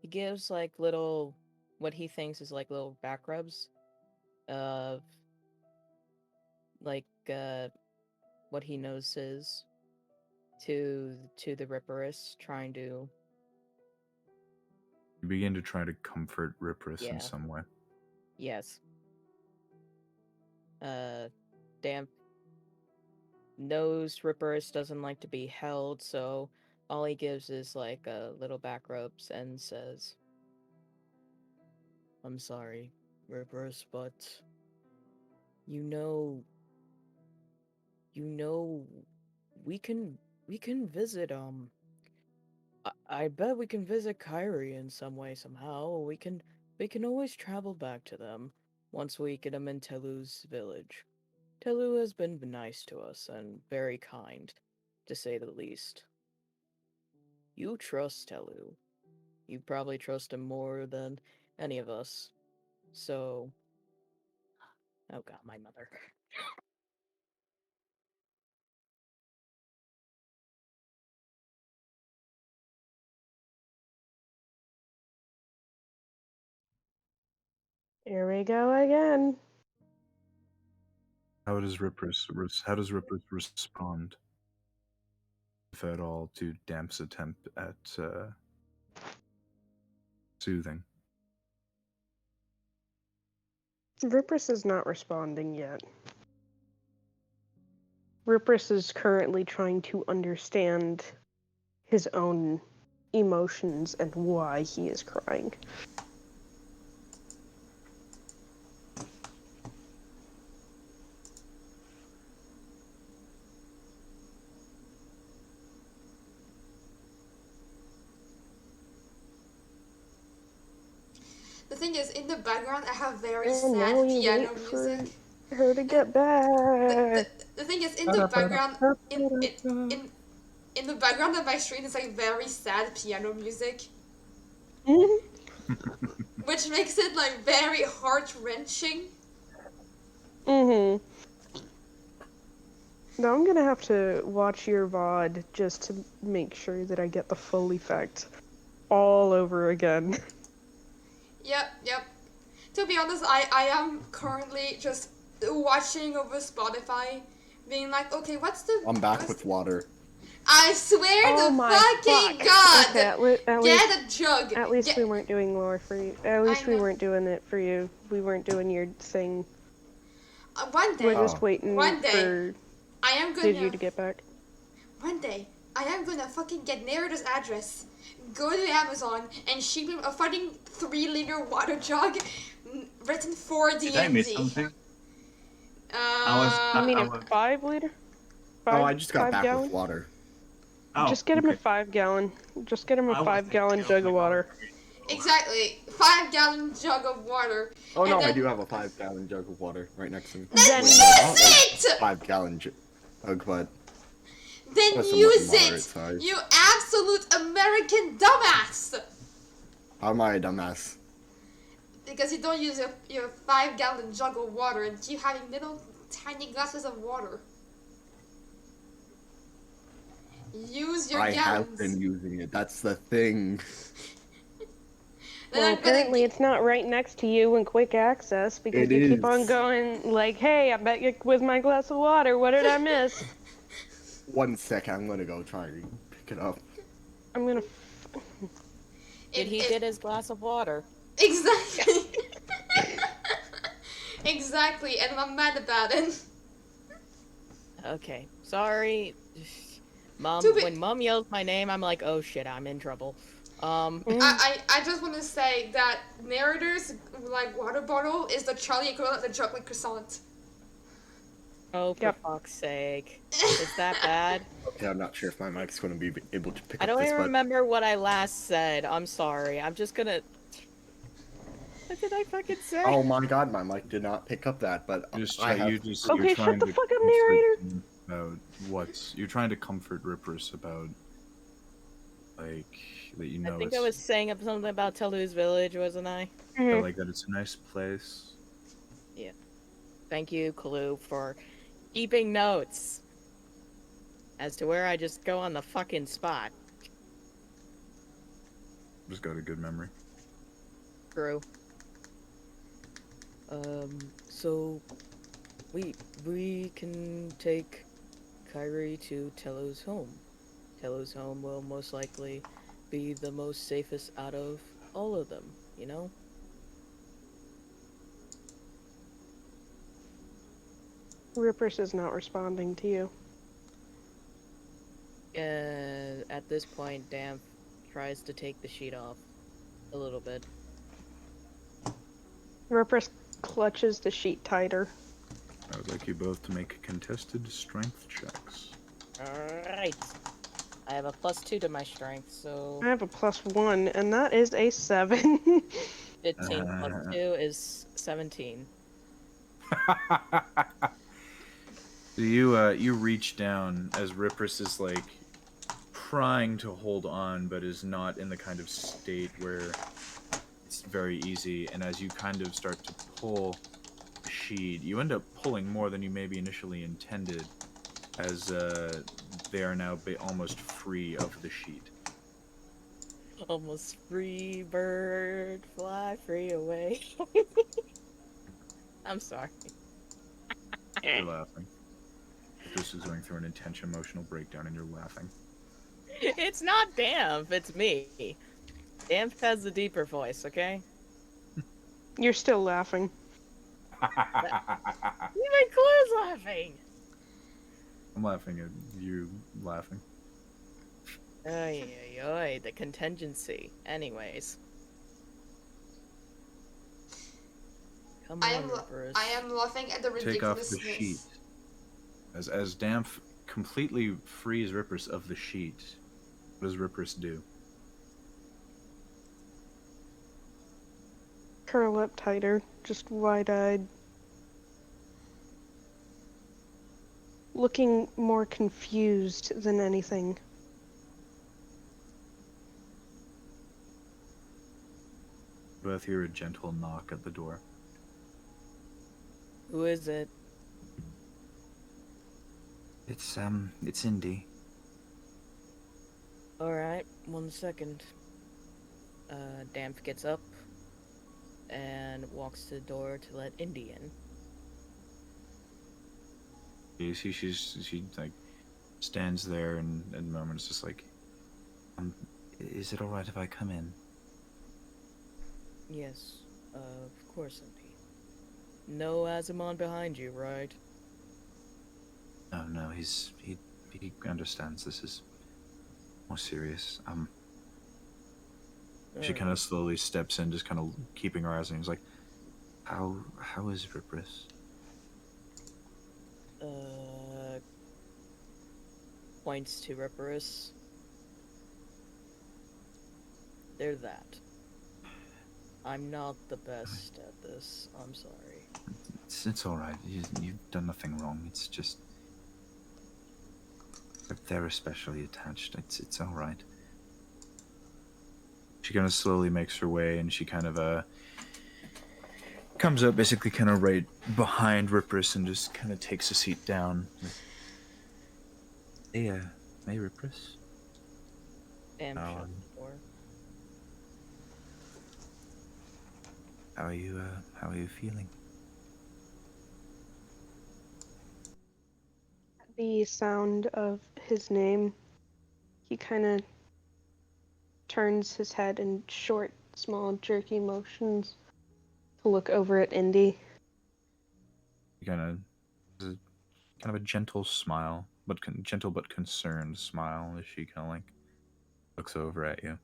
he gives like little, what he thinks is like little back rubs of like what he knows is to the Riprys, trying to. You begin to try to comfort Rypris in Yeah. some way. Yes. Damp knows Riprys doesn't like to be held, so all he gives is like a little back rubs and says, "I'm sorry, Riprys, but you know, we can visit I bet we can visit Cairi in some way somehow. We can always travel back to them once we get them in Telu's village. Telu has been nice to us and very kind, to say the least. You trust Telu. You probably trust him more than any of us. So, oh god, my mother." Here we go again. How does Rypris respond, if at all, to Damp's attempt at soothing? Riprys is not responding yet. Rypris is currently trying to understand his own emotions and why he is crying. The thing is, in the background, I have very And now sad we piano wait for music. her to get back. The thing is, in the background, in the background of my screen is like very sad piano music, which makes it like very heart wrenching. Mm-hmm. Now I'm gonna have to watch your VOD just to make sure that I get the full effect all over again. Yep. To be honest, I am currently just watching over Spotify, being like, okay, what's the... I'm back with water. I swear Oh to my fucking fuck. god! Okay, at Get a jug! At least we weren't doing lore for you. At least we know. weren't doing it for you. We weren't doing your thing. One day, We're just waiting one day, for I am gonna... Digi to get back. One day, I am gonna fucking get Narrator's address, go to Amazon, and ship him a fucking 3-liter water jug written for D&D. Did I miss something? You mean a 5 liter? Oh, I just got 5 back gallon? with water. Oh, Just get him a okay. 5 gallon. Just get him a I was 5 gallon thinking jug of water. Exactly, 5-gallon jug of water. Oh no, And I then- do have a 5-gallon jug of water right next to me. Then Wait, use not like it! 5-gallon jug, but Then That's a use moderate it! size. You absolute American dumbass! how am I a dumbass? Because you don't use your 5-gallon jug of water and keep having little tiny glasses of water. Use your I gallons. have been using it. That's the thing. Then Well, I'm gonna apparently it's not right next to you in quick access because It you keep on is. going like, hey, I bet you with my glass of water, what did I miss? 1 second, I'm gonna go try and pick it up. I'm gonna... Did he get his glass of water? Exactly. Exactly, and I'm mad about it. Okay, sorry. Mom, To be- when Mom yells my name, I'm like, oh shit, I'm in trouble. I just want to say that Narrator's like water bottle is the Charlie equivalent of the chocolate croissant. Oh, for Yep. fuck's sake. Is that bad? Okay, I'm not sure if my mic's gonna be able to pick I up don't this, even but remember what I last said. I'm sorry. I'm just gonna... What did I fucking say? oh my god, my mic did not pick up that. But You just I try, have. you just Okay, you're shut trying the to fuck up, comfort narrator. him about what's you're trying to comfort Rypris about, like, that you know I think it's I was saying something about Telu's village, wasn't I? like that it's a nice place. Thank you, Kalu, for keeping notes as to where I just go on the fucking spot. Just got a good memory. True. So we can take Cairi to Telu's home. Telu's home will most likely be the most safest out of all of them, you know? Rypris is not responding to you. At this point, Damf tries to take the sheet off a little bit. Rypris clutches the sheet tighter. I would like you both to make contested strength checks. Alright. I have a +2 to my strength, so I have a +1, and that is a 7. 15 plus 2 is 17. So you reach down as Rypris is like trying to hold on, but is not in the kind of state where it's very easy. And as you kind of start to pull the sheet, you end up pulling more than you maybe initially intended, as they are now almost free of the sheet. Almost free bird, fly free away. I'm sorry. You're laughing. This is going through an intense emotional breakdown, and you're laughing. It's not Damf, it's me. Damf has the deeper voice, okay? You're still laughing. Even Clue's laughing. I'm laughing at you laughing. Ay, ay, ay, the contingency. Anyways. Come I on, am Riprys. I am laughing at the Take off the ridiculousness. sheet. As Damf completely frees Riprys of the sheet, what does Riprys do? Curl up tighter, just wide-eyed. Looking more confused than anything. You both hear a gentle knock at the door. Who is it? It's Indy. Alright, 1 second. Dampf gets up and walks to the door to let Indy in. You see, she like stands there and a moment is just like, Is it alright if I come in? Yes, of course, Indy. No Azimon behind you, right? No, he understands this is more serious. she kind of slowly steps in, just kind of keeping her eyes on him. He's like, How is Rypris? Points to Riprys. They're that. I'm not the best at this. I'm sorry. It's alright. You've done nothing wrong. It's just they're especially attached. It's alright. she kind of slowly makes her way, and she kind of comes up, basically kind of right behind Riprys, and just kind of takes a seat down. Hey, Rypris. Damn, shut the door. How are you feeling? The sound of his name, he kind of turns his head in short, small, jerky motions to look over at Indy. Kind of a gentle smile, but gentle but concerned smile, as she kind of like looks over at you.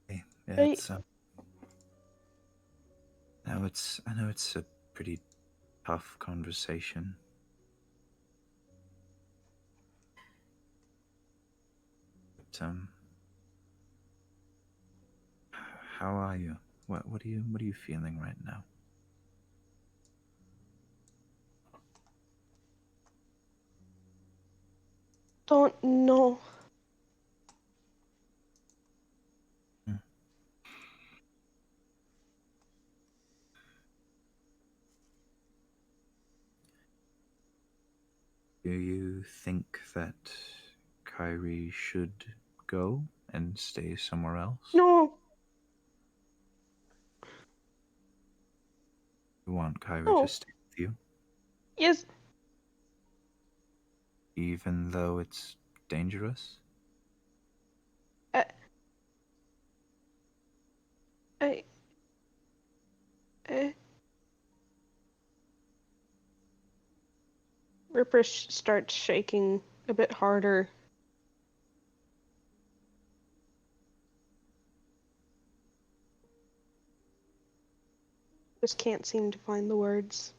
Hey, yeah, Hey. I know it's a pretty tough conversation. But how are you? What are you feeling right now? Don't know. Do you think that Cairi should go and stay somewhere else? No. You want Cairi No. to stay with you, Yes. even though it's dangerous? Riprys starts shaking a bit harder. Just can't seem to find the words.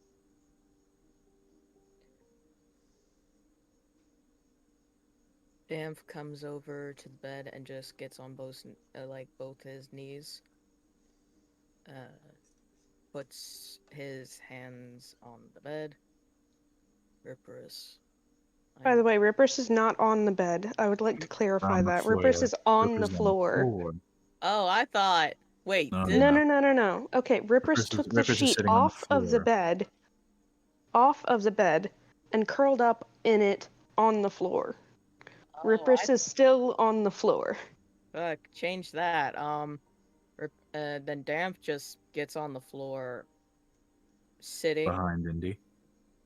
Damf comes over to the bed and just gets on both his knees. Puts his hands on the bed. Riprys. By the way, Riprys is not on the bed. I would like to clarify On the that. floor. Riprys is on Riprys the is floor. Oh, I thought. Wait. No, No. Okay, Riprys Riprys took is the sheet sitting on the off of the floor. bed, and curled up in it on the floor. Oh, Riprys is still on the floor. Fuck, change that. Then Damp just gets on the floor, sitting Behind Indy.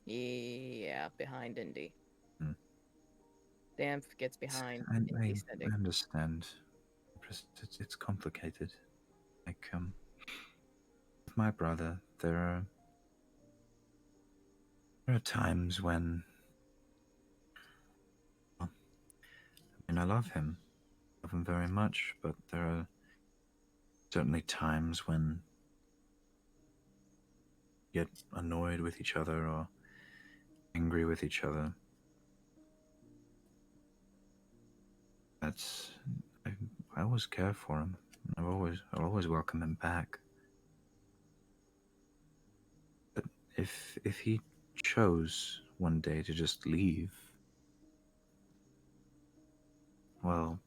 Yeah, behind Indy. Damp gets behind I Indy sitting. understand. It's complicated. Like, my brother, there are times when, well, I mean, I love him very much, but there are certainly times when we get annoyed with each other or angry with each other. That's I always care for him. I'll always welcome him back. But if he chose one day to just leave, well,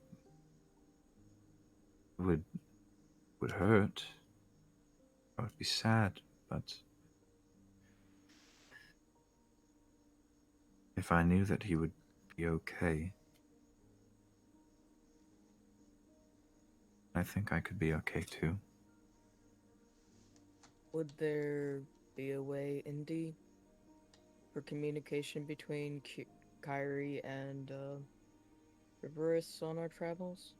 it would hurt. I would be sad, but if I knew that he would be okay, I think I could be okay too. Would there be a way, Indy, for communication between Cairi and Riprys on our travels?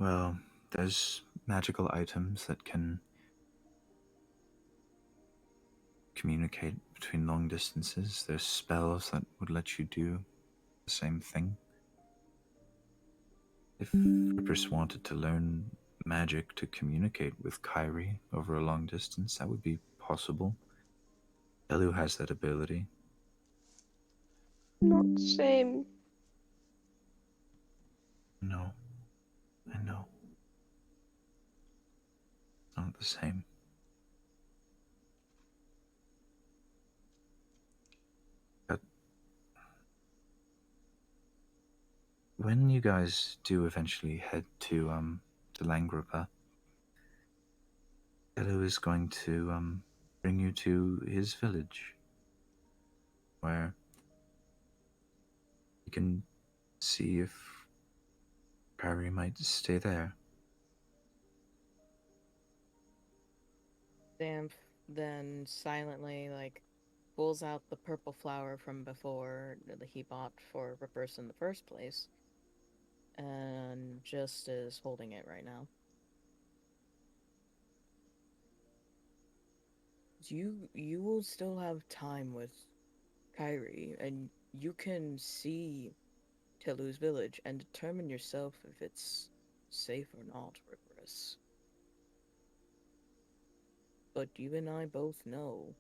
Well, there's magical items that can communicate between long distances. There's spells that would let you do the same thing. If Rypris wanted to learn magic to communicate with Cairi over a long distance, that would be possible. Elu has that ability. Not the same. No, I know. Not the same. But when you guys do eventually head to Langrapa, Elu is going to bring you to his village, where you can see if Cairi might stay there. Damp then silently, pulls out the purple flower from before that he bought for Riprys in the first place, and just is holding it right now. You will still have time with Cairi, and you can see Telu's village and determine yourself if it's safe or not, Riprys. But you and I both know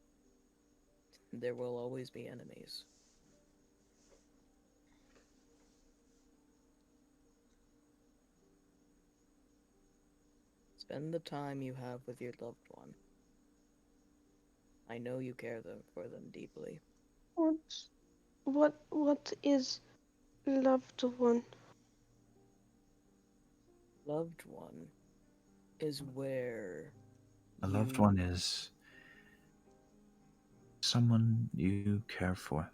there will always be enemies. Spend the time you have with your loved one. I know you care for them deeply. What is loved one? Loved one is where A loved one is someone you care for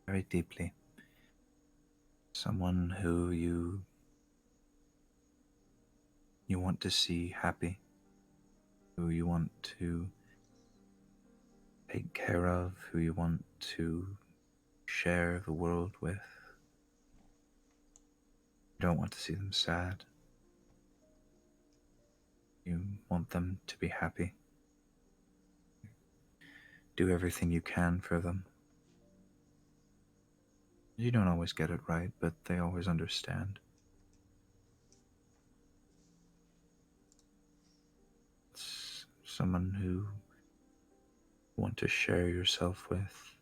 very deeply. Someone who you want to see happy, who you want to take care of, who you want to share the world with. You don't want to see them sad. You want them to be happy. Do everything you can for them. You don't always get it right, but they always understand. It's someone who you want to share yourself with.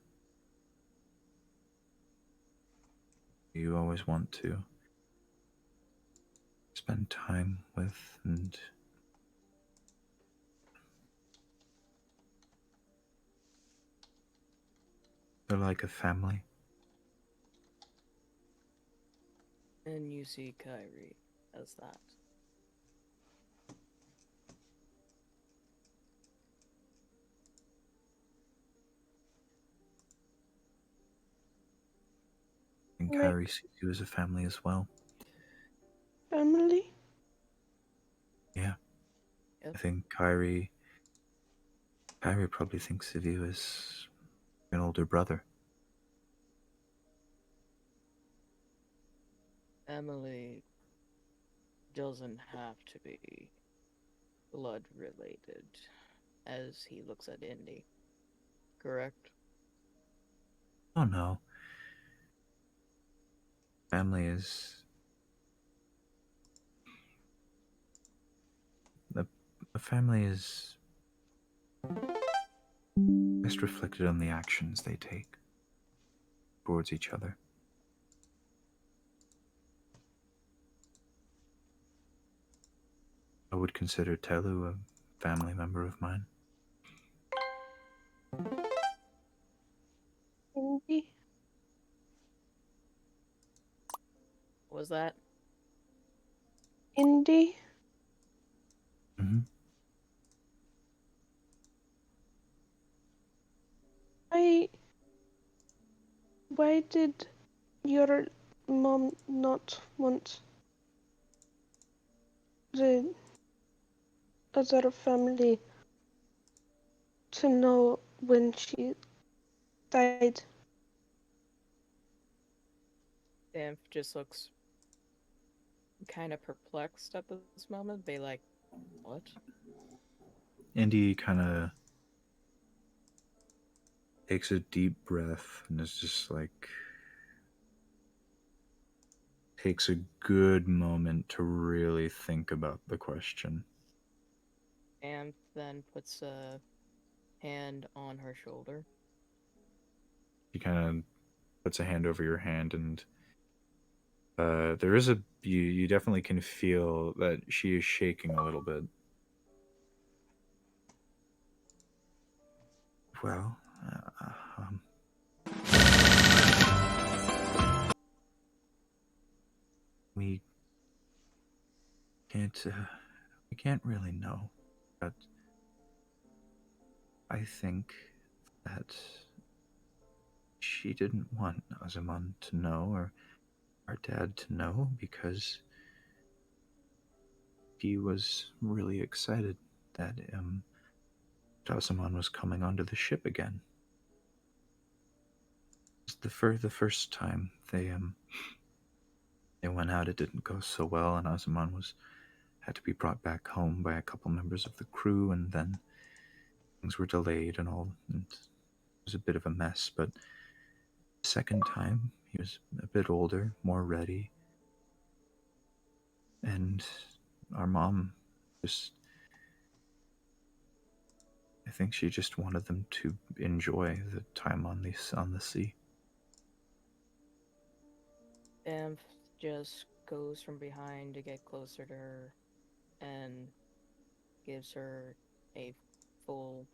You always want to spend time with, and they're like a family. And you see Cairi as that. And Cairi sees you as a family as well. Family? Yeah. Yep. I think Cairi probably thinks of you as an older brother. Emily doesn't have to be blood related, as he looks at Indy. Correct? Oh no. Family is a family is best reflected on the actions they take towards each other. I would consider Telu a family member of mine. Indy? What was that? Indy? Mm-hmm. Why did your mom not want the other family to know when she died? Damf just looks kind of perplexed at this moment. They like, what? Indy kind of takes a deep breath and is just like, takes a good moment to really think about the question. And then puts a hand on her shoulder. She kind of puts a hand over your hand, and there is you definitely can feel that she is shaking a little bit. Well, we can't really know, but I think that she didn't want Azaman to know, or our dad to know, because he was really excited that Azaman was coming onto the ship again. The first time they went out, it didn't go so well, and Azaman had to be brought back home by a couple members of the crew, and then things were delayed and all, and it was a bit of a mess. But the second time, he was a bit older, more ready, and our mom I think she just wanted them to enjoy the time on the sea. Damf just goes from behind to get closer to her and gives her a full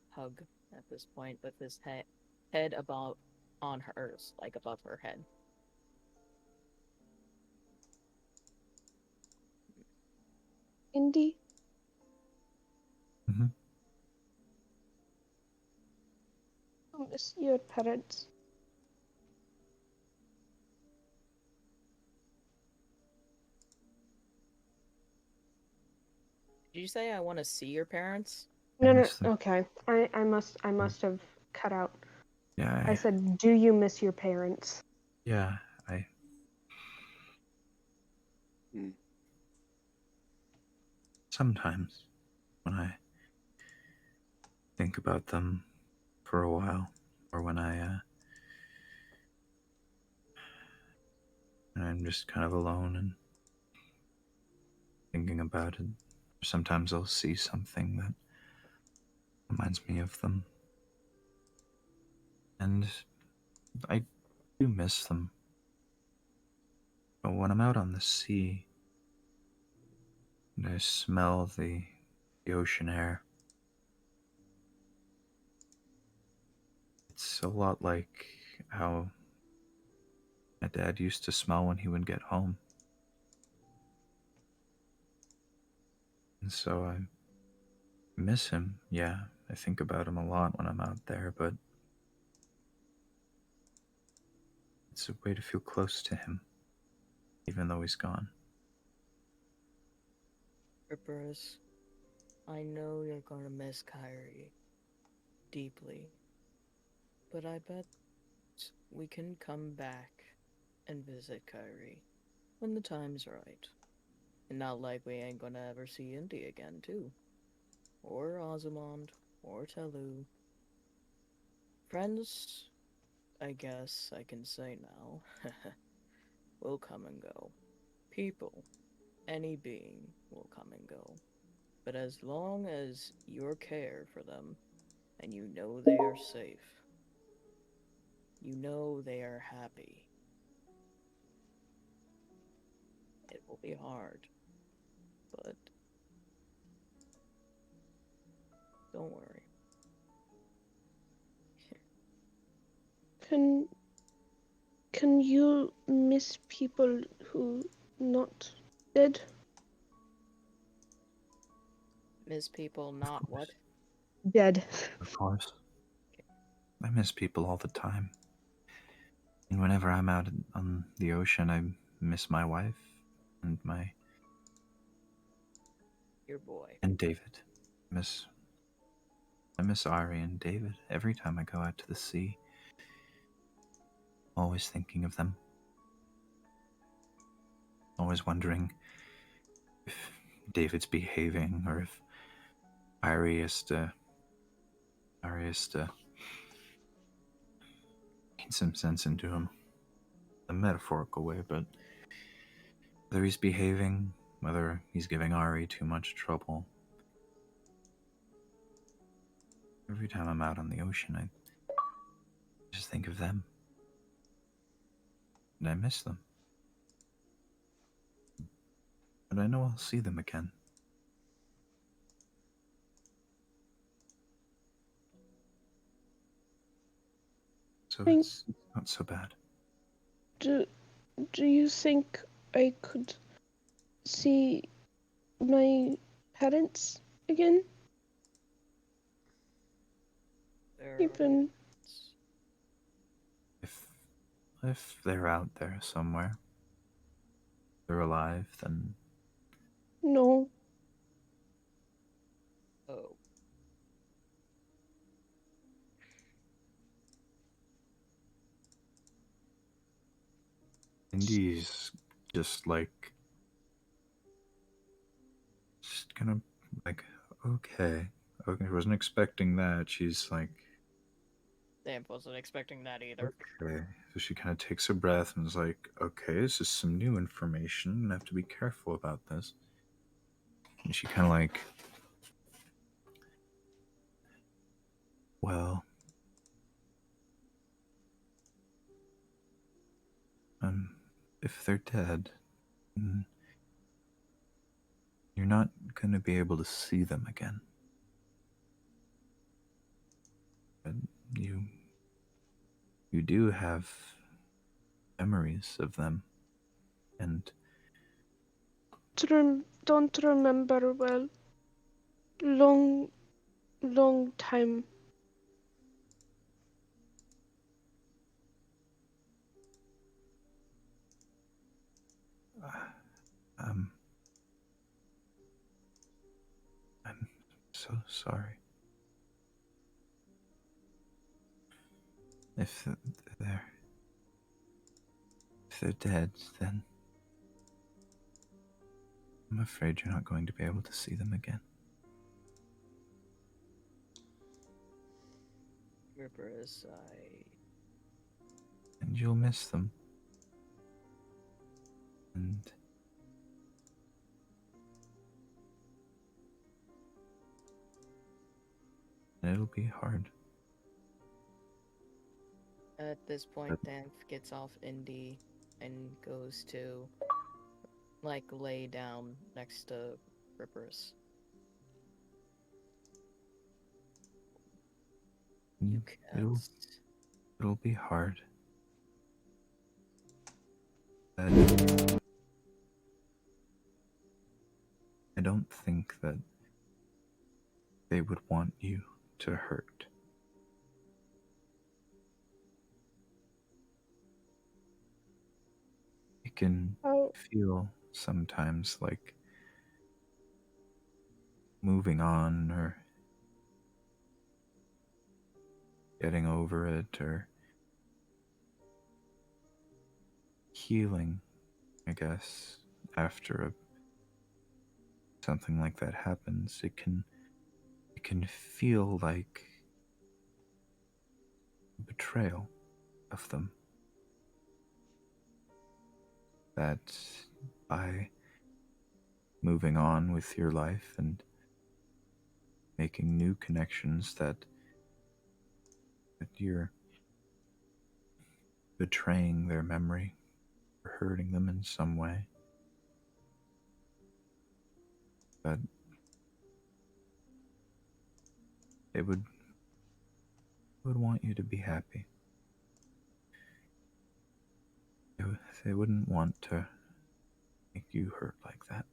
hug at this point, with his head about on hers, like above her head. Indy? Mm-hmm. I miss your parents. Did you say I want to see your parents? No, okay. I must have cut out. Yeah, I said, do you miss your parents? Yeah, I. Sometimes, when I think about them for a while, or when I'm just kind of alone and thinking about it, sometimes I'll see something that reminds me of them, and I do miss them. But when I'm out on the sea and I smell the ocean air, it's a lot like how my dad used to smell when he would get home. And so I miss him, yeah. I think about him a lot when I'm out there, but it's a way to feel close to him, even though he's gone. Riprys, I know you're gonna miss Cairi deeply, but I bet we can come back and visit Cairi when the time's right. And not like we ain't gonna ever see Indy again, too. or Ozimond, or Telu. Friends, I guess I can say now, will come and go. People, any being, will come and go. But as long as you care for them, and you know they are safe, you know they are happy, it will be hard, but don't worry. Can you miss people who not dead? Miss people, not what? Dead. Of course. I miss people all the time. And whenever I'm out on the ocean, I miss my wife and Your boy. and David. I miss Ari and David every time I go out to the sea. Always thinking of them. Always wondering if David's behaving or if Ari is to gain some sense into him. A metaphorical way, but whether he's behaving, whether he's giving Ari too much trouble. Every time I'm out on the ocean, I just think of them. And I miss them. But I know I'll see them again. So it's not so bad. Do you think I could see my parents again? Even If they're out there somewhere, they're alive, then no. Oh. Indy's just kind of like, okay, I wasn't expecting that. She's like, Damp wasn't expecting that either. okay. So she kind of takes a breath and is like, okay, this is some new information. I have to be careful about this. And she kind of like, well, if they're dead, then you're not going to be able to see them again. But you do have memories of them, and Don't remember well. Long time. I'm so sorry. If they're dead, then I'm afraid you're not going to be able to see them again. Riprys, And you'll miss them. And it'll be hard. At this point, Damf gets off Indy and goes to, like, lay down next to Riprys. You can't. It'll be hard. But I don't think that they would want you to hurt. It can feel sometimes like moving on or getting over it or healing, I guess, after something like that happens. It can it can feel like betrayal of them. That by moving on with your life and making new connections, that you're betraying their memory or hurting them in some way. But they would want you to be happy. They wouldn't want to make you hurt like that.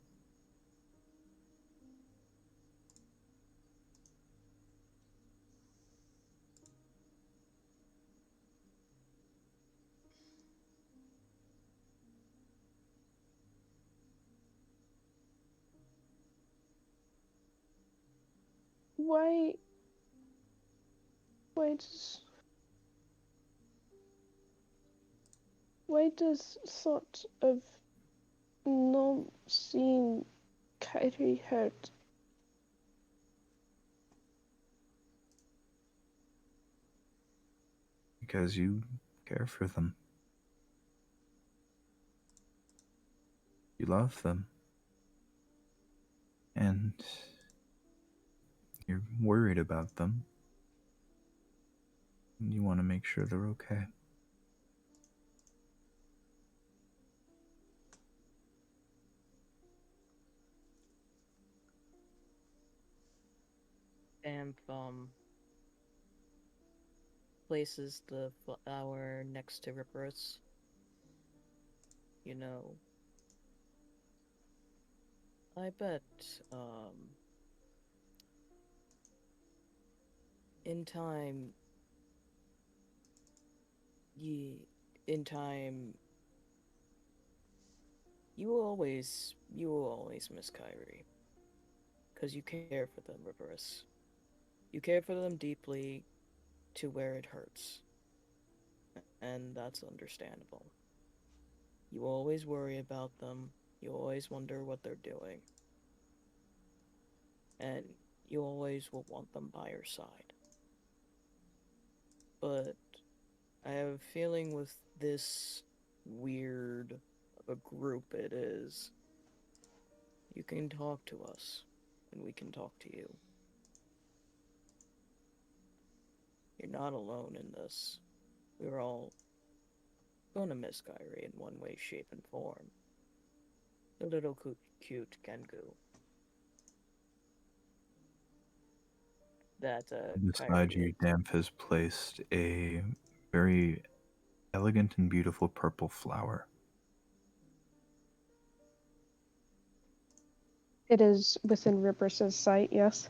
Why does thought of not seeing Cairi hurt? Because you care for them. You love them. And you're worried about them. And you want to make sure they're okay. Damp places the flower next to Riprys. You know, I bet, in time, you will always miss Cairi. 'Cause you care for them, Riprys. You care for them deeply to where it hurts. And that's understandable. You always worry about them. You always wonder what they're doing. And you always will want them by your side. But I have a feeling with this weird of a group it is, you can talk to us, and we can talk to you. You're not alone in this. We're all gonna miss Cairi in one way, shape, and form. The little cute Kenku. That, Beside you, Damf has placed a very elegant and beautiful purple flower. It is within Riprys' sight, yes?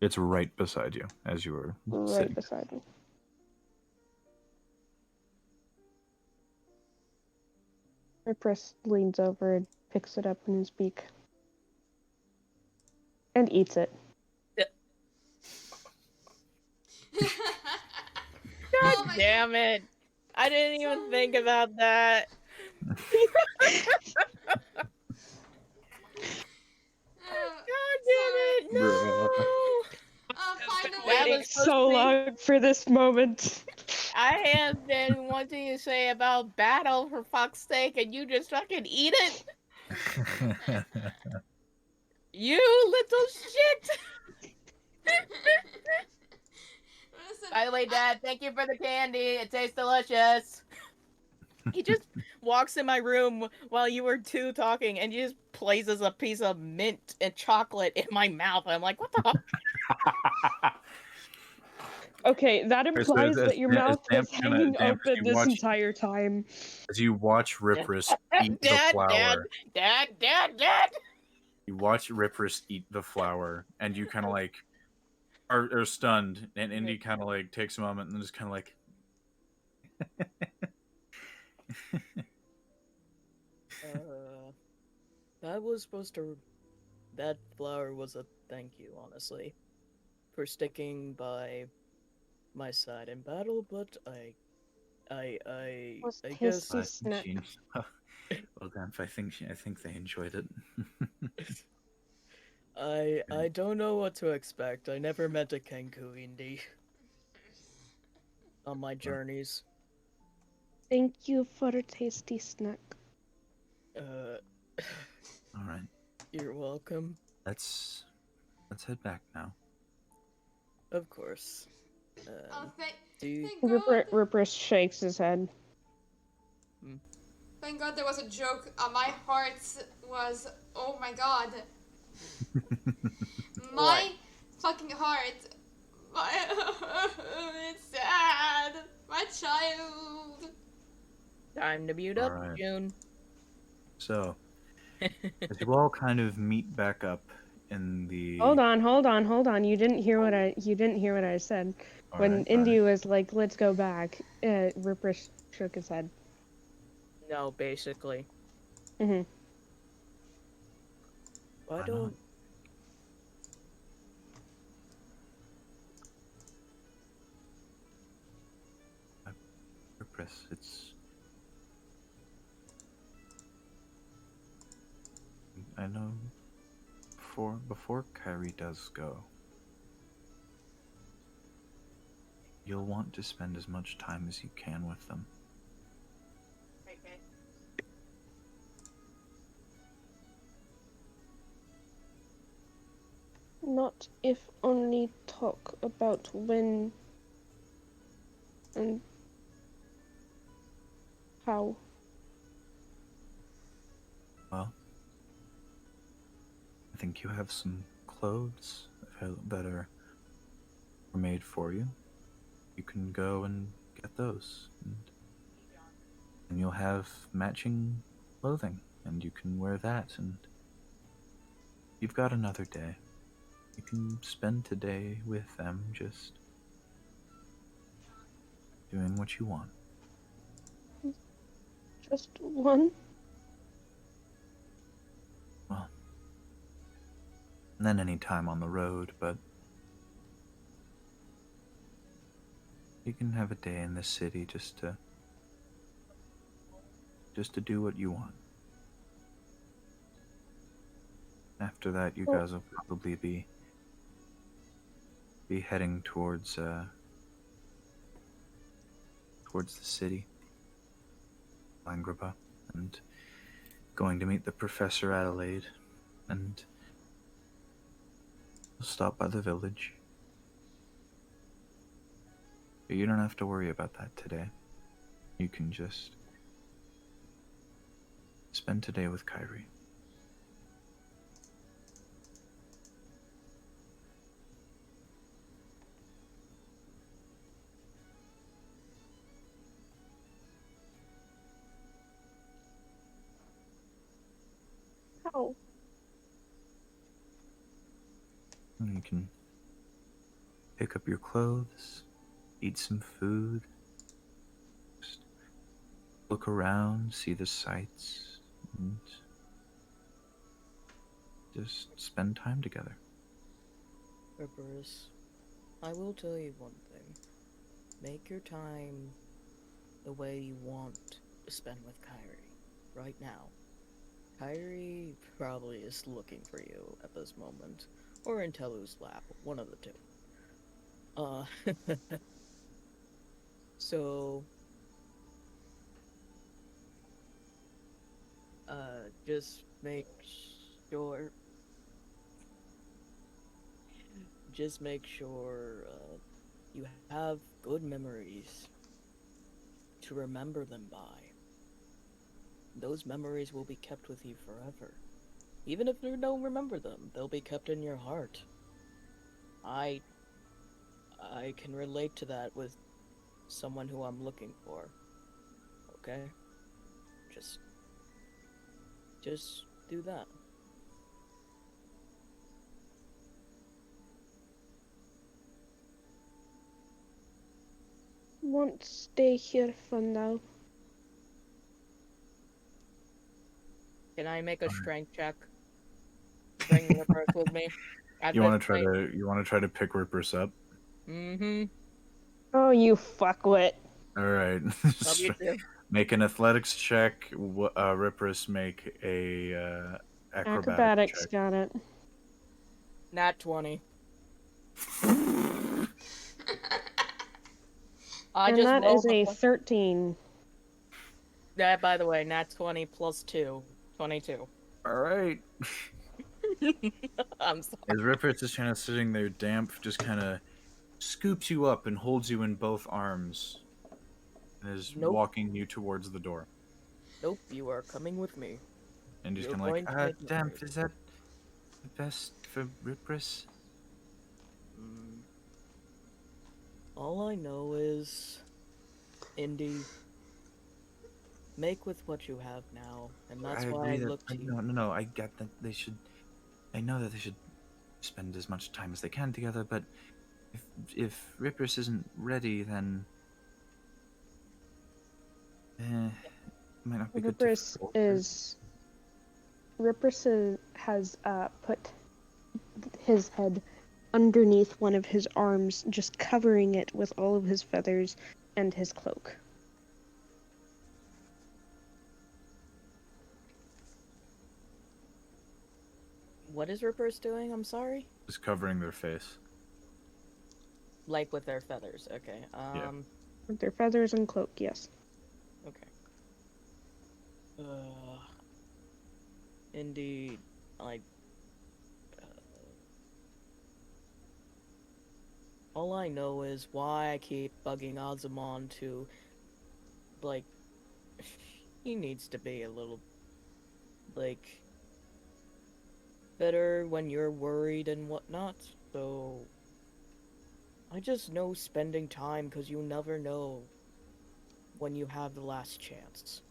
It's right beside you as you were Right sitting. beside me. Riprys leans over and picks it up in his beak. And eats it. God damn it! I didn't even think about that. God damn it! No. That was so long for this moment. I have been wanting to say about battle for fuck's sake, and you just fucking eat it. You little shit! By the way, Dad, thank you for the candy. It tastes delicious. He just walks in my room while you were two talking, and he just places a piece of mint and chocolate in my mouth. I'm like, what the fuck? Okay, that implies that your mouth was hanging open this watch, entire time. As you watch Rypris eat the flower. Dad! You watch Rypris eat the flower, and you kind of like are stunned, and Indy kind of like takes a moment and just kind of like. That was supposed to. That flower was a thank you, honestly, for sticking by my side in battle. But I guess. Well, Damf, I think they enjoyed it. I don't know what to expect. I never met a Kenku indie on my journeys. Thank you for a tasty snack. All right, You're welcome. let's head back now. Of course. Oh, Do you... thank God. Rypris shakes his head. Thank God there was a joke. My heart was, oh my God. My fucking heart. It's sad. My child. Time to mute up, Alright. June. So, as you all kind of meet back up in the... Hold on. You didn't hear what I said. When Indy was like, "Let's go back," Rypris shook his head. No, basically. Mm-hmm. Why don't... Rypris, it's... I know before Cairi does go, you'll want to spend as much time as you can with them. Not if only talk about when and how. Well, I think you have some clothes that are made for you. You can go and get those, and you'll have matching clothing, and you can wear that, and you've got another day. You can spend today with them, just doing what you want. Just one? Well, and then any time on the road, but you can have a day in the city just to do what you want. After that, you guys will probably be heading towards the city, Langraba, and going to meet the Professor Adelaide, and we'll stop by the village. But you don't have to worry about that today. You can just spend today with Cairi. How? You can pick up your clothes, eat some food, just look around, see the sights, and just spend time together. Rypris, I will tell you one thing. Make your time the way you want to spend with Cairi right now. Cairi probably is looking for you at this moment, or in Telu's lap, one of the two. So, just make sure you have good memories to remember them by. Those memories will be kept with you forever. Even if you don't remember them, they'll be kept in your heart. I can relate to that with someone who I'm looking for. Okay? Just do that. Won't stay here for now. Can I make a strength check? Bring Rypris with me. You want to try to pick Rypris up? Mm-hmm. Oh, you fuckwit. All right. Love you too. Make an athletics check. Rypris make a acrobatics check. Got it. Nat 20. I And just that rolled is a the 13. Yeah, by the way, nat 20 plus 2. 22. Alright. I'm sorry. As Rypris is just kind of sitting there, Dampf just kind of scoops you up and holds you in both arms and is Nope. walking you towards the door. Nope, you are coming with me. And he's You're kind of like, going to make Dampf, memories. is that the best for Rypris? All I know is, Indy, make with what you have now, and that's why I look to you. No, I get that they should... I know that they should spend as much time as they can together, but if Rypris isn't ready, then... it might not be good to Rypris force her. has put his head underneath one of his arms, just covering it with all of his feathers and his cloak. What is Rippers doing? I'm sorry? Just covering their face. Like with their feathers, okay. Yeah. With their feathers and cloak, yes. Okay. Indeed, all I know is why I keep bugging Azumon to, like, he needs to be a little, like, better when you're worried and whatnot, so I just know spending time, because you never know when you have the last chance.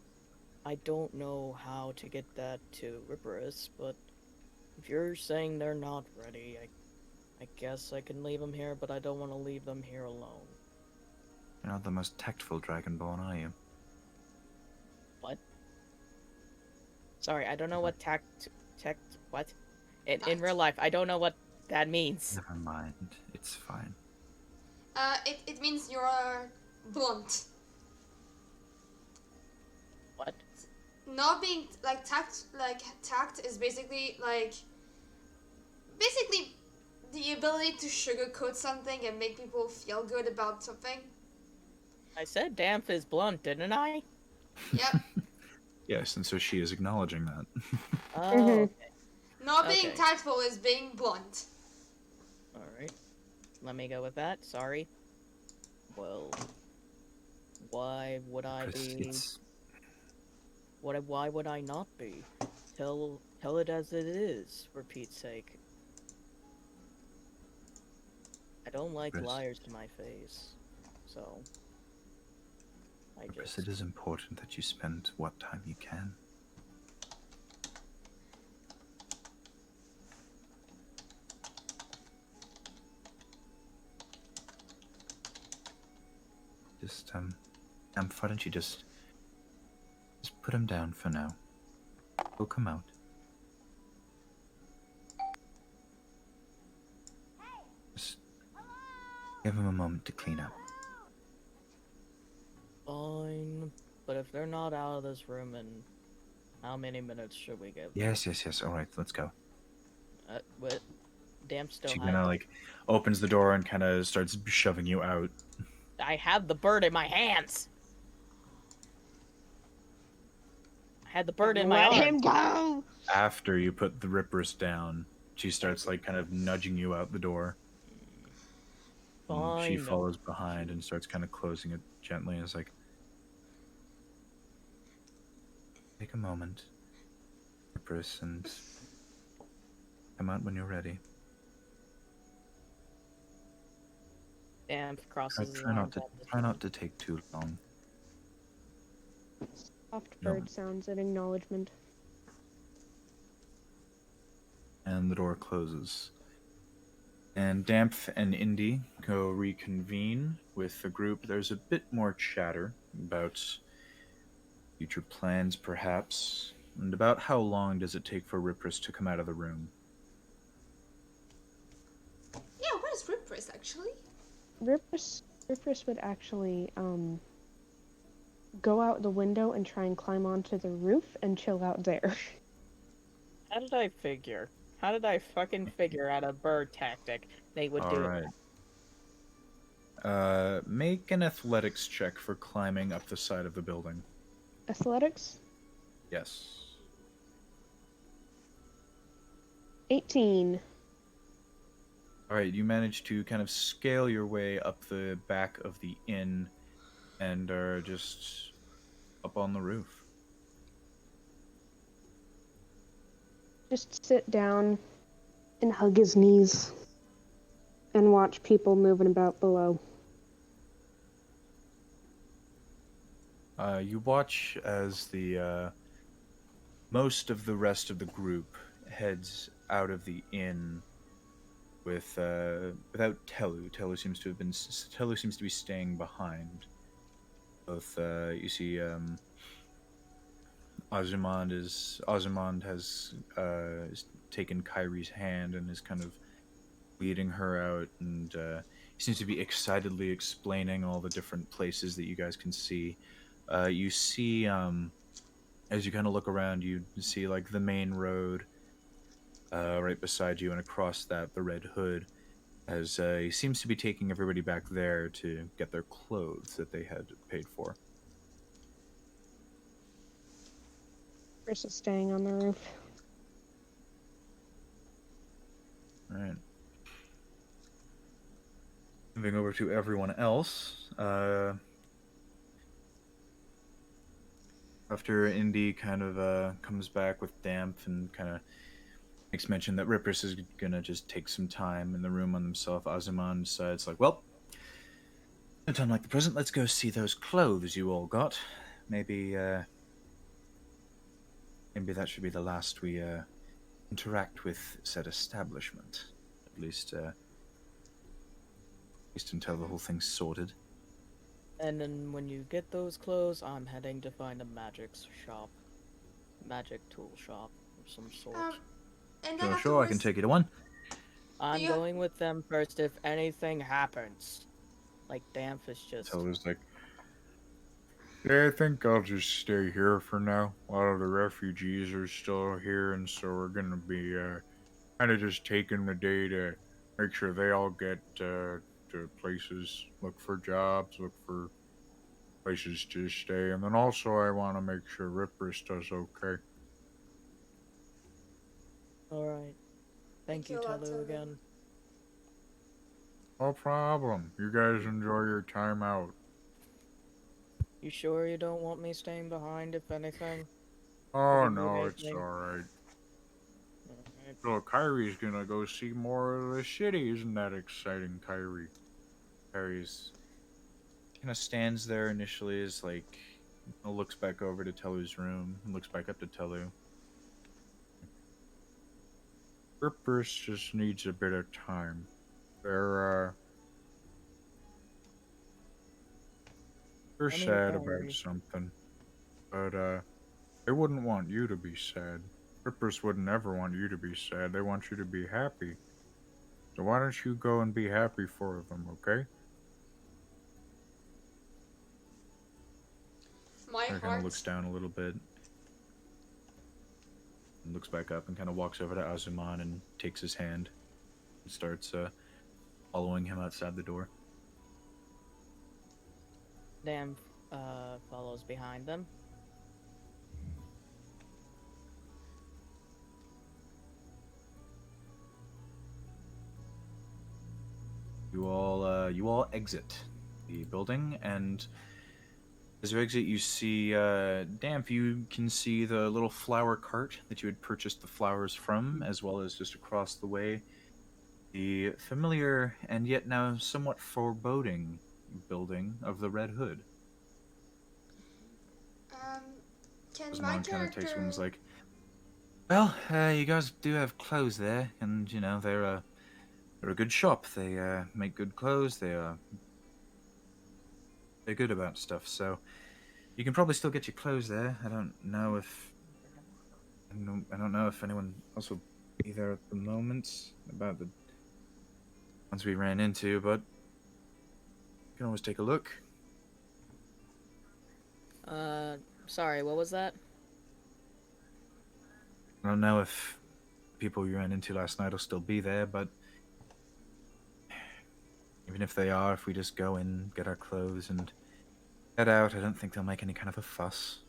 I don't know how to get that to Riprys, but if you're saying they're not ready, I guess I can leave them here, but I don't want to leave them here alone. You're not the most tactful Dragonborn, are you? What? Sorry, I don't know what what? In real life, I don't know what that means. Never mind, it's fine. It means you're blunt. What? Not being tact is basically the ability to sugarcoat something and make people feel good about something. I said Damf is blunt, didn't I? Yep. Yes, and so she is acknowledging that. Oh, okay. Not being Okay. tactful is being blunt. Alright. Let me go with that, sorry. Well, why would I be... Why would I not be? Tell it as it is, for Pete's sake. I don't like Chris. liars to my face, so... Chris, it is important that you spend what time you can. Just, why don't you just put him down for now. He'll come out. Just give him a moment to clean up. Fine, but if they're not out of this room in how many minutes should we give? Yes. Alright, let's go. What? Damn, still She high. kind of like opens the door and kind of starts shoving you out. I have the bird in my hands! I had the bird in my arms. Let him go! After you put the Riprys down, she starts like kind of nudging you out the door. And she Fine. follows behind and starts kind of closing it gently and is like, take a moment, Riprys, and come out when you're ready. Damn, crosses his Try arms not to take too long. Soft bird sounds in acknowledgement. And the door closes. And Dampf and Indy go reconvene with the group. There's a bit more chatter about future plans, perhaps, and about how long does it take for Rypris to come out of the room. Yeah, what is Riprys actually? Rypris would actually go out the window and try and climb onto the roof and chill out there. How did I figure? How did I fucking figure out a bird tactic they would do? Alright. Make an athletics check for climbing up the side of the building. Athletics? Yes. 18. Alright, you manage to kind of scale your way up the back of the inn and are just up on the roof. Just sit down and hug his knees and watch people moving about below. You watch as the most of the rest of the group heads out of the inn with without Telu. Telu seems to be staying behind. Both you see Ozymandias has taken Cairi's hand and is kind of leading her out, and he seems to be excitedly explaining all the different places that you guys can see. You see, as you kind of look around, you see like the main road right beside you, and across that, the Red Hood, as he seems to be taking everybody back there to get their clothes that they had paid for. Chris is staying on the roof. Alright. Moving over to everyone else. After Indy kind of comes back with Dampf and kind of makes mention that Rypris is gonna just take some time in the room on himself, Ozymandias decides, like, well, no time like the present, let's go see those clothes you all got. Maybe that should be the last we interact with said establishment. At least until the whole thing's sorted. And then when you get those clothes, I'm heading to find a magic shop. Magic tool shop of some sort. And then Sure, I can take you to one. I'm going with them first if anything happens. Like, Damf is just... Telu's like, yeah, I think I'll just stay here for now. A lot of the refugees are still here, and so we're gonna be kind of just taking the day to make sure they all get to places, look for jobs, look for places to stay, and then also I want to make sure Rypris does okay. Alright. Thank you, Telu, again. No problem. You guys enjoy your time out. You sure you don't want me staying behind, if anything? Oh, no, it's alright. So Cairi's gonna go see more of the city. Isn't that exciting, Cairi? Cairi's kind of stands there initially, is like, looks back over to Telu's room, and looks back up to Telu. Rypris just needs a bit of time. They're sad about something, but they wouldn't want you to be sad. Rypris wouldn't ever want you to be sad. They want you to be happy. So why don't you go and be happy for them, okay? My He kind of looks down a little bit, and looks back up, and kind of walks over to Azuman and takes his hand, and starts following him outside the door. Damf follows behind them. You all exit the building, and as you exit, you see Damp. You can see the little flower cart that you had purchased the flowers from, as well as just across the way, the familiar and yet now somewhat foreboding building of the Red Hood. Can As my Mon kind of character... takes one, and is like, well, you guys do have clothes there, and you know they're a good shop. They make good clothes. They're good about stuff. So you can probably still get your clothes there. I don't know if anyone else will be there at the moment about the ones we ran into, but you can always take a look. Sorry, what was that? I don't know if people you ran into last night will still be there, but even if they are, if we just go in, get our clothes, and head out, I don't think they'll make any kind of a fuss.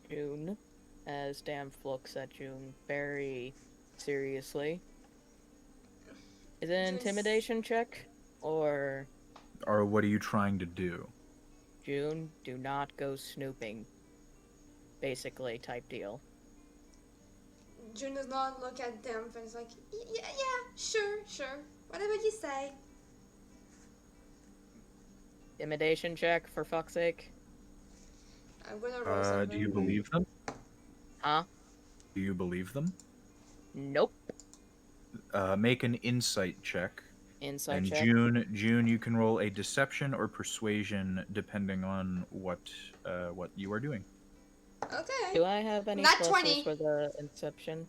June, as Damf looks at June very seriously. Is it an intimidation check, or... Or what are you trying to do? June, do not go snooping. Basically, type deal. June does not look at Dampf and is like, yeah, sure. Whatever you say. Intimidation check, for fuck's sake. I'm gonna roll something. Do you believe them? Huh? Do you believe them? Nope. Make an insight check. Insight check. And June, you can roll a deception or persuasion depending on what you are doing. Okay. Do I have any Nat pluses 20. for the inception?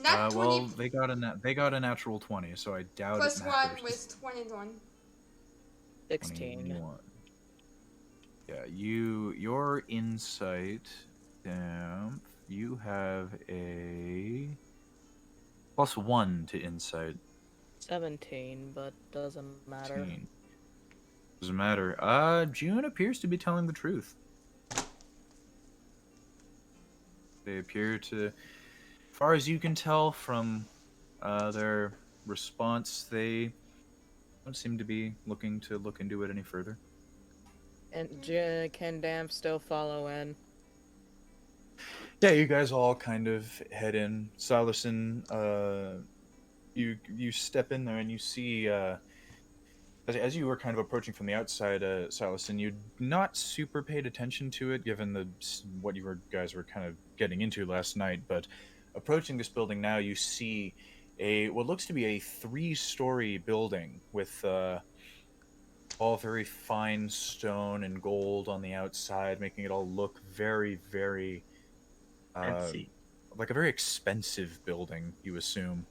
Nat 20 well, they got a natural 20, so I doubt plus it 1 matters. was 21. 16. 21. Yeah, your insight, Damp, you have a +1 to insight. 17, but doesn't matter. 18. Doesn't matter. June appears to be telling the truth. They appear to, as far as you can tell from their response, they don't seem to be looking to look into it any further. And can Damp still follow in? Yeah, you guys all kind of head in. Psilocin, you step in there and you see, as you were kind of approaching from the outside, Psilocin, you'd not super paid attention to it, given what you guys were kind of getting into last night. But approaching this building now, you see what looks to be a 3-story building with all very fine stone and gold on the outside, making it all look very, very like a very expensive building, you assume.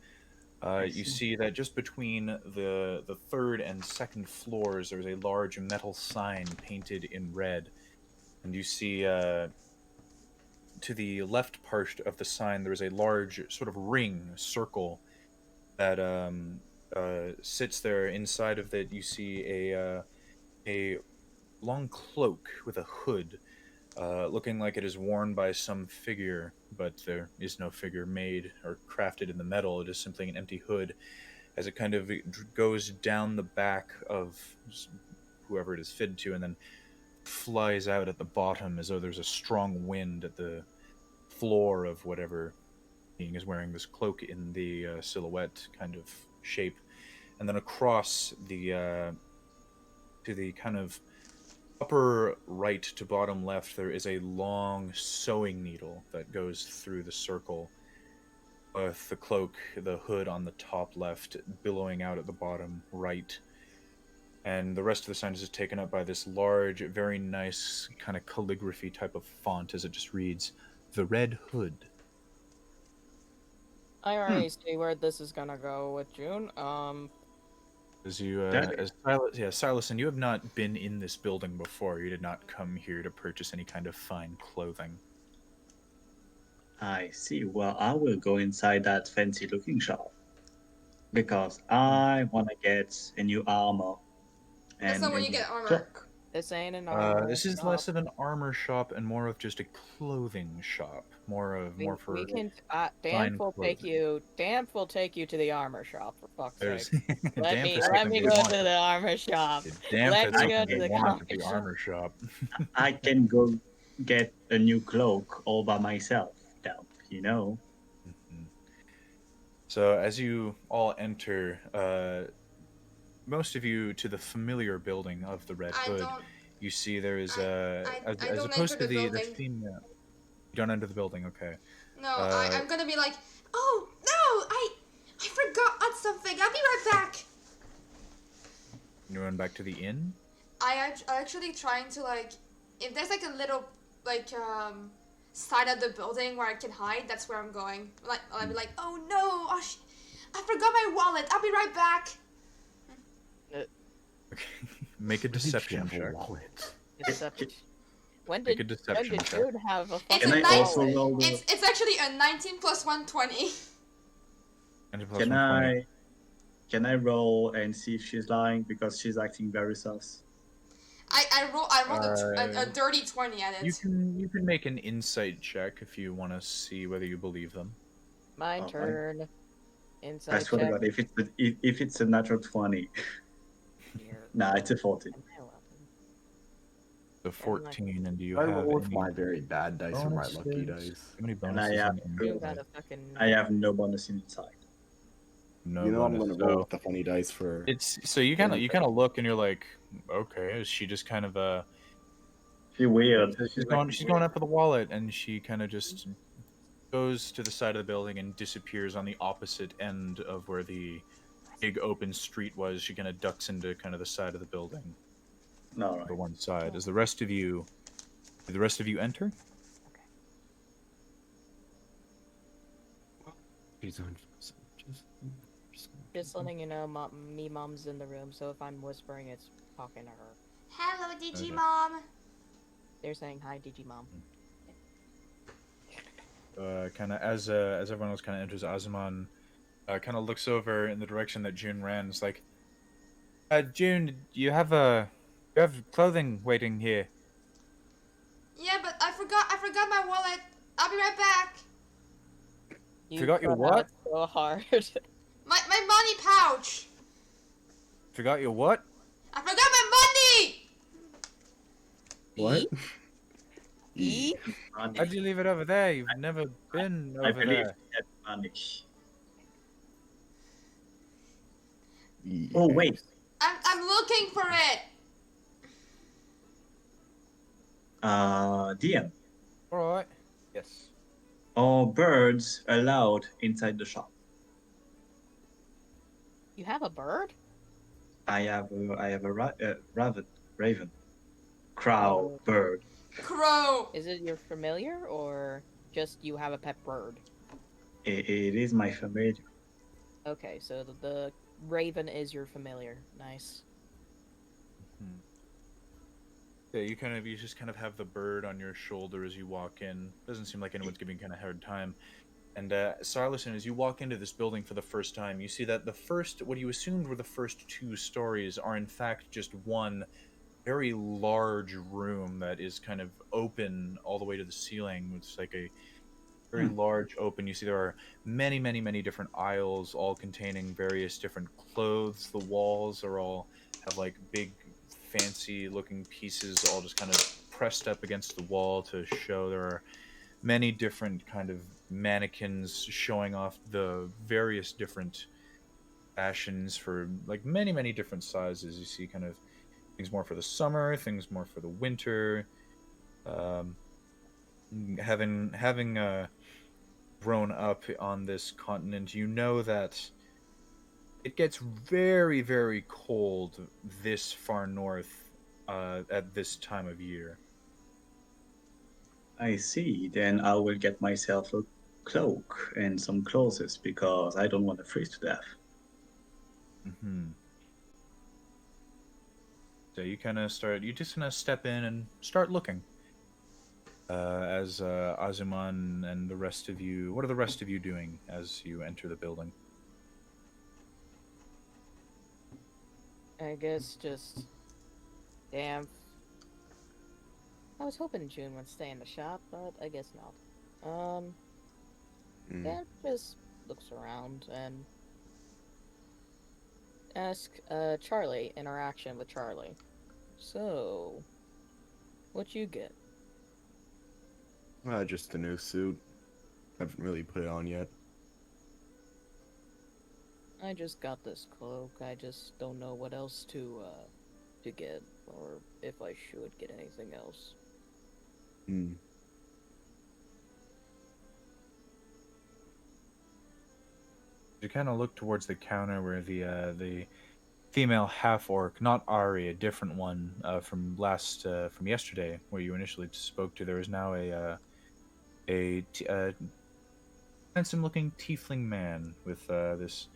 You see that just between the 3rd and 2nd floors, there's a large metal sign painted in red. And you see to the left part of the sign, there's a large sort of ring, circle, that sits there. Inside of it, you see a long cloak with a hood, looking like it is worn by some figure, but there is no figure made or crafted in the metal. It is simply an empty hood, as it kind of goes down the back of whoever it is fitted to, and then flies out at the bottom as though there's a strong wind at the floor of whatever being is wearing this cloak in the silhouette kind of shape. And then across the to the kind of upper right to bottom left, there is a long sewing needle that goes through the circle, with the cloak, the hood on the top left, billowing out at the bottom right. And the rest of the sign is just taken up by this large, very nice kind of calligraphy type of font, as it just reads, "The Red Hood." I already see where this is gonna go with June. As Psilocin, you have not been in this building before. You did not come here to purchase any kind of fine clothing. I see. Well, I will go inside that fancy-looking shop because I want to get a new armor. That's not a when you new get armor. cloak. This ain't an armor This is shop. less of an armor shop and more of just a clothing shop. More for we can. fine Damp will take you. Damp will take you to the armor shop, for fuck's There's sake. Let Damp me is let me something go we to want. the armor shop. Damp Let is me something go to we the want at comic the shop. armor shop. I can go get a new cloak all by myself, Damp, you know. So as you all enter, most of you to the familiar building of the Red Hood, you see there is I as don't opposed enter to the the building. female. You don't enter the building, okay? No, I'm gonna be like, oh no, I forgot something. I'll be right back. You run back to the inn. I'm actually trying to if there's a little side of the building where I can hide, that's where I'm going. I'll be like, oh no, I forgot my wallet. I'll be right back. Okay. Make a deception check. Deception. When Make a did deception check. Jude have a It's fucking Can a I nice. also roll the... It's actually a 19 plus 120. And a plus Can 120. can I roll and see if she's lying because she's acting very sus? I rolled a dirty 20 at it. You can make an insight check if you want to see whether you believe them. My Alright. turn. I Inside swear to check. God, if it's a natural 20, Here. nah, it's a 14. Am I allowed? The 14, and do you I have roll with any my very bad dice or my lucky bonuses? dice. How many And I bonuses? have in You there? got a fucking. I have no bonus inside. No You know I'm bonus. gonna roll So with the funny dice for. it's so you kind of look and you're like, okay, is she just kind of She's weird. she's going up with the wallet, and she kind of just goes to the side of the building and disappears on the opposite end of where the big open street was. She kind of ducks into kind of the side of the building, No, right. the one side. As the rest of you, do the rest of you enter? Just letting you know, mom's in the room, so if I'm whispering, it's talking to her. Hello, Digi Okay. Mom. They're saying hi, Digi Mom. Kind of as everyone else kind of enters, Azuman kind of looks over in the direction that June ran. It's like, June, you have clothing waiting here. Yeah, but I forgot my wallet. I'll be right back. You Forgot your cut what? out so hard. My money pouch. Forgot your what? I forgot my money. What? E? How'd you leave it over there? You've never been I over believe there. he had money. Yes. Oh, wait. I'm looking for it. DM. All right. Yes. Are birds allowed inside the shop? You have a bird? I have a raven, crow, bird. Crow. Is it your familiar, or just you have a pet bird? It is my familiar. Okay, so the raven is your familiar. Nice. Yeah, you just kind of have the bird on your shoulder as you walk in. Doesn't seem like anyone's giving kind of hard time. And Psylocin, as you walk into this building for the first time, you see that what you assumed were the first 2 stories are in fact just one very large room that is kind of open all the way to the ceiling. It's like a very large open. You see there are many, many, many different aisles, all containing various different clothes. The walls have like big, fancy looking pieces, all just kind of pressed up against the wall to show. There are many different kind of mannequins showing off the various different fashions for like many, many different sizes. You see kind of things more for the summer, things more for the winter. Having grown up on this continent, you know that it gets very, very cold this far north at this time of year. I see. Then I will get myself a cloak and some clothes because I don't want to freeze to death. Mm-hmm. So you just kind of step in and start looking. As Azuman and the rest of you, what are the rest of you doing as you enter the building? I guess just Damf. I was hoping June would stay in the shop, but I guess not. Damf just looks around and ask Charlie, interaction with Charlie. So, what you get? Just a new suit. Haven't really put it on yet. I just got this cloak. I just don't know what else to get, or if I should get anything else. You kind of look towards the counter where the female half-orc, not Ari, a different one from yesterday, where you initially spoke to. There is now a handsome-looking tiefling man with this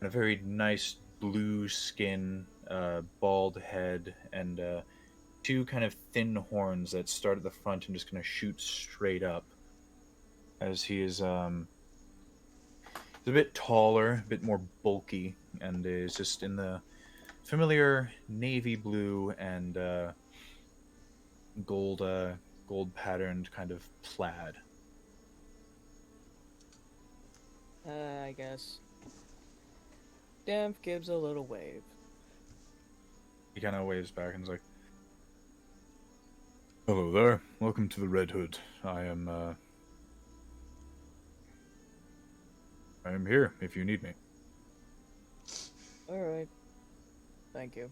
kind of very nice blue skin, bald head, and two kind of thin horns that start at the front and just kind of shoot straight up. As he is he's a bit taller, a bit more bulky, and is just in the familiar navy blue and gold patterned kind of plaid. I guess. Damf gives a little wave. He kind of waves back and is like, "Hello there. Welcome to the Red Hood. I am here if you need me." Alright. Thank you.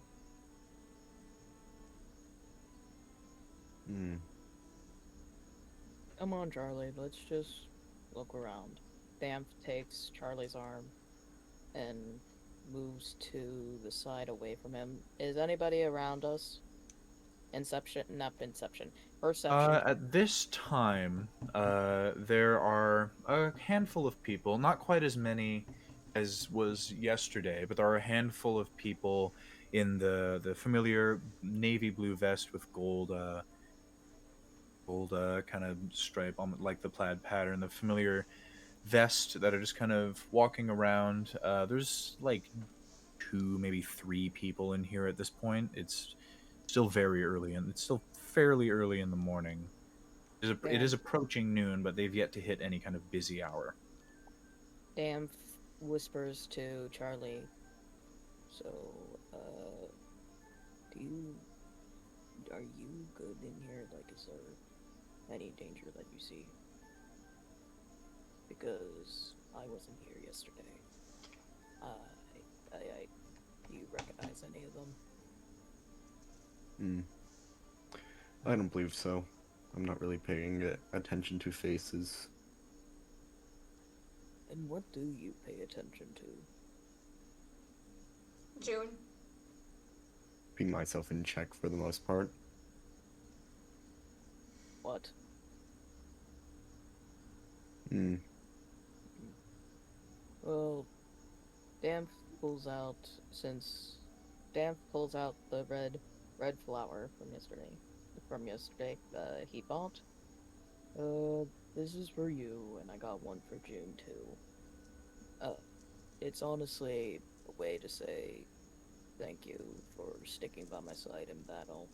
Come on, Charlie. Let's just look around. Damp takes Charlie's arm and moves to the side away from him. Is anybody around us? Perception. At this time, there are a handful of people, not quite as many as was yesterday, but there are a handful of people in the familiar navy blue vest with gold kind of stripe, like the plaid pattern, the familiar vest that are just kind of walking around. There's like 2, maybe 3 people in here at this point. It's still very early, and it's still fairly early in the morning. It is approaching noon, but they've yet to hit any kind of busy hour. Damf whispers to Charlie, so, are you good in here? Like, is there any danger that you see? Because I wasn't here yesterday. Do you recognize any of them? I don't believe so. I'm not really paying attention to faces. And what do you pay attention to? June. Keeping myself in check for the most part. What? Well, Damf pulls out the red flower from yesterday he bought. This is for you, and I got one for June too. It's honestly a way to say thank you for sticking by my side in battle.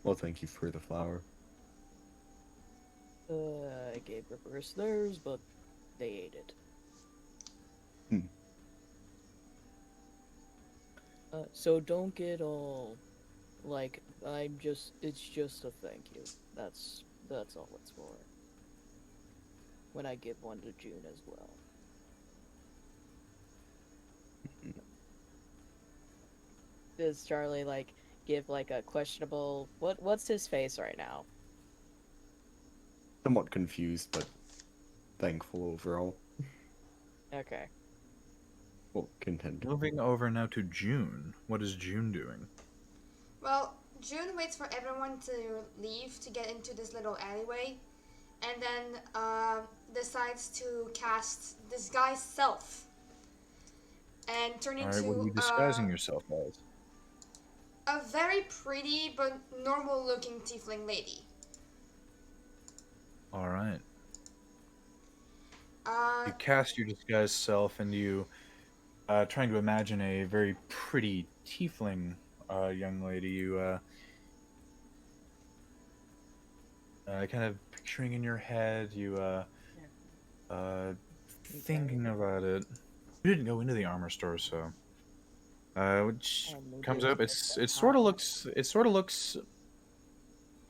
Well, thank you for the flower. I gave Rypris theirs, but they ate it. So don't get all like it's just a thank you. That's all it's for. When I give one to June as well. Does Charlie give a questionable what's his face right now? Somewhat confused, but thankful overall. Okay. Well, content. Moving over now to June. What is June doing? Well, June waits for everyone to leave to get into this little alleyway, and then decides to cast Disguise Self and turn into what are you disguising yourself as? a very pretty but normal-looking tiefling lady. All right. You cast your disguised self, and you trying to imagine a very pretty tiefling young lady. You kind of picturing in your head. You thinking about it. You didn't go into the armor store, so which comes up. It sort of looks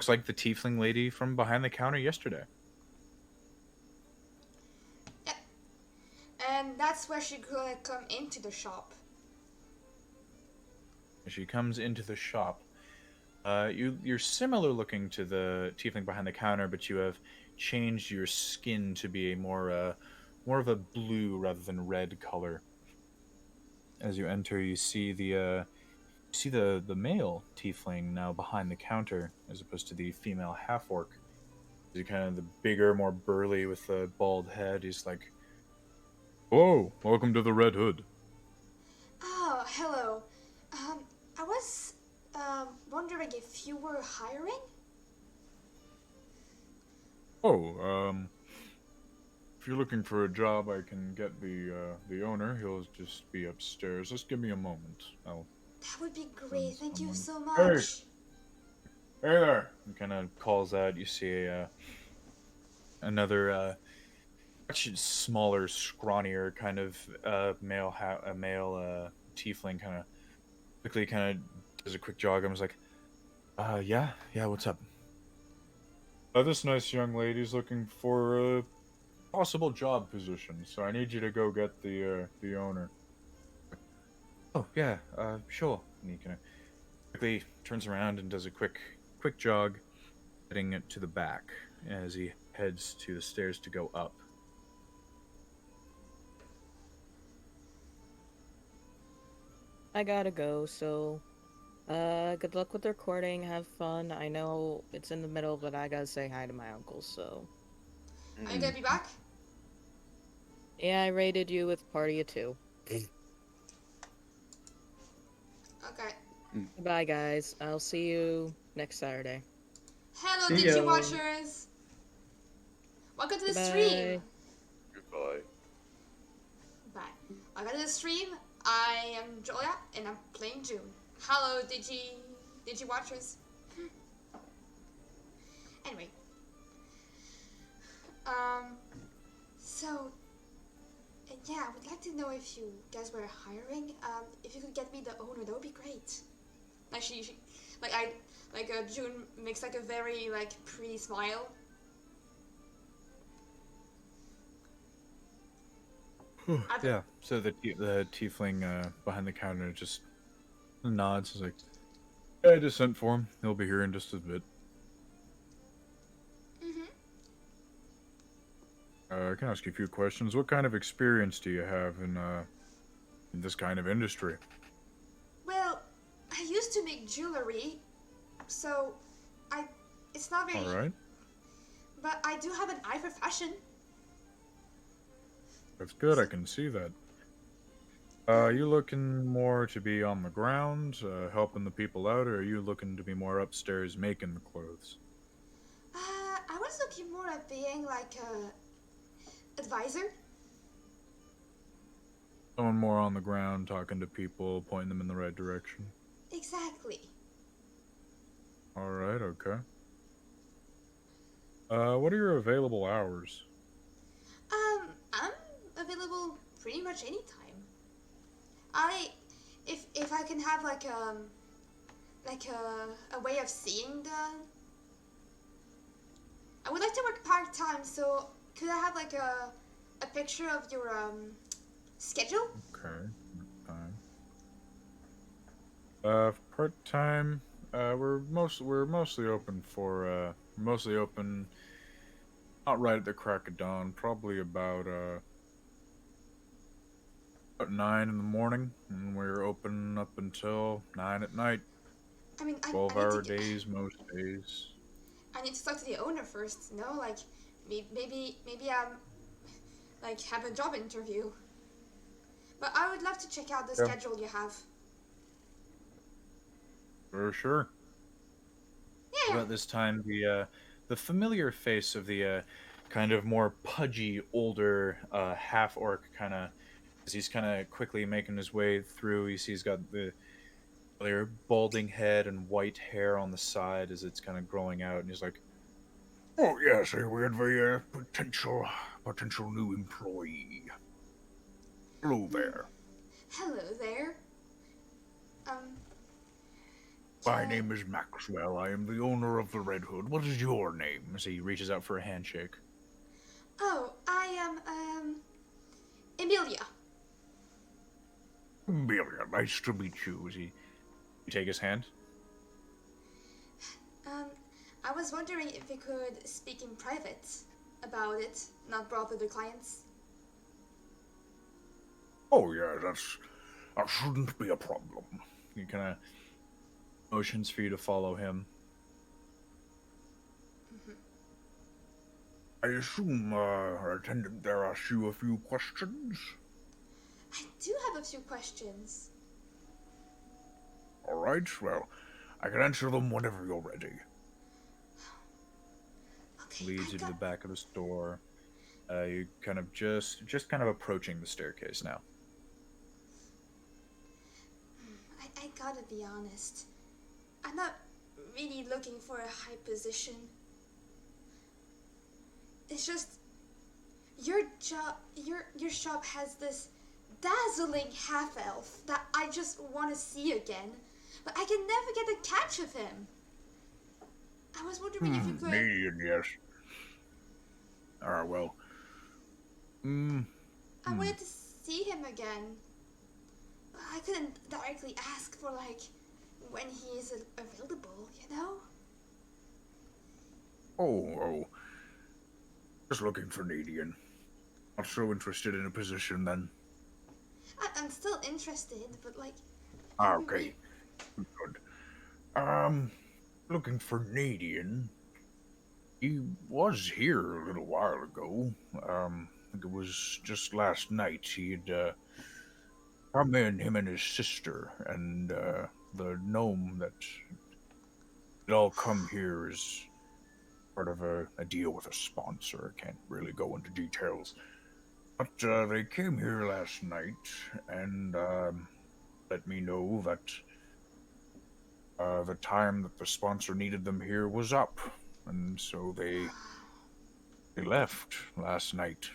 like the tiefling lady from behind the counter yesterday. And that's where she's gonna come into the shop. She comes into the shop. You're similar looking to the tiefling behind the counter, but you have changed your skin to be a more of a blue rather than red color. As you enter, you see the male tiefling now behind the counter, as opposed to the female half orc. He's kind of the bigger, more burly with the bald head. He's like, "Oh, welcome to the Red Hood." Oh, hello. I was wondering if you were hiring? Oh, if you're looking for a job, I can get the owner. He'll just be upstairs. Just give me a moment. I'll. That would be great. Thank you so Hey, much. hey there. He kind of calls out. You see another much smaller, scrawnier kind of male tiefling kind of quickly kind of does a quick jog and was like, yeah, what's up? This nice young lady's looking for a possible job position, so I need you to go get the owner. Oh yeah, sure. And he kind of quickly turns around and does a quick jog, heading it to the back as he heads to the stairs to go up. I gotta go, so good luck with the recording, have fun. I know it's in the middle, but I gotta say hi to my uncle, so. Are you gonna be back? Yeah, I rated you with party of 2. Okay. Bye, guys. I'll see you next Saturday. Hello, See ya. Digi Watchers. Welcome to the Bye. stream. Goodbye. Bye. Welcome to the stream. I am Julia, and I'm playing June. Hello, Digi Watchers. Anyway. So, yeah, I would like to know if you guys were hiring. If you could get me the owner, that would be great. Like June makes like a very pretty smile. Yeah. So the tiefling behind the counter just nods. He's like, "Yeah, I just sent for him. He'll be here in just a bit." I can ask you a few questions. What kind of experience do you have in this kind of industry? Well, I used to make jewelry, so it's not very. All right. But I do have an eye for fashion. That's good. I can see that. Are you looking more to be on the ground, helping the people out, or are you looking to be more upstairs making the clothes? I was looking more at being like a advisor. Someone more on the ground, talking to people, pointing them in the right direction. Exactly. All right. Okay. What are your available hours? I'm available pretty much anytime. If I can have like a way of seeing I would like to work part-time, so could I have like a picture of your schedule? Okay. Part-time. We're mostly open for not right at the crack of dawn, probably about 9 in the morning, and we're open up until 9 at night. I mean, 12-hour days most days. I need to talk to the owner first, no? Like, maybe like have a job interview. But I would love to check out the schedule you have. For sure. Yeah. About this time, the familiar face of the kind of more pudgy, older half-orc kind of, as he's kind of quickly making his way through, you see he's got the balding head and white hair on the side as it's kind of growing out, and he's like, "Oh yes, we have a potential new employee. Hello there. Hello there. My name is Maxwell. I am the owner of the Red Hood. What is your name?" As he reaches out for a handshake. Oh, I am Emilia. Emilia, nice to meet you. As you take his hand? I was wondering if we could speak in private about it, not bother the clients. Oh yeah, that shouldn't be a problem. He kind of motions for you to follow him. I assume our attendant there asked you a few questions? I do have a few questions. All right, well, I can answer them whenever you're ready. Okay, Leads you to the back of the store. You kind of just kind of approaching the staircase now. I gotta be honest. I'm not really looking for a high position. It's just your shop has this dazzling half-elf that I just want to see again, but I can never get a catch of him. I was wondering if you could. Needian, yes. Alright, well. I wanted to see him again. But I couldn't directly ask for, like, when he is available, you know? Oh. Just looking for Needian. Not so interested in a position then. I'm still interested, but, like. Okay. Good. Looking for Needian. He was here a little while ago. I think it was just last night. He'd come in, him and his sister, and the gnome that it all come here is part of a deal with a sponsor. I can't really go into details. But they came here last night and let me know that the time that the sponsor needed them here was up. And so they left last night.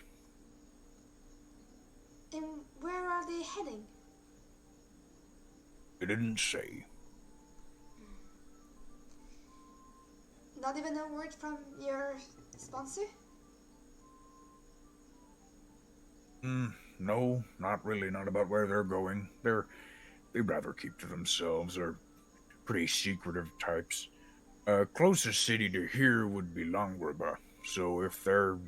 And where are they heading? They didn't say. Not even a word from your sponsor? No, not really. Not about where they're going. They'd rather keep to themselves. They're pretty secretive types. Closest city to here would be Longreba. So if they're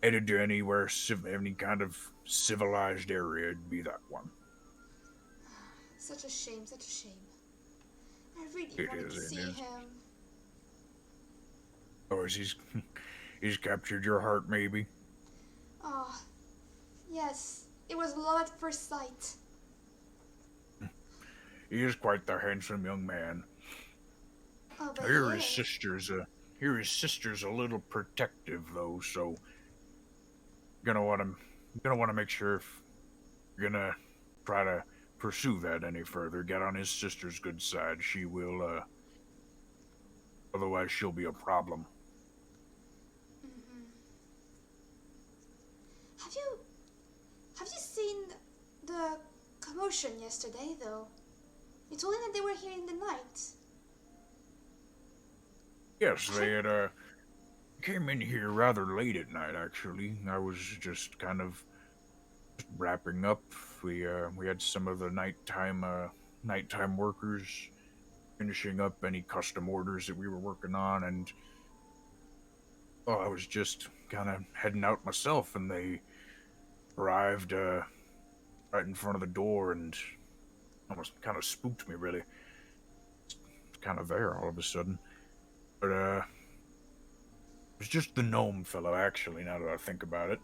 headed to anywhere, any kind of civilized area, it'd be that one. Such a shame, such a shame. I really wanted to see him. Oh, he's captured your heart, maybe? Oh, yes. It was love at first sight. He is quite the handsome young man. Oh, but Here his sister's a little protective though, so gonna want to make sure if you're gonna try to pursue that any further, get on his sister's good side. She will otherwise she'll be a problem. Mm-hmm. Have you seen the commotion yesterday though? You told me that they were here in the night. Yes, they had came in here rather late at night. Actually, I was just kind of wrapping up. We had some of the nighttime workers finishing up any custom orders that we were working on, and I was just kind of heading out myself, and they arrived right in front of the door, and almost kind of spooked me. Really, it's kind of there all of a sudden. But it was just the gnome fellow, actually, now that I think about it.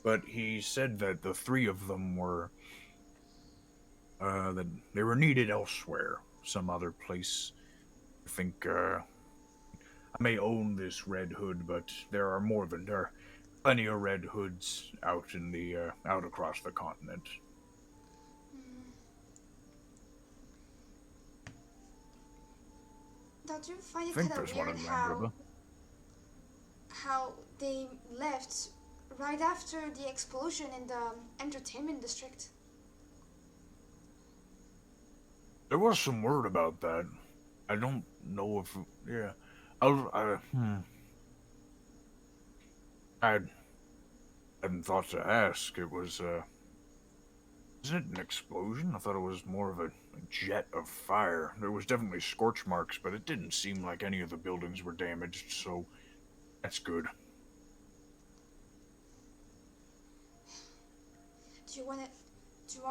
But he said that the three of them were, that they were needed elsewhere, some other place. I think, I may own this Red Hood, but there are plenty of Red Hoods out in the, out across the continent. Don't you find it kind of weird how they left right after the explosion in the entertainment district? There was some word about that. I don't know if, yeah. I hadn't thought to ask. It was, isn't it an explosion? I thought it was more of a jet of fire. There was definitely scorch marks, but it didn't seem like any of the buildings were damaged, so that's good. Do you want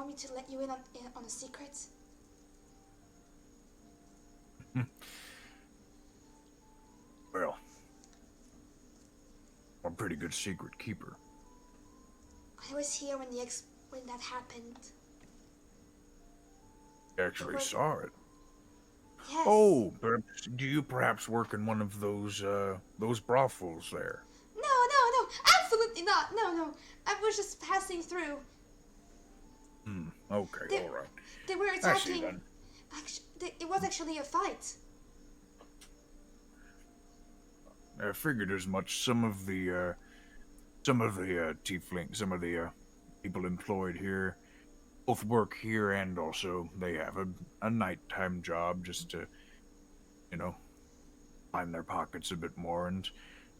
me to let you in on a secret? Well, I'm a pretty good secret keeper. I was here when that happened. I actually saw it. Yes. Oh, perhaps, do you perhaps work in one of those brothels there? No, absolutely not. No. I was just passing through. Okay, They, alright. they were I see attacking. then. It was actually a fight. I figured as much. Some of the tiefling, some of the people employed here, both work here and also they have a nighttime job just to, you know, line their pockets a bit more. And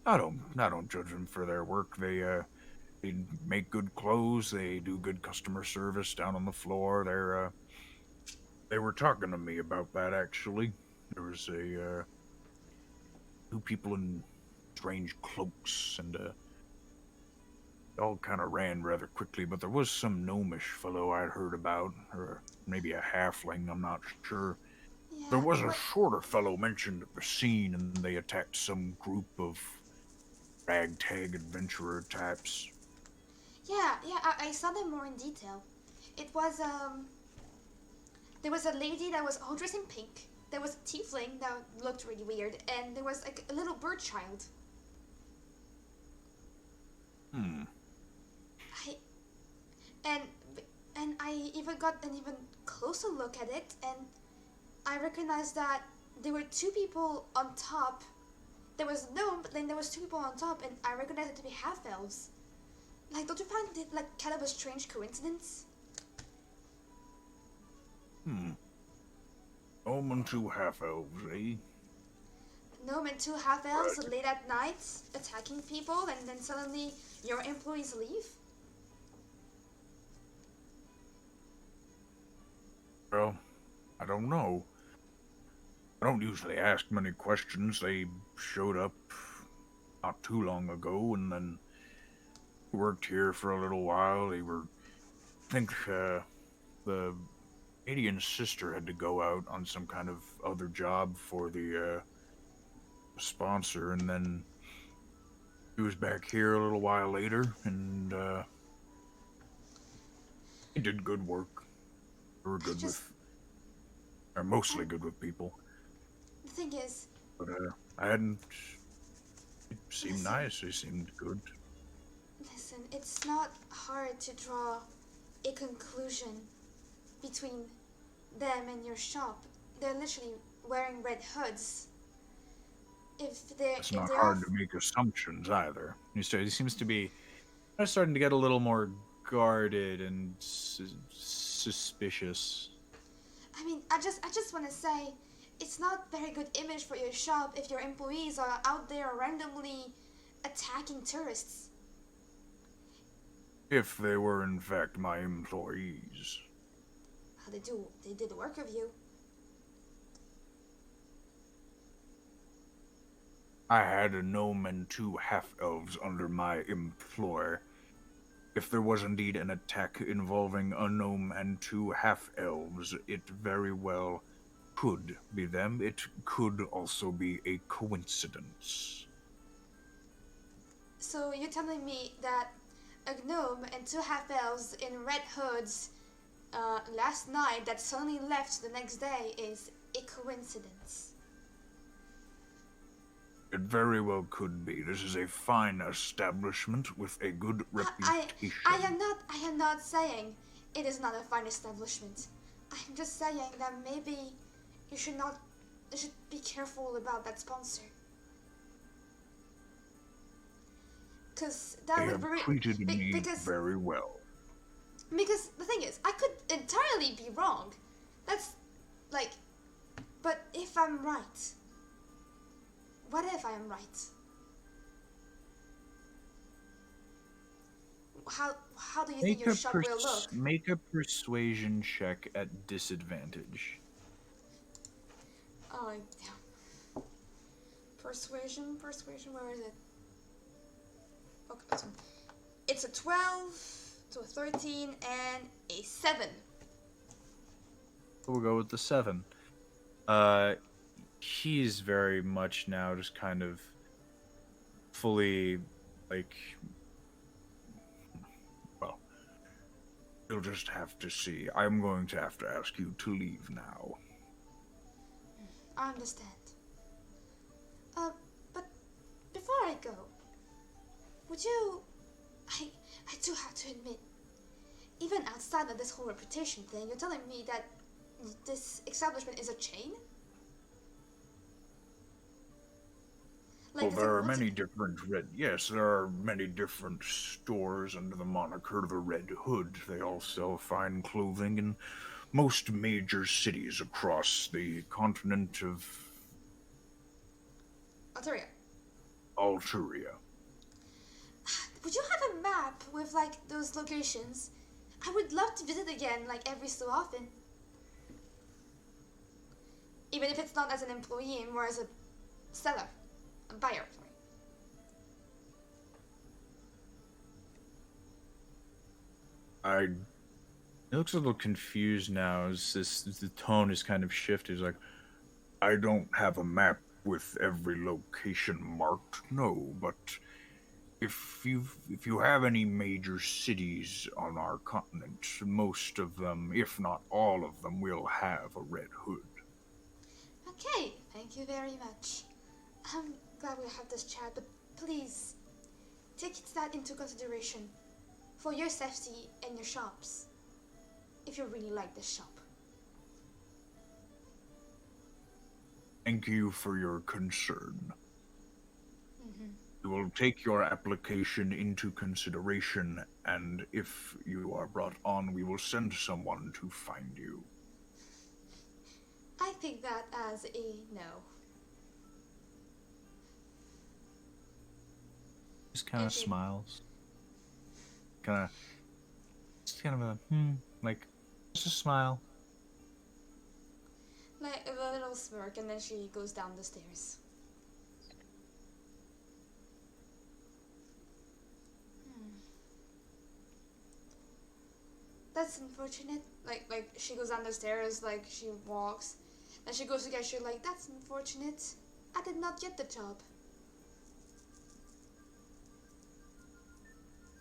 I don't judge them for their work. They make good clothes. They do good customer service down on the floor. They were talking to me about that actually. There was two people in strange cloaks, and it all kind of ran rather quickly. But there was some gnomish fellow I'd heard about, or maybe a halfling. I'm not sure. Yeah, There was a shorter fellow mentioned at the scene, and they attacked some group of ragtag adventurer types. Yeah, I saw them more in detail. It was, there was a lady that was all dressed in pink. There was a tiefling that looked really weird, and there was like a little bird child. And I even got an even closer look at it, and I recognized that there were two people on top. There was a gnome, but then there was two people on top, and I recognized it to be half-elves. Like, don't you find it like kind of a strange coincidence? Gnome and two half-elves, eh? Gnome and two half-elves late at night attacking people, and then suddenly your employees leave? Well, I don't know. I don't usually ask many questions. They showed up not too long ago, and then worked here for a little while. They were, I think, the Canadian's sister had to go out on some kind of other job for the sponsor, and then he was back here a little while later, and he did good work. They were good or mostly good with people. The thing is, But I hadn't. It seemed nice. They seemed good. listen, it's not hard to draw a conclusion between them and your shop. They're literally wearing red hoods. It's not hard to make assumptions either. He seems to be starting to get a little more guarded and suspicious. I mean, I just want to say, it's not very good image for your shop if your employees are out there randomly attacking tourists. If they were in fact my employees. They did work of you. I had a gnome and two half-elves under my employ. If there was indeed an attack involving a gnome and two half-elves, it very well could be them. It could also be a coincidence. So you're telling me that a gnome and two half-elves in red hoods last night that suddenly left the next day is a coincidence? It very well could be. This is a fine establishment with a good reputation. I am not saying it is not a fine establishment. I'm just saying that maybe you should be careful about that sponsor. Because that They would have be treated me very well. Because the thing is, I could entirely be wrong. That's like, but if I'm right, what if I am right? How do you think your shop will look? Make a persuasion check at disadvantage. Oh, yeah. Persuasion, where is it? Okay, so it's a 12 to a 13 and a 7. We'll go with the 7. He's very much now just kind of fully, like, well, you'll just have to see. I'm going to have to ask you to leave now. I understand. But before I go, would you... I do have to admit, even outside of this whole reputation thing, you're telling me that this establishment is a chain? Well, there are many different yes, there are many different stores under the moniker the Red Hood. They all sell fine clothing in most major cities across the continent of Alteria. Would you have a map with, like, those locations? I would love to visit again, like, every so often. Even if it's not as an employee, more as a seller. A buyer, sorry. He looks a little confused now as the tone is kind of shifted. He's like, I don't have a map with every location marked, no, but if you have any major cities on our continent, most of them, if not all of them, will have a Red Hood. Okay, thank you very much. I'm glad we have this chat, but please, take that into consideration for your safety and your shops, if you really like this shop. Thank you for your concern. We will take your application into consideration, and if you are brought on, we will send someone to find you. I take that as a no. Just kind of smiles. Just kind of a, like, just a smile. Like a little smirk, and then she goes down the stairs. That's unfortunate. Like she goes down the stairs, like she walks, and she goes to get you. Like, that's unfortunate. I did not get the job.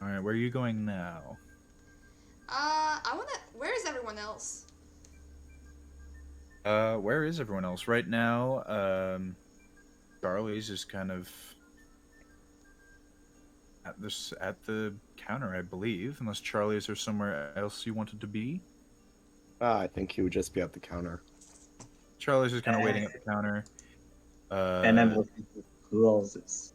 All right, where are you going now? Where is everyone else? Where is everyone else right now? Charlie's is kind of at the counter, I believe. Unless Charlie, is there somewhere else you wanted to be? I think he would just be at the counter. Charlie's just kind of waiting at the counter. And I'm looking for clothes.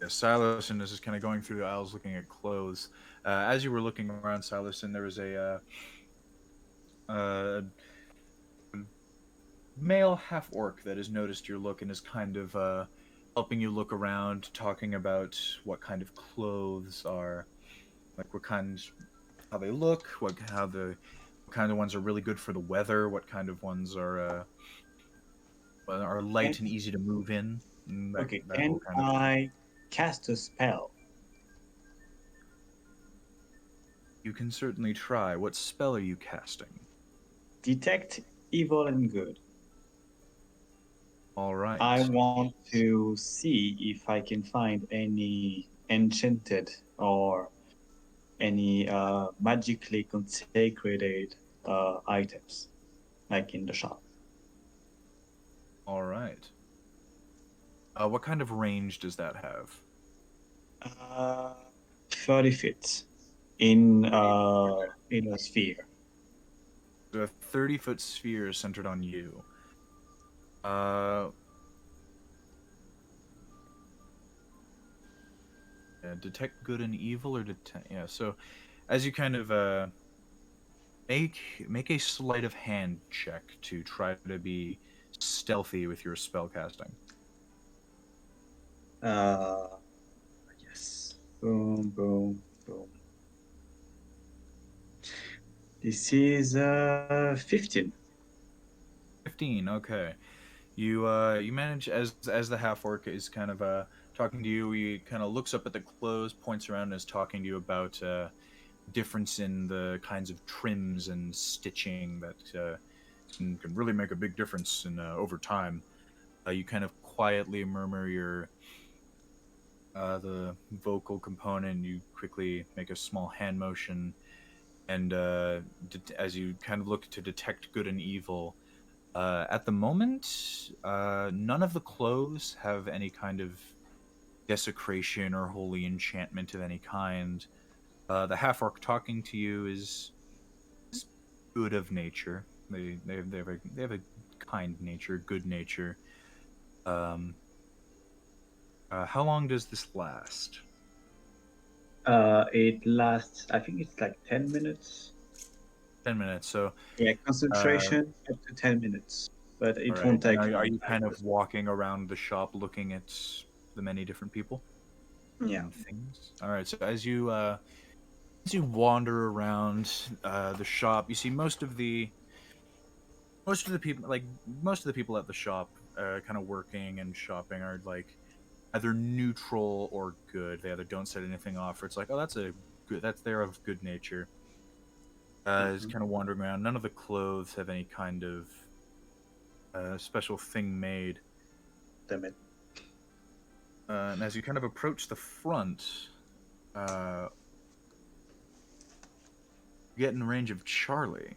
Yeah, Psilocin is just kind of going through the aisles looking at clothes. As you were looking around Psilocin, there was a male half-orc that has noticed your look and is kind of helping you look around, talking about what kind of clothes are, like how they look, what kind of ones are really good for the weather, what kind of ones are light and easy to move in. Can I cast a spell? You can certainly try. What spell are you casting? Detect evil and good. All right. I want to see if I can find any enchanted or any magically consecrated items, like in the shop. All right. What kind of range does that have? 30 feet in a sphere. A 30-foot sphere is centered on you. Detect good and evil, or detect... Yeah, so as you kind of make a sleight of hand check to try to be stealthy with your spell casting. Yes. Boom, boom, boom. This is 15. 15, okay. You manage, as the half-orc is kind of talking to you, he kind of looks up at the clothes, points around, and is talking to you about difference in the kinds of trims and stitching that can really make a big difference in over time. You kind of quietly murmur your the vocal component. You quickly make a small hand motion, and as you kind of look to detect good and evil, At the moment, none of the clothes have any kind of desecration or holy enchantment of any kind. The half-orc talking to you is good of nature. They have a kind nature, good nature. How long does this last? It lasts, I think it's like 10 minutes. 10 minutes. So Yeah, concentration up to 10 minutes. But it all won't right. take And are long. you kind of walking around the shop looking at the many different people? Yeah. And things. All right. So as you wander around the shop, you see most of the people at the shop, kind of working and shopping, are like either neutral or good. They either don't set anything off, or it's like, oh, they're of good nature. Is kind of wandering around. None of the clothes have any kind of special thing made. Damn it. And as you kind of approach the front, you get in range of Charlie.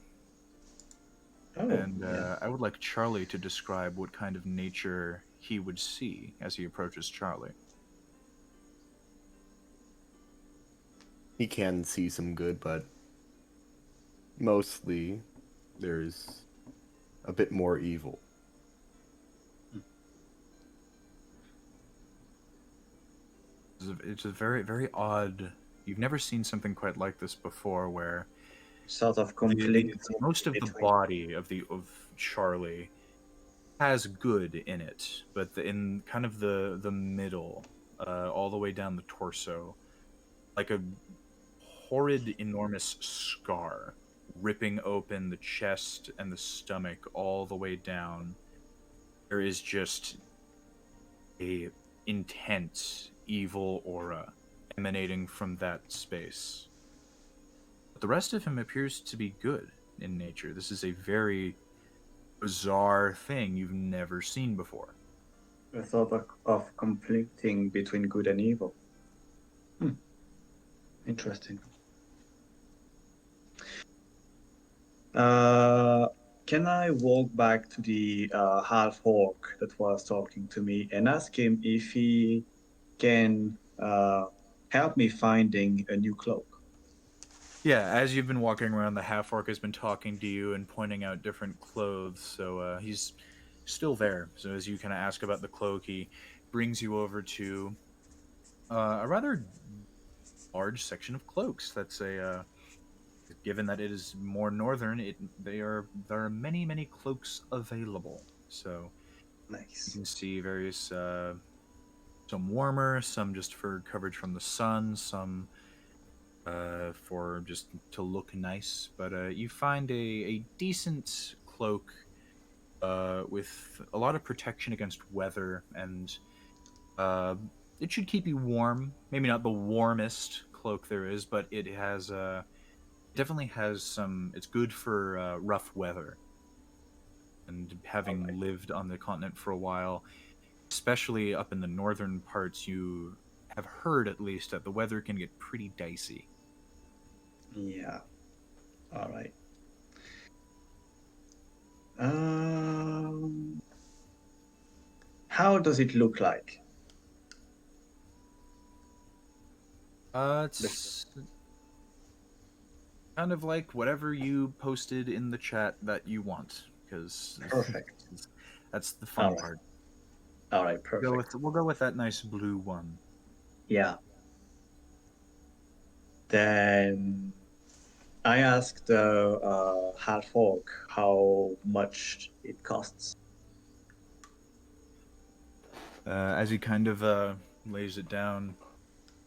Oh, And yeah. I would like Charlie to describe what kind of nature he would see as he approaches Charlie. He can see some good, but mostly there's a bit more evil. It's a very, very odd. You've never seen something quite like this before, where Sort of conflict. most of the between- body of Charlie has good in it, but in kind of the middle, all the way down the torso, like a horrid, enormous scar ripping open the chest and the stomach all the way down. There is just a intense evil aura emanating from that space. But the rest of him appears to be good in nature. This is a very bizarre thing you've never seen before. A sort of conflicting between good and evil. Interesting. Can I walk back to the half orc that was talking to me and ask him if he can help me finding a new cloak? Yeah, as you've been walking around, the half-orc has been talking to you and pointing out different clothes, so he's still there. So as you kind of ask about the cloak, he brings you over to a rather large section of cloaks. That's given that it is more northern, there are many cloaks available. So you Nice. can see various some warmer, some just for coverage from the sun, some for just to look nice. But you find a decent cloak with a lot of protection against weather, and it should keep you warm. Maybe not the warmest cloak there is, but it has definitely has some. It's good for rough weather. And having lived on the continent for a while, especially up in the northern parts, you have heard at least that the weather can get pretty dicey. Yeah. All right. How does it look like? It's kind of like whatever you posted in the chat that you want, because Perfect. that's the fun Alright. part. All right, perfect. We'll go with that nice blue one. Yeah. Then I asked the half orc how much it costs. As he kind of lays it down,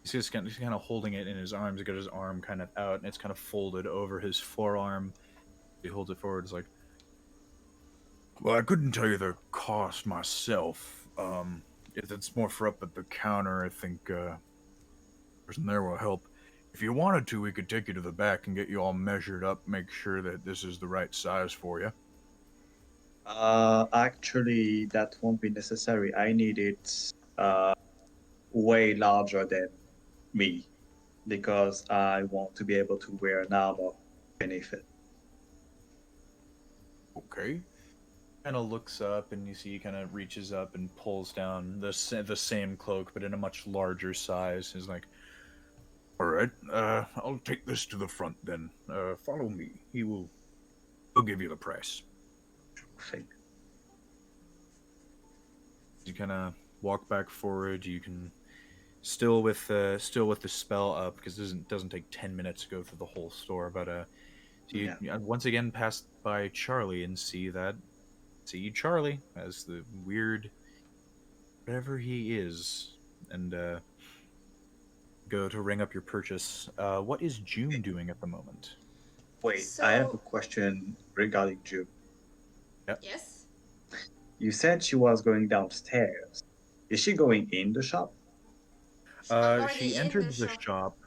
he's kind of holding it in his arms. He's got his arm kind of out, and it's kind of folded over his forearm. He holds it forward. It's like, well, I couldn't tell you the cost myself. If it's more for up at the counter, I think person there will help. If you wanted to, we could take you to the back and get you all measured up, make sure that this is the right size for you. Actually, that won't be necessary. I need it way larger than me because I want to be able to wear an armor beneath it. Okay. kind of looks up, and you see he kind of reaches up and pulls down the same cloak, but in a much larger size. He's like, "All right, I'll take this to the front then. Follow me. He'll give you the price." You kind of walk back forward. You can still with the spell up, because it doesn't take 10 minutes to go through the whole store. But so you once again pass by Charlie and see Charlie as the weird whatever he is, and go to ring up your purchase. What is June doing at the moment? Wait, So- I have a question regarding June. Yes? You said she was going downstairs. Is she going in the shop? I'm already She in entered the the shop.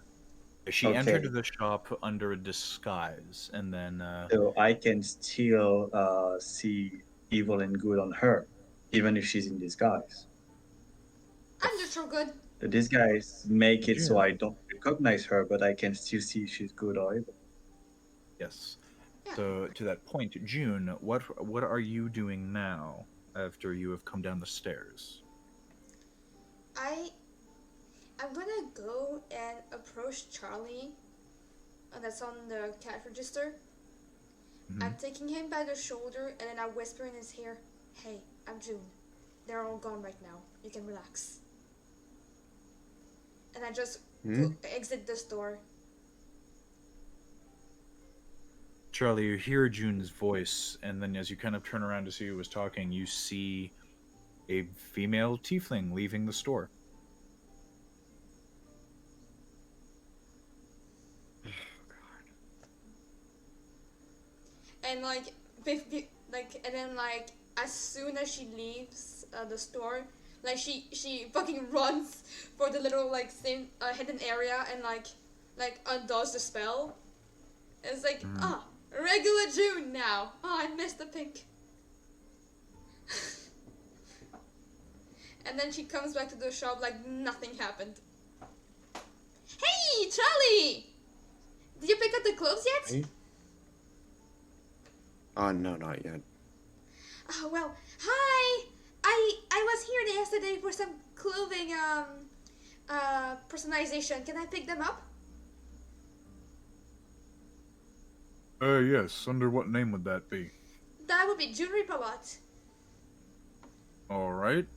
She Okay. entered the shop under a disguise, and then So I can still see evil and good on her, even if she's in disguise. I'm neutral good. The disguise make it so Yeah. I don't recognize her, but I can still see if she's good or evil. yes. Yeah. So to that point, June, what are you doing now after you have come down the stairs? I'm gonna go and approach Charlie. That's on the cash register. Mhm. I'm taking him by the shoulder and then I whisper in his ear, "Hey, I'm June. They're all gone right now. You can relax." And I just exit the store. Charlie, you hear June's voice, and then as you kind of turn around to see who was talking, you see a female tiefling leaving the store. And and then as soon as she leaves the store, she fucking runs for the little same hidden area and undoes the spell. It's like regular June now. Oh, I missed the pink. And then she comes back to the shop like nothing happened. Hey, Charlie! Did you pick up the clothes yet? Hey? No, not yet. Oh, well, hi! I was here yesterday for some clothing, personalization. Can I pick them up? Yes. Under what name would that be? That would be June Riprys. All right.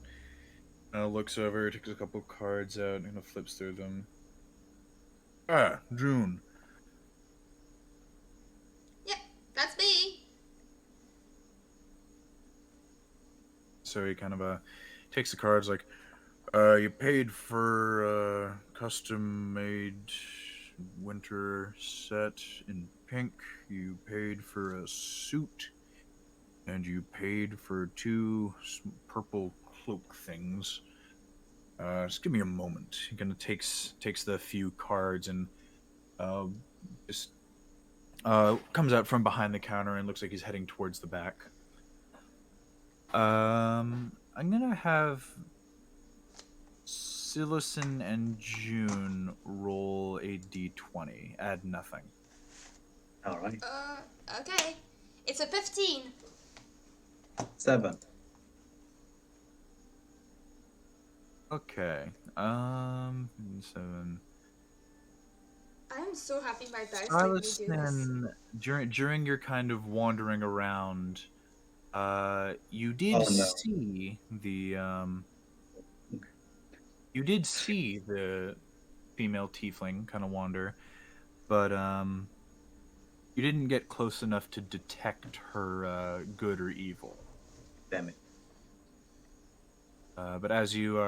Looks over, takes a couple cards out, and flips through them. Ah, June. Yep, that's me. So he kind of takes the cards, like, you paid for a custom-made winter set in pink, you paid for a suit, and you paid for 2 purple cloak things. Just give me a moment. He kind of takes the few cards and just comes out from behind the counter and looks like he's heading towards the back. I'm gonna have Psilocin and June roll a d20. Add nothing. All right. Okay. It's a 15. 7. Okay. 7. I'm so happy my dice let me do this. Psilocin, during your kind of wandering around, you did see the you did see the female tiefling kind of wander, but you didn't get close enough to detect her good or evil. Damn it. But as you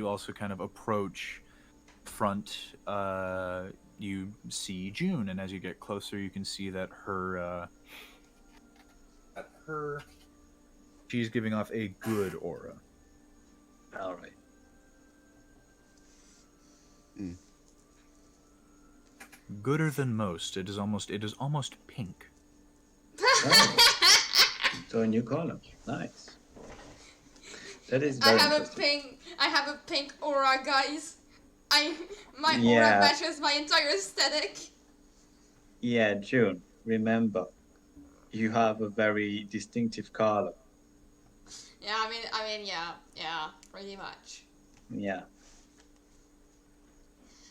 also kind of approach front, you see June, and as you get closer, you can see that she's giving off a good aura. All right. Gooder than most. It is almost pink. So a new color. Nice. That is I very have interesting. I have a pink aura, guys. My aura Yeah. matches my entire aesthetic. Yeah, June. Remember, you have a very distinctive color. Yeah, yeah, pretty much. Yeah.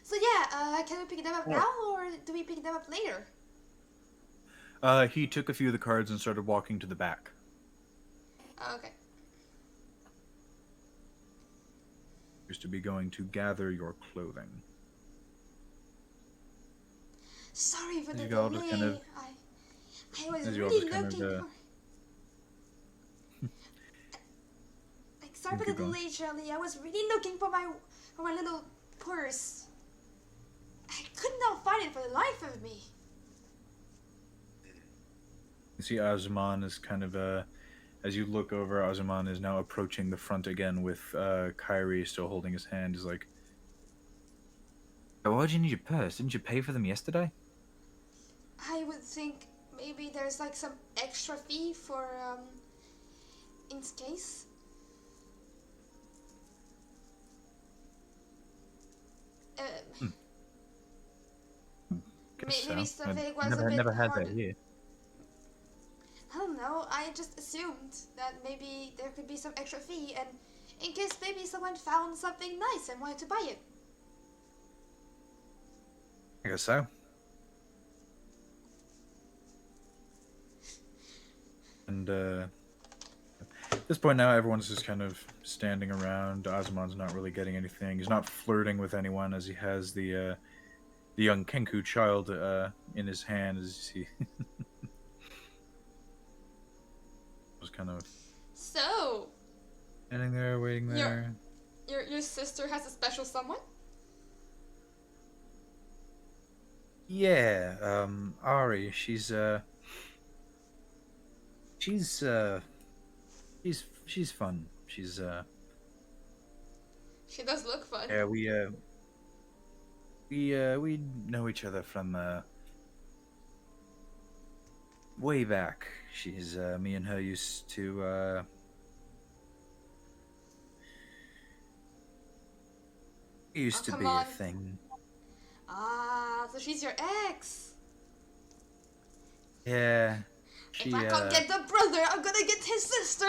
So yeah, can we pick them up Oh. now, or do we pick them up later? He took a few of the cards and started walking to the back. Okay. Appears to be going to gather your clothing. Sorry for As the you all delay. just kind of- I was as you all really just kind of, looking for. Like, sorry for the keep going. delay, Charlie. I was really looking for my little purse. I could not find it for the life of me. You see Azuman is kind of, as you look over, Azuman is now approaching the front again with Cairi still holding his hand. He's like, why'd you need your purse? Didn't you pay for them yesterday? I would think maybe there's like some extra fee for in case. Guess Maybe so. something I've was a never, bit never had hard. that here. I don't know. I just assumed that maybe there could be some extra fee, and in case maybe someone found something nice and wanted to buy it. I guess so. And at this point now, everyone's just kind of standing around. Azuman's not really getting anything. He's not flirting with anyone as he has the young Kenku child in his hand. As he was kind of So, standing there, waiting there. your sister has a special someone? Yeah, Ari. She's fun. She's She does look fun. yeah. We know each other from way back. She's me and her used to used to come be on. a thing. Ah, so she's your ex. Yeah. She If I can't get the brother, I'm gonna get his sister.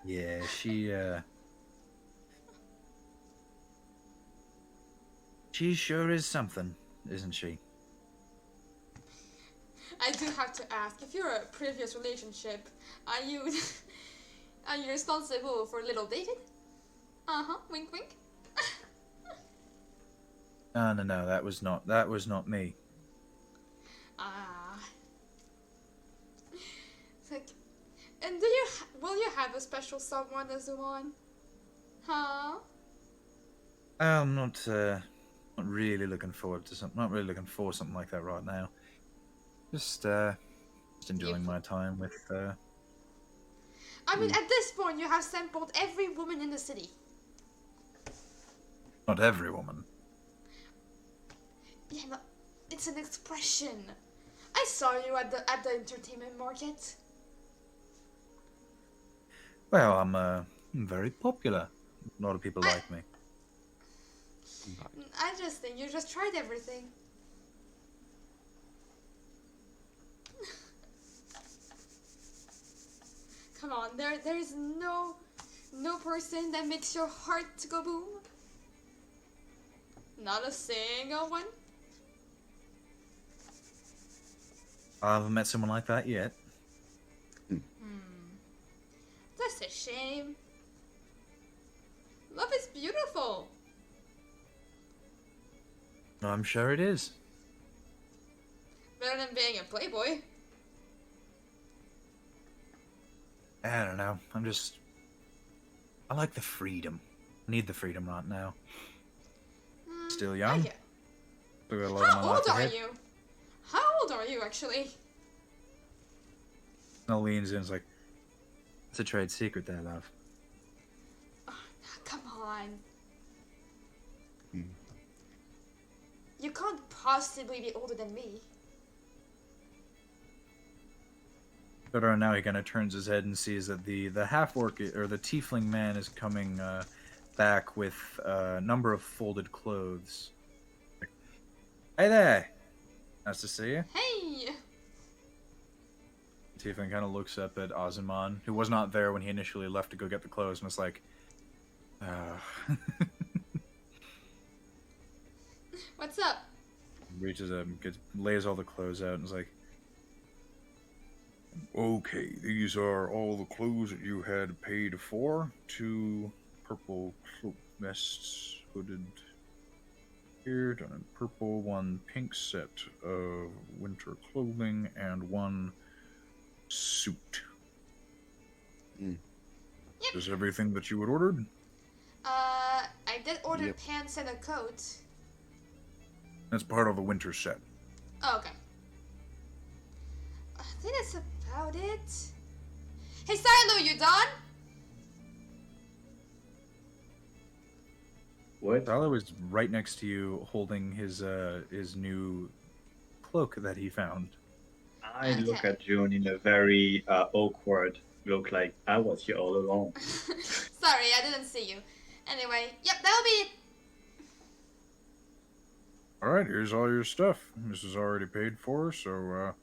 yeah, she sure is something, isn't she? I do have to ask, if you're a previous relationship, are you are you responsible for little David? Uh-huh, wink wink. No, that was not me. Ah. It's like, and will you have a special someone as the one? Huh? I'm not really looking forward to something. Not really looking for something like that right now. Just enjoying my time with. I mean, at this point, you have sampled every woman in the city. Not every woman. Yeah, no, it's an expression. I saw you at the entertainment market. Well, I'm very popular. A lot of people like me. I just think you just tried everything. Come on, there is no person that makes your heart go boom. Not a single one. I haven't met someone like that yet. That's a shame. Love is beautiful. I'm sure it is. Better than being a playboy. I don't know. I like the freedom. I need the freedom right now. Still young. Yeah. Still got a lot of How my life old are ahead. you? How old are you actually? And leans in, is like, it's a trade secret there, love. Oh, come on. You can't possibly be older than me. But now he kind of turns his head and sees that the half-orc, or the tiefling man, is coming back with a number of folded clothes. Like, hey there! Nice to see you. Hey! Tiefling kind of looks up at Ozyman, who was not there when he initially left to go get the clothes, and was like, What's up? reaches up and lays all the clothes out and is like, okay, these are all the clothes that you had paid for. 2 purple cloak vests, hooded here, done in purple, 1 pink set of winter clothing, and 1 suit. Mm. Yep. Is everything that you had ordered? I did order Yep. pants and a coat. That's part of the winter set. Oh, okay. I think that's about it. Hey, Silo, you done? What? Tyler was right next to you, holding his new cloak that he found. I look Okay. at June in a very awkward look, like I was here all along. Sorry, I didn't see you. Anyway, yep, that'll be it. All right, here's all your stuff. This is already paid for, so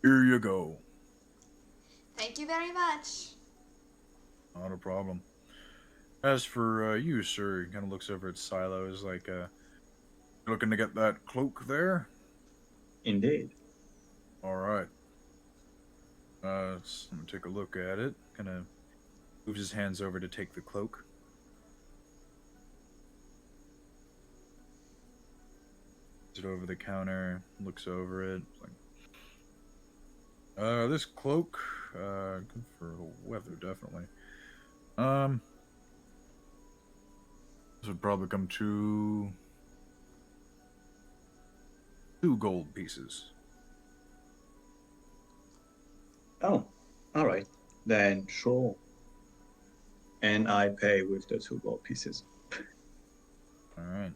here you go. Thank you very much. Not a problem. As for you, sir, he kind of looks over at Silo, is like, looking to get that cloak there? Indeed. All right. So let me take a look at it. Kind of moves his hands over to take the cloak. Puts it over the counter, looks over it. Like, this cloak, good for the weather, definitely. This would probably come to 2 gold pieces. Oh, all right. Then sure. And I pay with the 2 gold pieces. All right.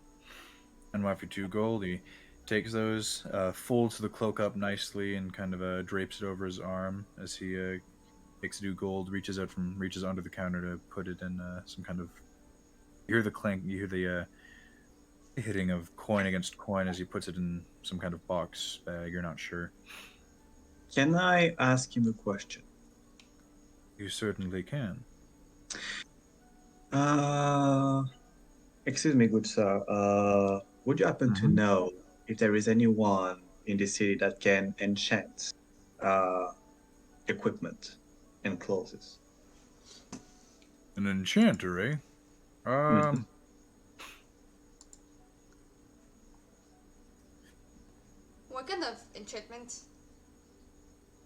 And after 2 gold, he takes those, folds the cloak up nicely, and kind of drapes it over his arm as he takes 2 gold, reaches under the counter to put it in some kind of. You hear the clink. You hear the hitting of coin against coin as he puts it in some kind of box bag. You're not sure. Can I ask him a question? You certainly can. Excuse me, good sir. Would you happen to know if there is anyone in the city that can enchant equipment and clothes? An enchanter, eh? What kind of enchantment?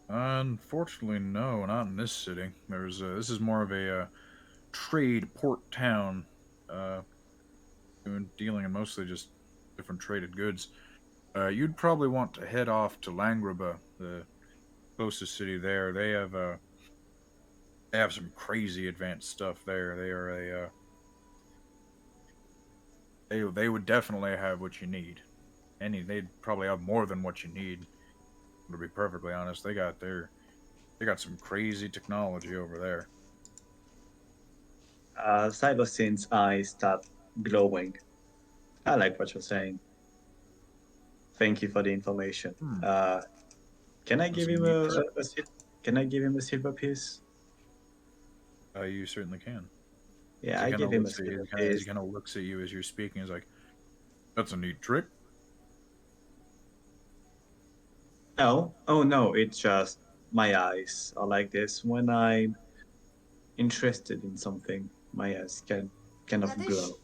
Unfortunately, no, not in this city. This is more of a trade port town, dealing in mostly just different traded goods. You'd probably want to head off to Langraba, the closest city there. They have some crazy advanced stuff there. They are they would definitely have what you need. They'd probably have more than what you need. To be perfectly honest, they got some crazy technology over there. Psylocin's eyes start glowing. I like what you're saying. Thank you for the information. Can I give him Can I give him a silver piece? You certainly can. Yeah, I give him a silver piece. He kind of looks at you as you're speaking. He's like, "That's a neat trick." Oh no, it's just my eyes are like this. When I'm interested in something, my eyes can kind of That glow.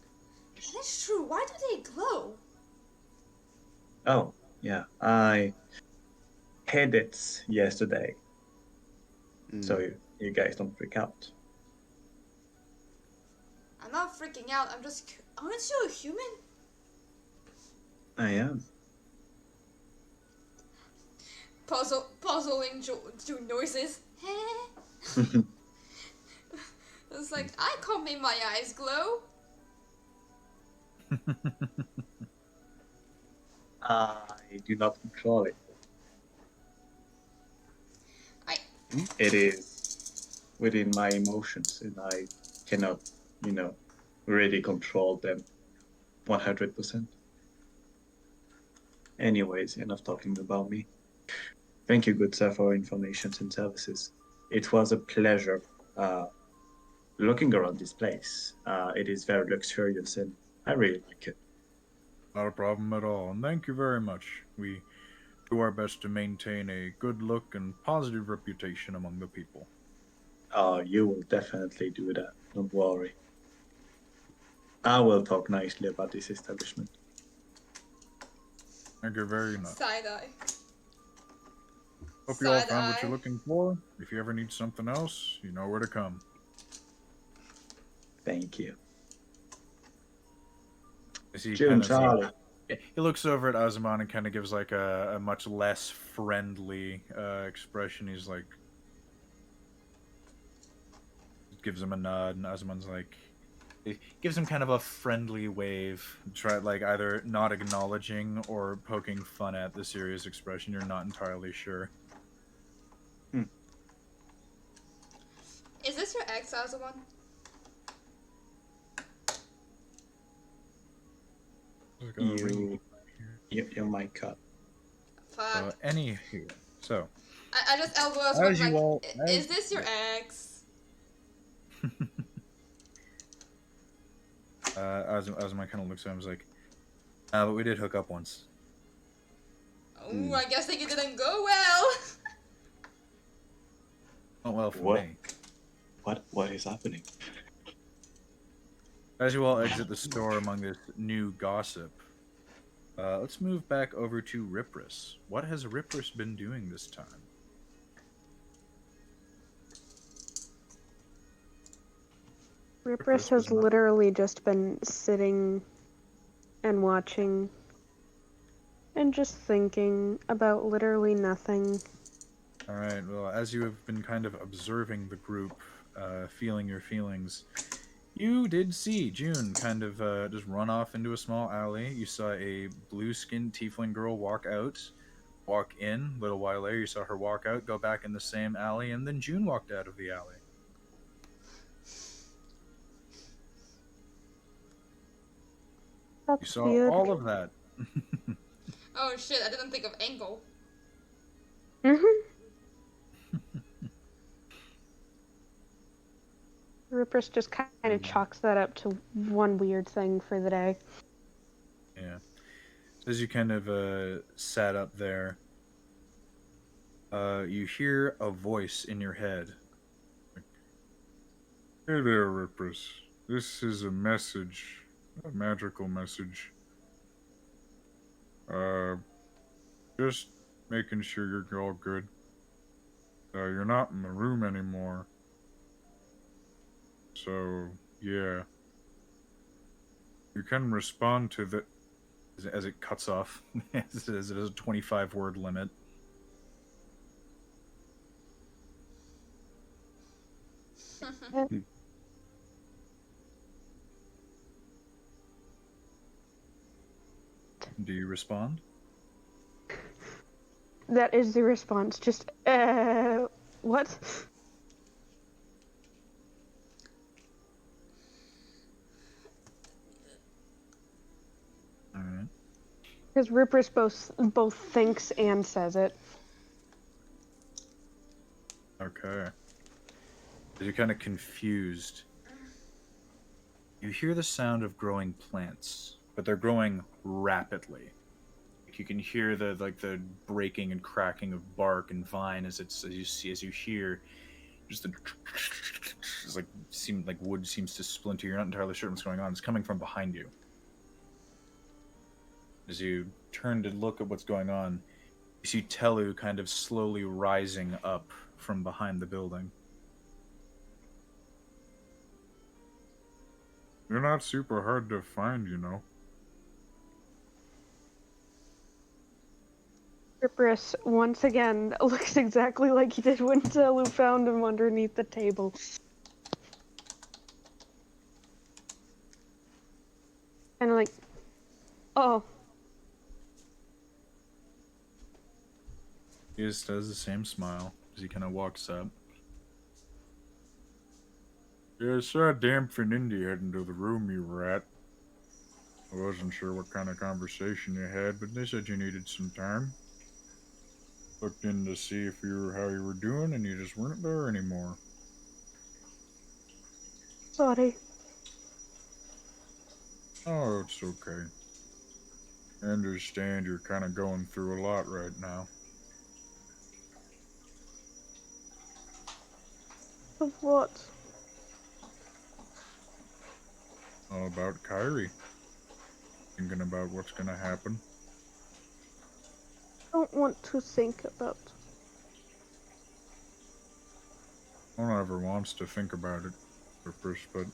is true. Why do they glow? Oh, yeah. I had it yesterday. So you guys don't freak out. I'm not freaking out. Aren't you a human? I am. Puzzling do noises. It's like, I can't make my eyes glow. I do not control it. It is within my emotions, and I cannot, really control them 100%. Anyways, enough talking about me. Thank you, good sir, for information and services. It was a pleasure looking around this place. It is very luxurious and I really like it. Not a problem at all, and thank you very much. We do our best to maintain a good look and positive reputation among the people. You will definitely do that. Don't worry. I will talk nicely about this establishment. Thank you very much. Side eye. Hope you all Side found what you're eye. looking for. If you ever need something else, you know where to come. Thank you. As he June, kind of, Charlie. he looks over at Azuman and kind of gives like a much less friendly expression. He's like, gives him a nod, and Azuman's like, he gives him kind of a friendly wave, try like either not acknowledging or poking fun at the serious expression. You're not entirely sure. Is this your ex, Azawan? You might cut. Fuck. Anywho, so I just elbow us as like, you all, is this your ex? Azuman kind of looks at him, and is like, but we did hook up once. Ooh, I guess it didn't go well. Oh well for What? me. What is happening? As you all exit the store among this new gossip, let's move back over to Rypris. What has Rypris been doing this time? Rypris has literally just been sitting and watching and just thinking about literally nothing. Alright, well, as you have been kind of observing the group, feeling your feelings, you did see June kind of just run off into a small alley. You saw a blue-skinned tiefling girl walk out, walk in. A little while later, you saw her walk out, go back in the same alley, and then June walked out of the alley. That's You saw weird. all of that. Oh shit, I didn't think of angle. Rypris just kind of chalks that up to one weird thing for the day. Yeah. So as you kind of sat up there, you hear a voice in your head. Hey there, Rypris. This is a message, a magical message. Just making sure you're all good. You're not in the room anymore. So, yeah. You can respond to the... As it cuts off. As it has a 25-word limit. Do you respond? That is the response. Just, what? Alright. Because Rypris both thinks and says it. Okay. As you're kind of confused, you hear the sound of growing plants, but they're growing rapidly. You can hear the breaking and cracking of bark and vine as you hear just the it's like wood seems to splinter. You're not entirely sure what's going on. It's coming from behind you. As you turn to look at what's going on, you see Telu kind of slowly rising up from behind the building. You're not super hard to find, you know. Rypris, once again, looks exactly like he did when Telu found him underneath the table. And like, oh. He just does the same smile as he kind of walks up. Yeah, I saw Dampf and Indy heading to the room you were at. I I wasn't sure what kind of conversation you had, but they said you needed some time. Looked in to see if how you were doing, and you just weren't there anymore. Sorry. Oh, it's okay. I understand you're kind of going through a lot right now. Of what? All about Cairi. Thinking about what's gonna happen. I don't want to think about. No one ever wants to think about it, Rypris, but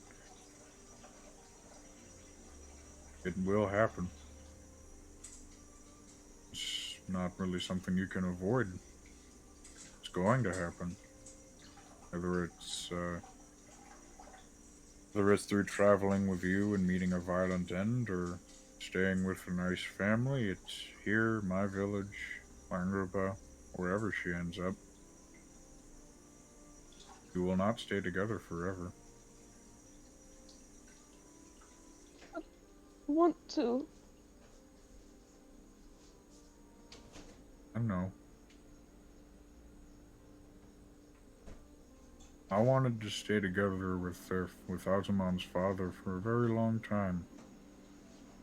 it will happen. It's not really something you can avoid. It's going to happen. Whether it's through traveling with you and meeting a violent end, or staying with a nice family, it's here, my village, Langrupa, wherever she ends up. You will not stay together forever. I want to. I know. I wanted to stay together with Azuman's father for a very long time.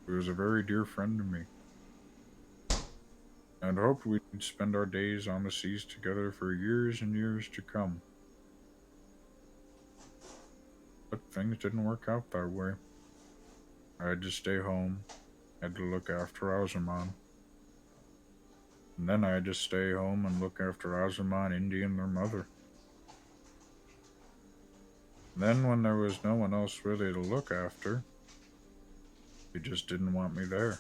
He was a very dear friend to me. And hoped we'd spend our days on the seas together for years and years to come. But things didn't work out that way. I had to stay home, had to look after Azuman. And then I had to stay home and look after Azuman, Indy, and their mother. And then when there was no one else really to look after, they just didn't want me there.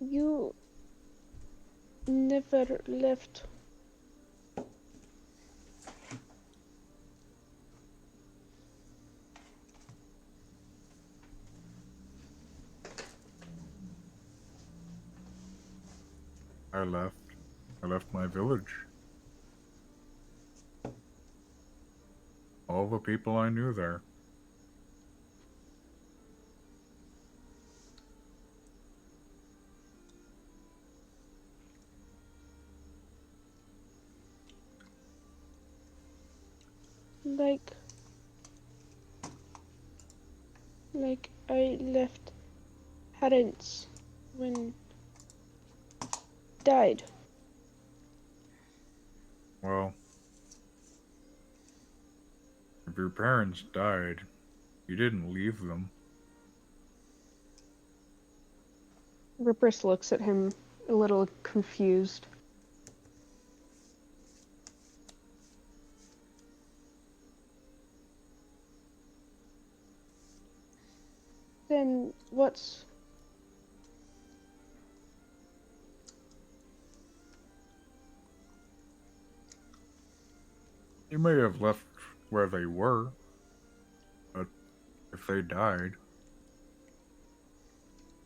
You never left. I left. I left my village. All the people I knew there. Like I left parents when died. Well, if your parents died, you didn't leave them. Rypris looks at him a little confused. Then what's... You may have left where they were, but if they died,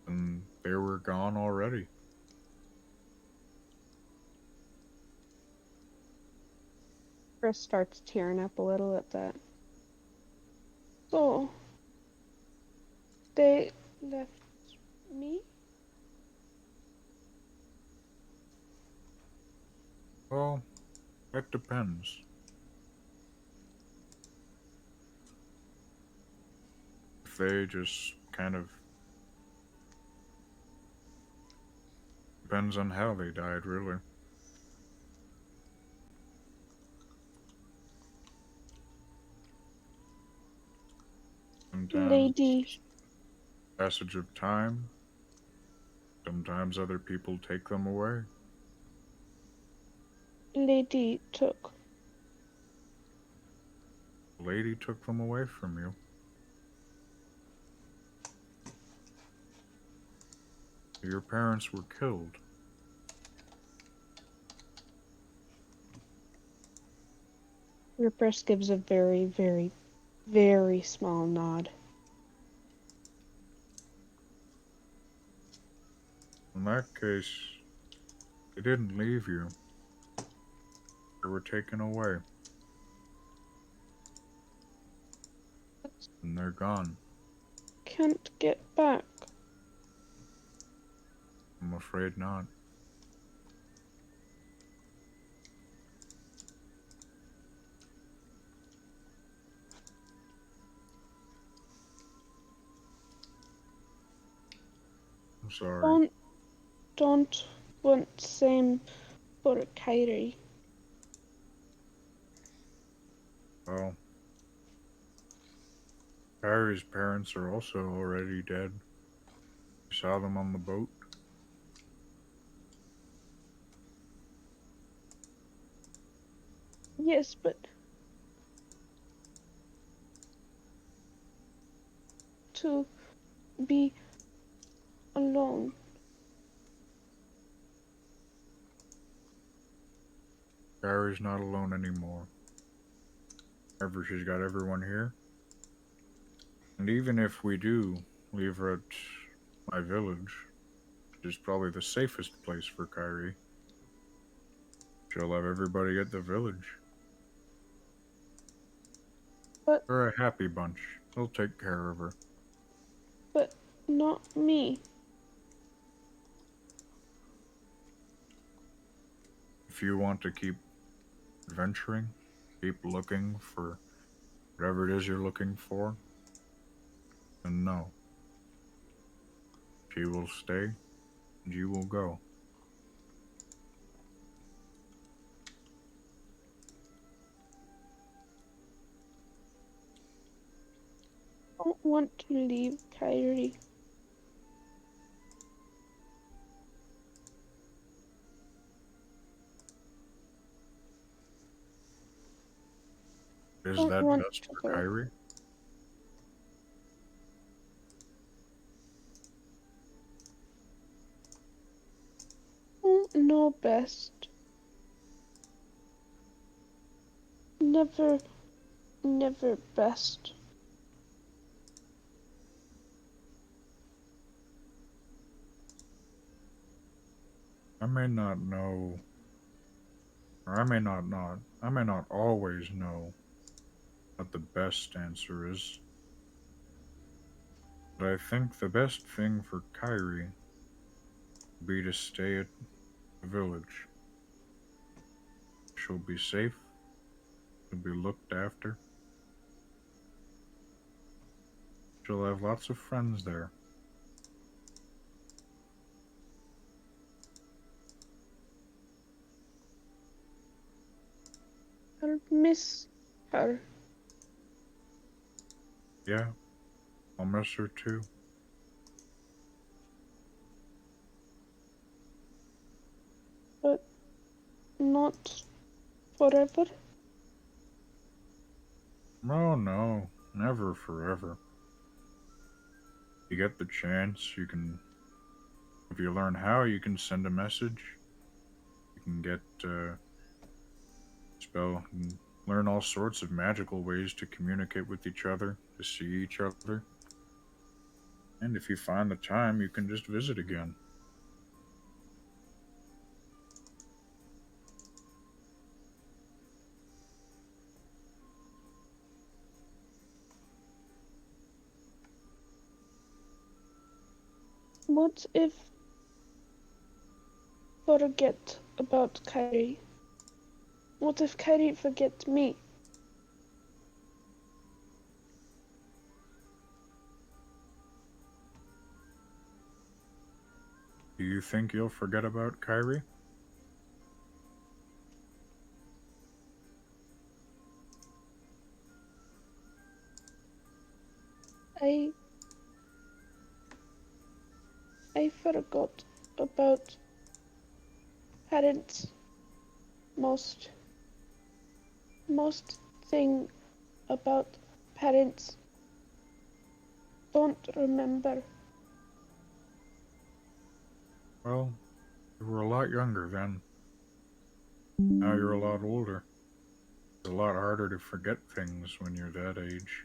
then they were gone already. Chris starts tearing up a little at that. So, they left me? Well, that depends. If they just kind of... Depends on how they died, really. Sometimes Lady. Passage of time. Sometimes other people take them away. Lady took. The lady took them away from you. Your parents were killed. Rypris gives a very, very, very small nod. In that case, They didn't leave you. They were taken away. And they're gone. Can't get back. I'm afraid not. I'm sorry. Don't want same for Cairi. Well, Cairi's parents are also already dead. You saw them on the boat. Yes, but to be alone. Cairi's not alone anymore. However, she's got everyone here. And even if we do leave her at my village, which is probably the safest place for Cairi, she'll have everybody at the village. But They're a happy bunch. They'll take care of her. but not me. If you want to keep adventuring, keep looking for whatever it is you're looking for, then no. She will stay, and you will go. I don't want to leave Cairi. Is Don't that want best to for go. Cairi? Don't know best. Never best. I may not know, or I may not always know what the best answer is. But I think the best thing for Cairi would be to stay at the village. She'll be safe, she'll be looked after. She'll have lots of friends there. I'll miss her. Yeah, I'll miss her too. But not forever. Oh no, never forever. You get the chance, you can, if you learn how, you can send a message. You can get, spell, and learn all sorts of magical ways to communicate with each other, to see each other. And if you find the time, you can just visit again. What if forget about Cairi? What if Cairi forget me? Do you think you'll forget about Cairi? I forgot about parents. Most thing about parents. Don't remember. Well, you were a lot younger then. Now you're a lot older. It's a lot harder to forget things when you're that age.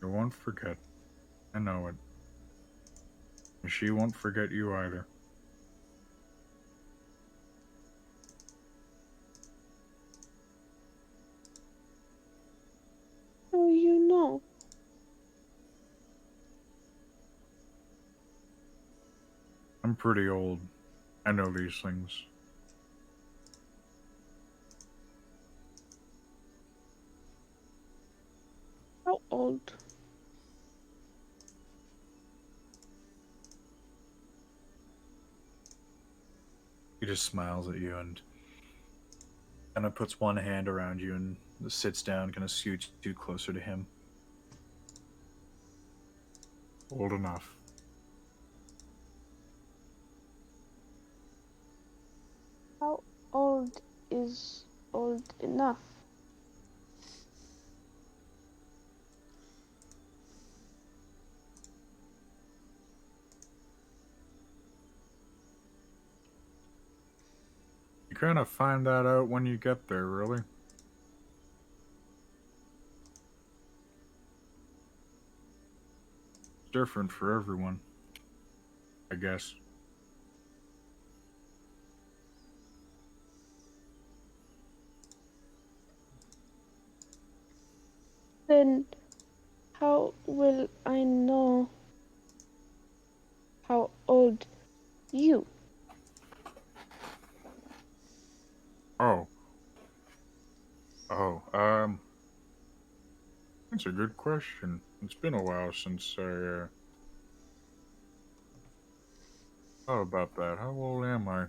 You won't forget. I know it. And she won't forget you either. Oh, you know. I'm pretty old. I know these things. How old? He just smiles at you and kind of puts one hand around you and sits down, kind of scoots you closer to him. Old enough. How old is old enough? You kind of find that out when you get there, really. It's different for everyone, I guess. Then how will I know how old you? Oh. That's a good question. It's been a while since I, thought about that. How old am I?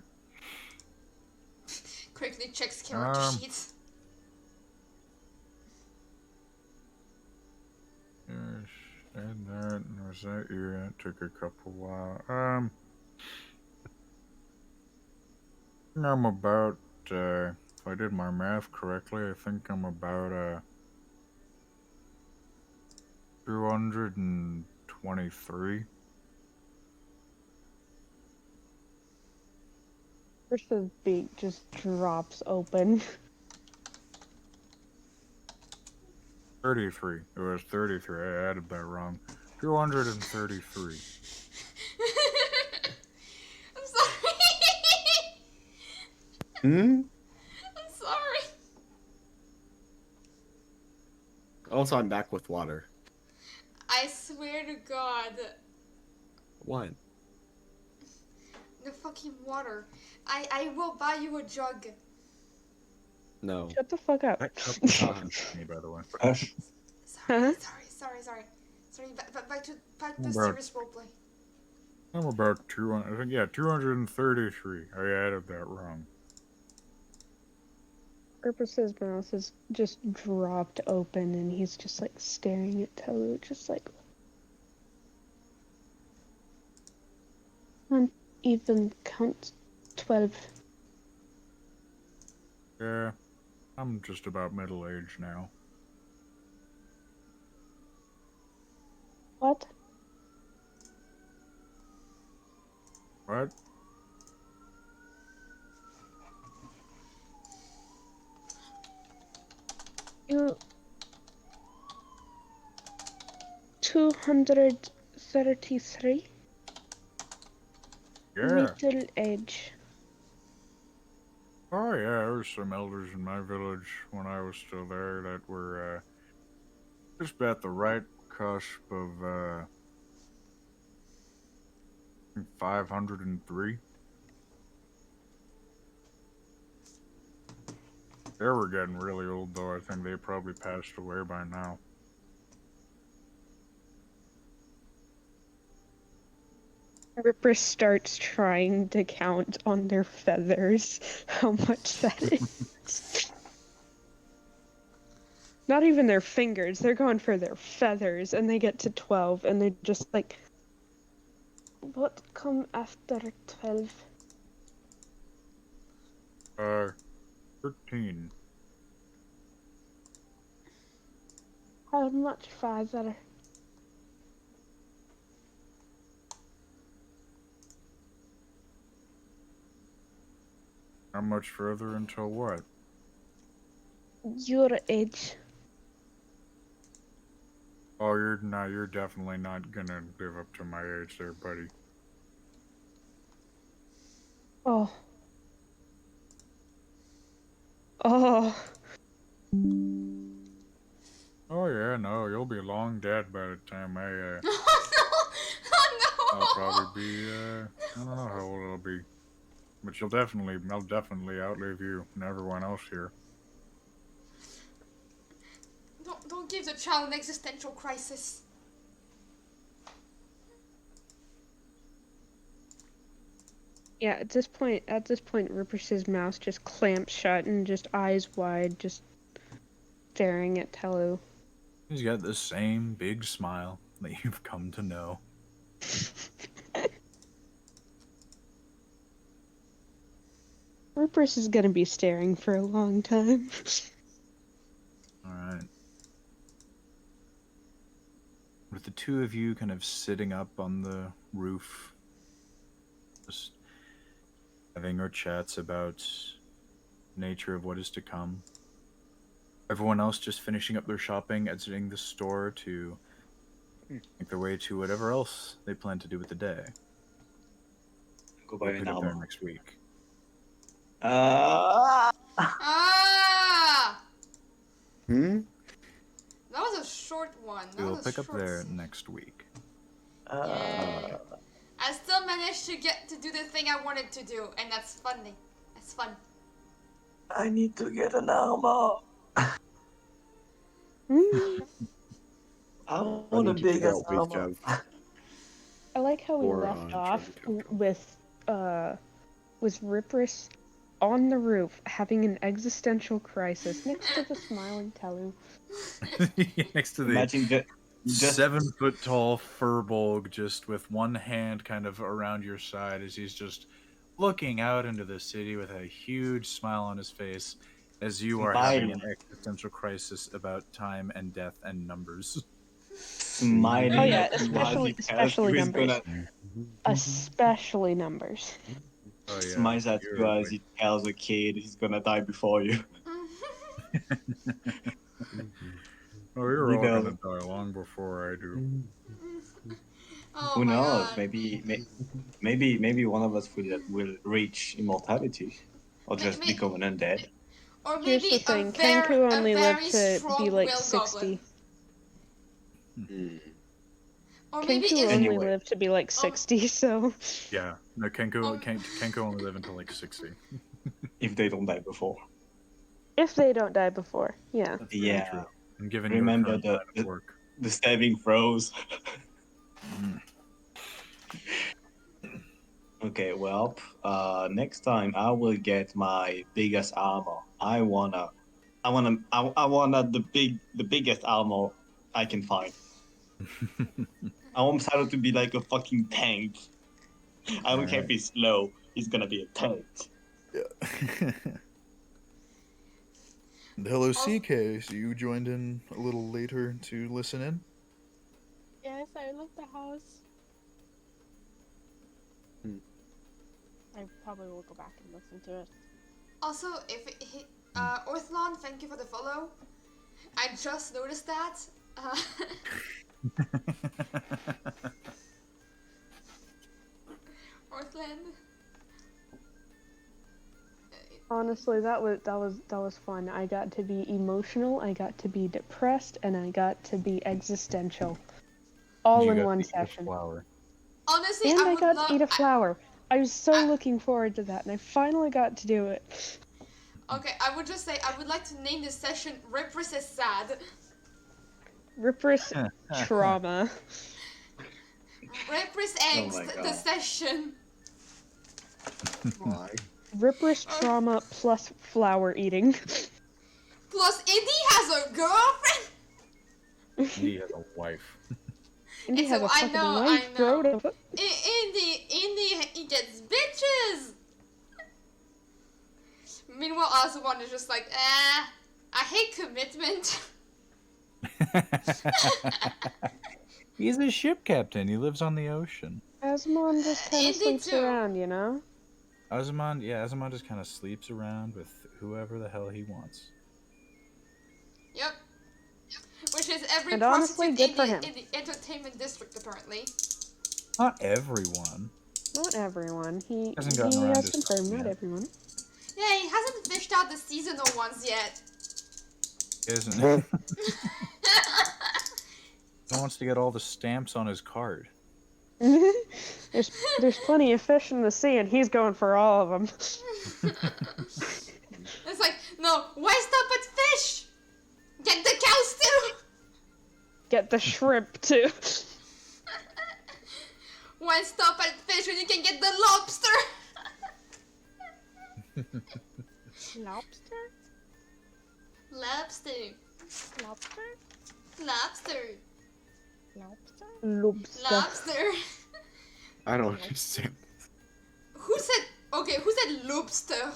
Quickly checks character sheets. Yes, and that was that year. It took a couple while. I'm about, if I did my math correctly, I think I'm about, 223. Ursa's beak just drops open. 33. It was 33. I added that wrong. 233. I'm sorry. Hmm? I'm sorry. Also, I'm back with water. I swear to God. What? The fucking water. I will buy you a jug. No. Shut the fuck up. Talking to me, by the way. Hush. Sorry, Huh? sorry. Back to About- serious roleplay. I'm about 200. I think, yeah, 233. I added that wrong. Ryprys' mouth is just dropped open and he's just like staring at Tolu, just like. Can't even count 12. Yeah, I'm just about middle age now. What? What? You 233? Yeah. Middle age. Oh, yeah, there were some elders in my village when I was still there that were, just at the right cusp of, 503. They were getting really old, though. I think they probably passed away by now. Ryprys starts trying to count on their feathers how much that is. Not even their fingers, they're going for their feathers, and they get to 12, and they're just like, what come after 12? 13. How much farther? How much further until what? Your age. Oh, you're definitely not gonna live up to my age there, buddy. Oh. Oh. Oh yeah, no, you'll be long dead by the time I Oh no! Oh no! I'll probably be I don't know how old I'll be. But I'll definitely outlive you and everyone else here. Don't give the child an existential crisis. Yeah, at this point, Riprys' mouth just clamps shut and just eyes wide, just staring at Telu. He's got the same big smile that you've come to know. Riprys is gonna be staring for a long time. Alright. With the two of you kind of sitting up on the roof, just having our chats about nature of what is to come. Everyone else just finishing up their shopping, exiting the store to make their way to whatever else they plan to do with the day. Go buy We'll an pick up there armor. next week. Ah! Hmm? That was a short one. That We'll was a pick up short there scene. next week. Yay. I still managed to get to do the thing I wanted to do, and that's funny. That's fun. I need to get an armor. I want the need to figure biggest out ways to armor. have I like how we Or, left off Dragon with Riprys on the roof having an existential crisis next to the smiling Telu. Next to the Imagine just 7-foot-tall furbolg, just with one hand kind of around your side as he's just looking out into the city with a huge smile on his face as you are having an existential crisis about time and death and numbers. smiling. Oh yeah, at you as he especially tells you he's numbers. Especially numbers. Oh, yeah. Smiles at you as he tells a kid he's gonna die before you. Oh, you're You all know. gonna die long before I do. Oh Who my knows? God. Maybe one of us will reach immortality, or just May- become an undead. Or Here's maybe the thing, a Kenku only lived very to strong be like will 60. goblin. Or maybe Kenku if only Anyway. lived to be like 60, so... Yeah, no, Kenku only live until like 60. If they don't die before. If they don't die before, yeah. That's very Yeah. true. And given Remember your current line of the work. saving throws. Mm. Okay, well, next time I will get my biggest armor. I wanna the biggest armor I can find. I want Psylocin to be like a fucking tank. I don't care if he's slow. He's gonna be a tank. Yeah. And hello, CK. So you joined in a little later to listen in? Yes, I left the house. I probably will go back and listen to it. Also, Orthlon, thank you for the follow. I just noticed that. Orthland. Honestly, that was fun. I got to be emotional, I got to be depressed, and I got to be existential. All in one session. Honestly, And I would got love, to eat a flower. I was so looking forward to that, and I finally got to do it. Okay, I would just say I would like to name this session Rypris is sad. Riprys trauma. Rypris angst, the session. Why? Riprys trauma plus flower eating. Plus, Indy has a girlfriend. He has a wife. Indy has a I fucking know, wife, I bro. know. Indy, he gets bitches. Meanwhile, Azuman is just like, I hate commitment. He's a ship captain. He lives on the ocean. Asmon just kind of Indy sleeps too. around, you know? Azumon just kind of sleeps around with whoever the hell he wants. Yep. Which is every And honestly, prostitute good for him. in the entertainment district, apparently. Not everyone. Not everyone. He Hasn't gotten around has to confirmed something not yet. everyone. Yeah, he hasn't fished out the seasonal ones yet. Isn't it? He wants to get all the stamps on his card. there's plenty of fish in the sea, and he's going for all of them. It's like, no, why stop at fish? Get the cows too! Get the shrimp too. Why stop at fish when you can get the lobster? Lobster? Lobster. Lobster? Lobster. Lobster? Lobster. Lobster. I don't understand. Who said lobster?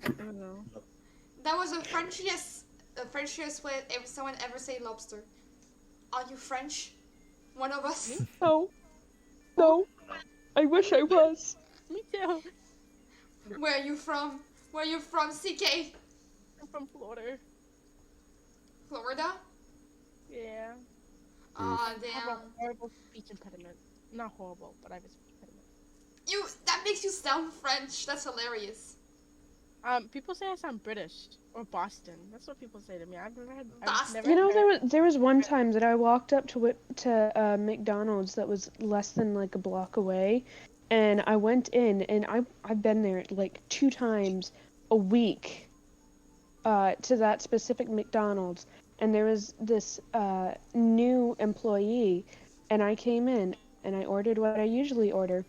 I don't know. That was the Frenchiest way someone ever say lobster. Are you French? One of us? No. No. I wish I was. Me too. Where are you from? Where are you from, CK? I'm from Florida. Florida? Yeah. Aw, I have damn. a horrible speech impediment. Not horrible, but I have a speech impediment. That makes you sound French. That's hilarious. People say I sound British or Boston. That's what people say to me. I've never had. Boston? Never You know, heard- there was one time that I walked up to McDonald's that was less than like a block away, and I went in, and I've been there like 2 times a week, to that specific McDonald's, and there was this new employee, and I came in and I ordered what I usually order,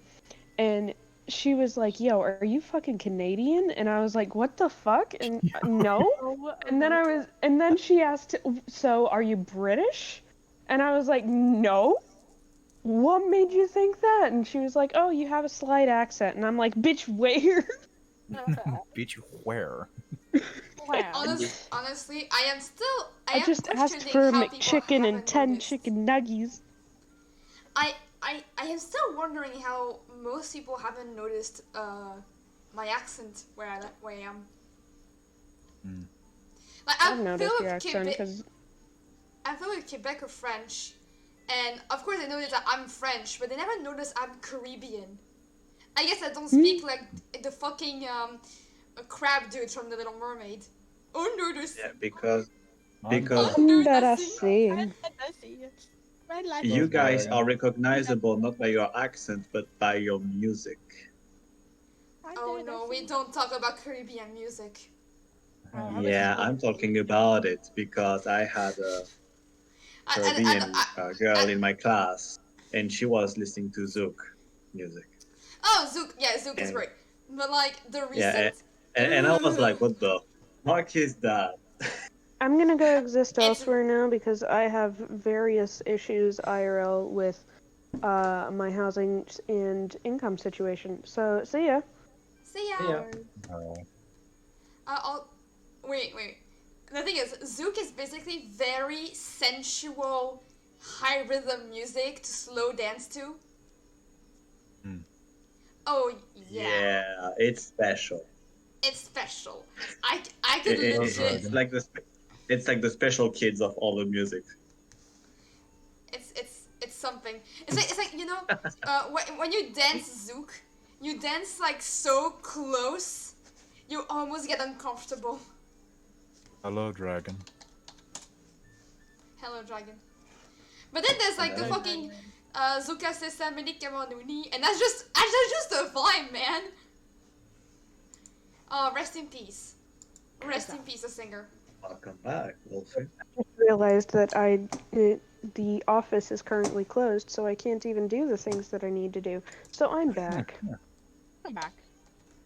and she was like, "Yo, are you fucking Canadian?" And I was like, "What the fuck?" And no. And then she asked, "So are you British?" And I was like, "No." What made you think that? And she was like, "Oh, you have a slight accent." And I'm like, "Bitch, where?" Beat you where? Wow. Honestly, I am I just asked questioning for a how people McChicken and haven't 10 noticed. chicken nuggies. I am still wondering how most people haven't noticed my accent where I am. Like I've noticed your accent Quebec, because I'm filled with Quebec or French, and of course they notice that I'm French, but they never notice I'm Caribbean. I guess I don't speak like the fucking crab dude from The Little Mermaid. Under the sea. Yeah, because Under the sea. you guys are recognizable not by your accent but by your music. Oh no, we don't talk about Caribbean music. Yeah, I'm talking about it because I had a Caribbean girl in my class, and she was listening to Zouk music. Oh, Zouk, yeah, Zouk is great. But like the recent. Yeah, and I was like, what the fuck is that? I'm gonna go exist elsewhere now because I have various issues IRL with my housing and income situation. So, see ya. See ya. Wait. The thing is, Zouk is basically very sensual, high rhythm music to slow dance to. Oh yeah. Yeah, it's special. It's special. I could legit. It's like the special kids of all the music. It's something. It's like you know, when you dance Zouk, you dance like so close, you almost get uncomfortable. Hello, dragon. Hello, dragon. But then there's like the fucking Zuka Sesame Kamanuni, and that's just a vibe, man. Rest in peace. Rest in peace, a singer. Welcome back, Wulfin. I realized that the office is currently closed, so I can't even do the things that I need to do. So I'm back. I'm back.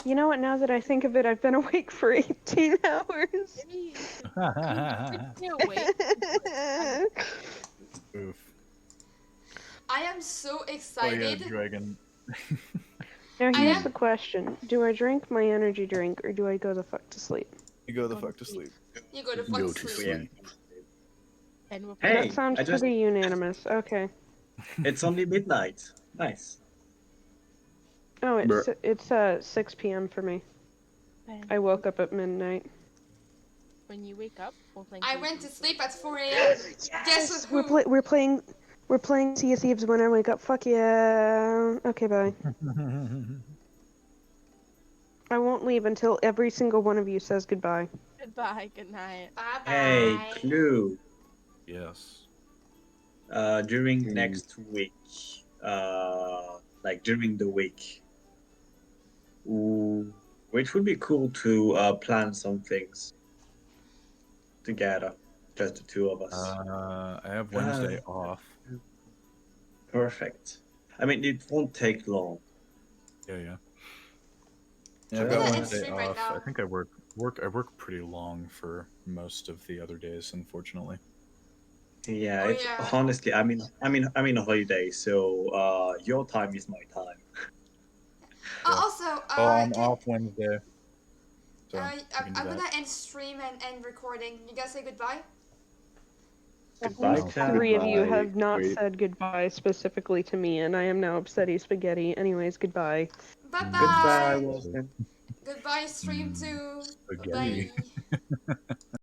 You know what? Now that I think of it, I've been awake for 18 hours. Oof. I am so Oh excited. yeah, dragon. Now here's the question. Do I drink my energy drink, or do I go the fuck to sleep? You go the fuck to sleep. You go to fuck Go to to sleep. And we'll Hey, That sounds I just- pretty unanimous. Okay. It's only midnight. Nice. Oh, it's 6 p.m. for me. I woke up at midnight. when you wake up, we'll play. I went to sleep at 4 a.m. Guess who? We're playing Sea of Thieves when I wake up. Fuck yeah. Okay, bye. I won't leave until every single one of you says goodbye. Goodbye. Good night. Bye bye. Hey, clue. Yes. During next week, like during the week, which would be cool to plan some things together, just the two of us. I have Wednesday off. Perfect. I mean, it won't take long. Yeah, Yeah, I've I'm got gonna Wednesday stream right off. now. I think I work pretty long for most of the other days, unfortunately. Yeah, Oh, it's yeah. honestly, I'm in a holiday, so your time is my time. Also, I'm off Wednesday. So I'm we can do gonna that. end stream and recording. You guys say goodbye. Goodbye, At least Clara. 3 of you Goodbye. have not Wait. said goodbye specifically to me, and I am now upsetty spaghetti. Anyways, goodbye. Bye Goodbye, bye. Wulfin. Goodbye, stream 2. Spaghetti. Bye.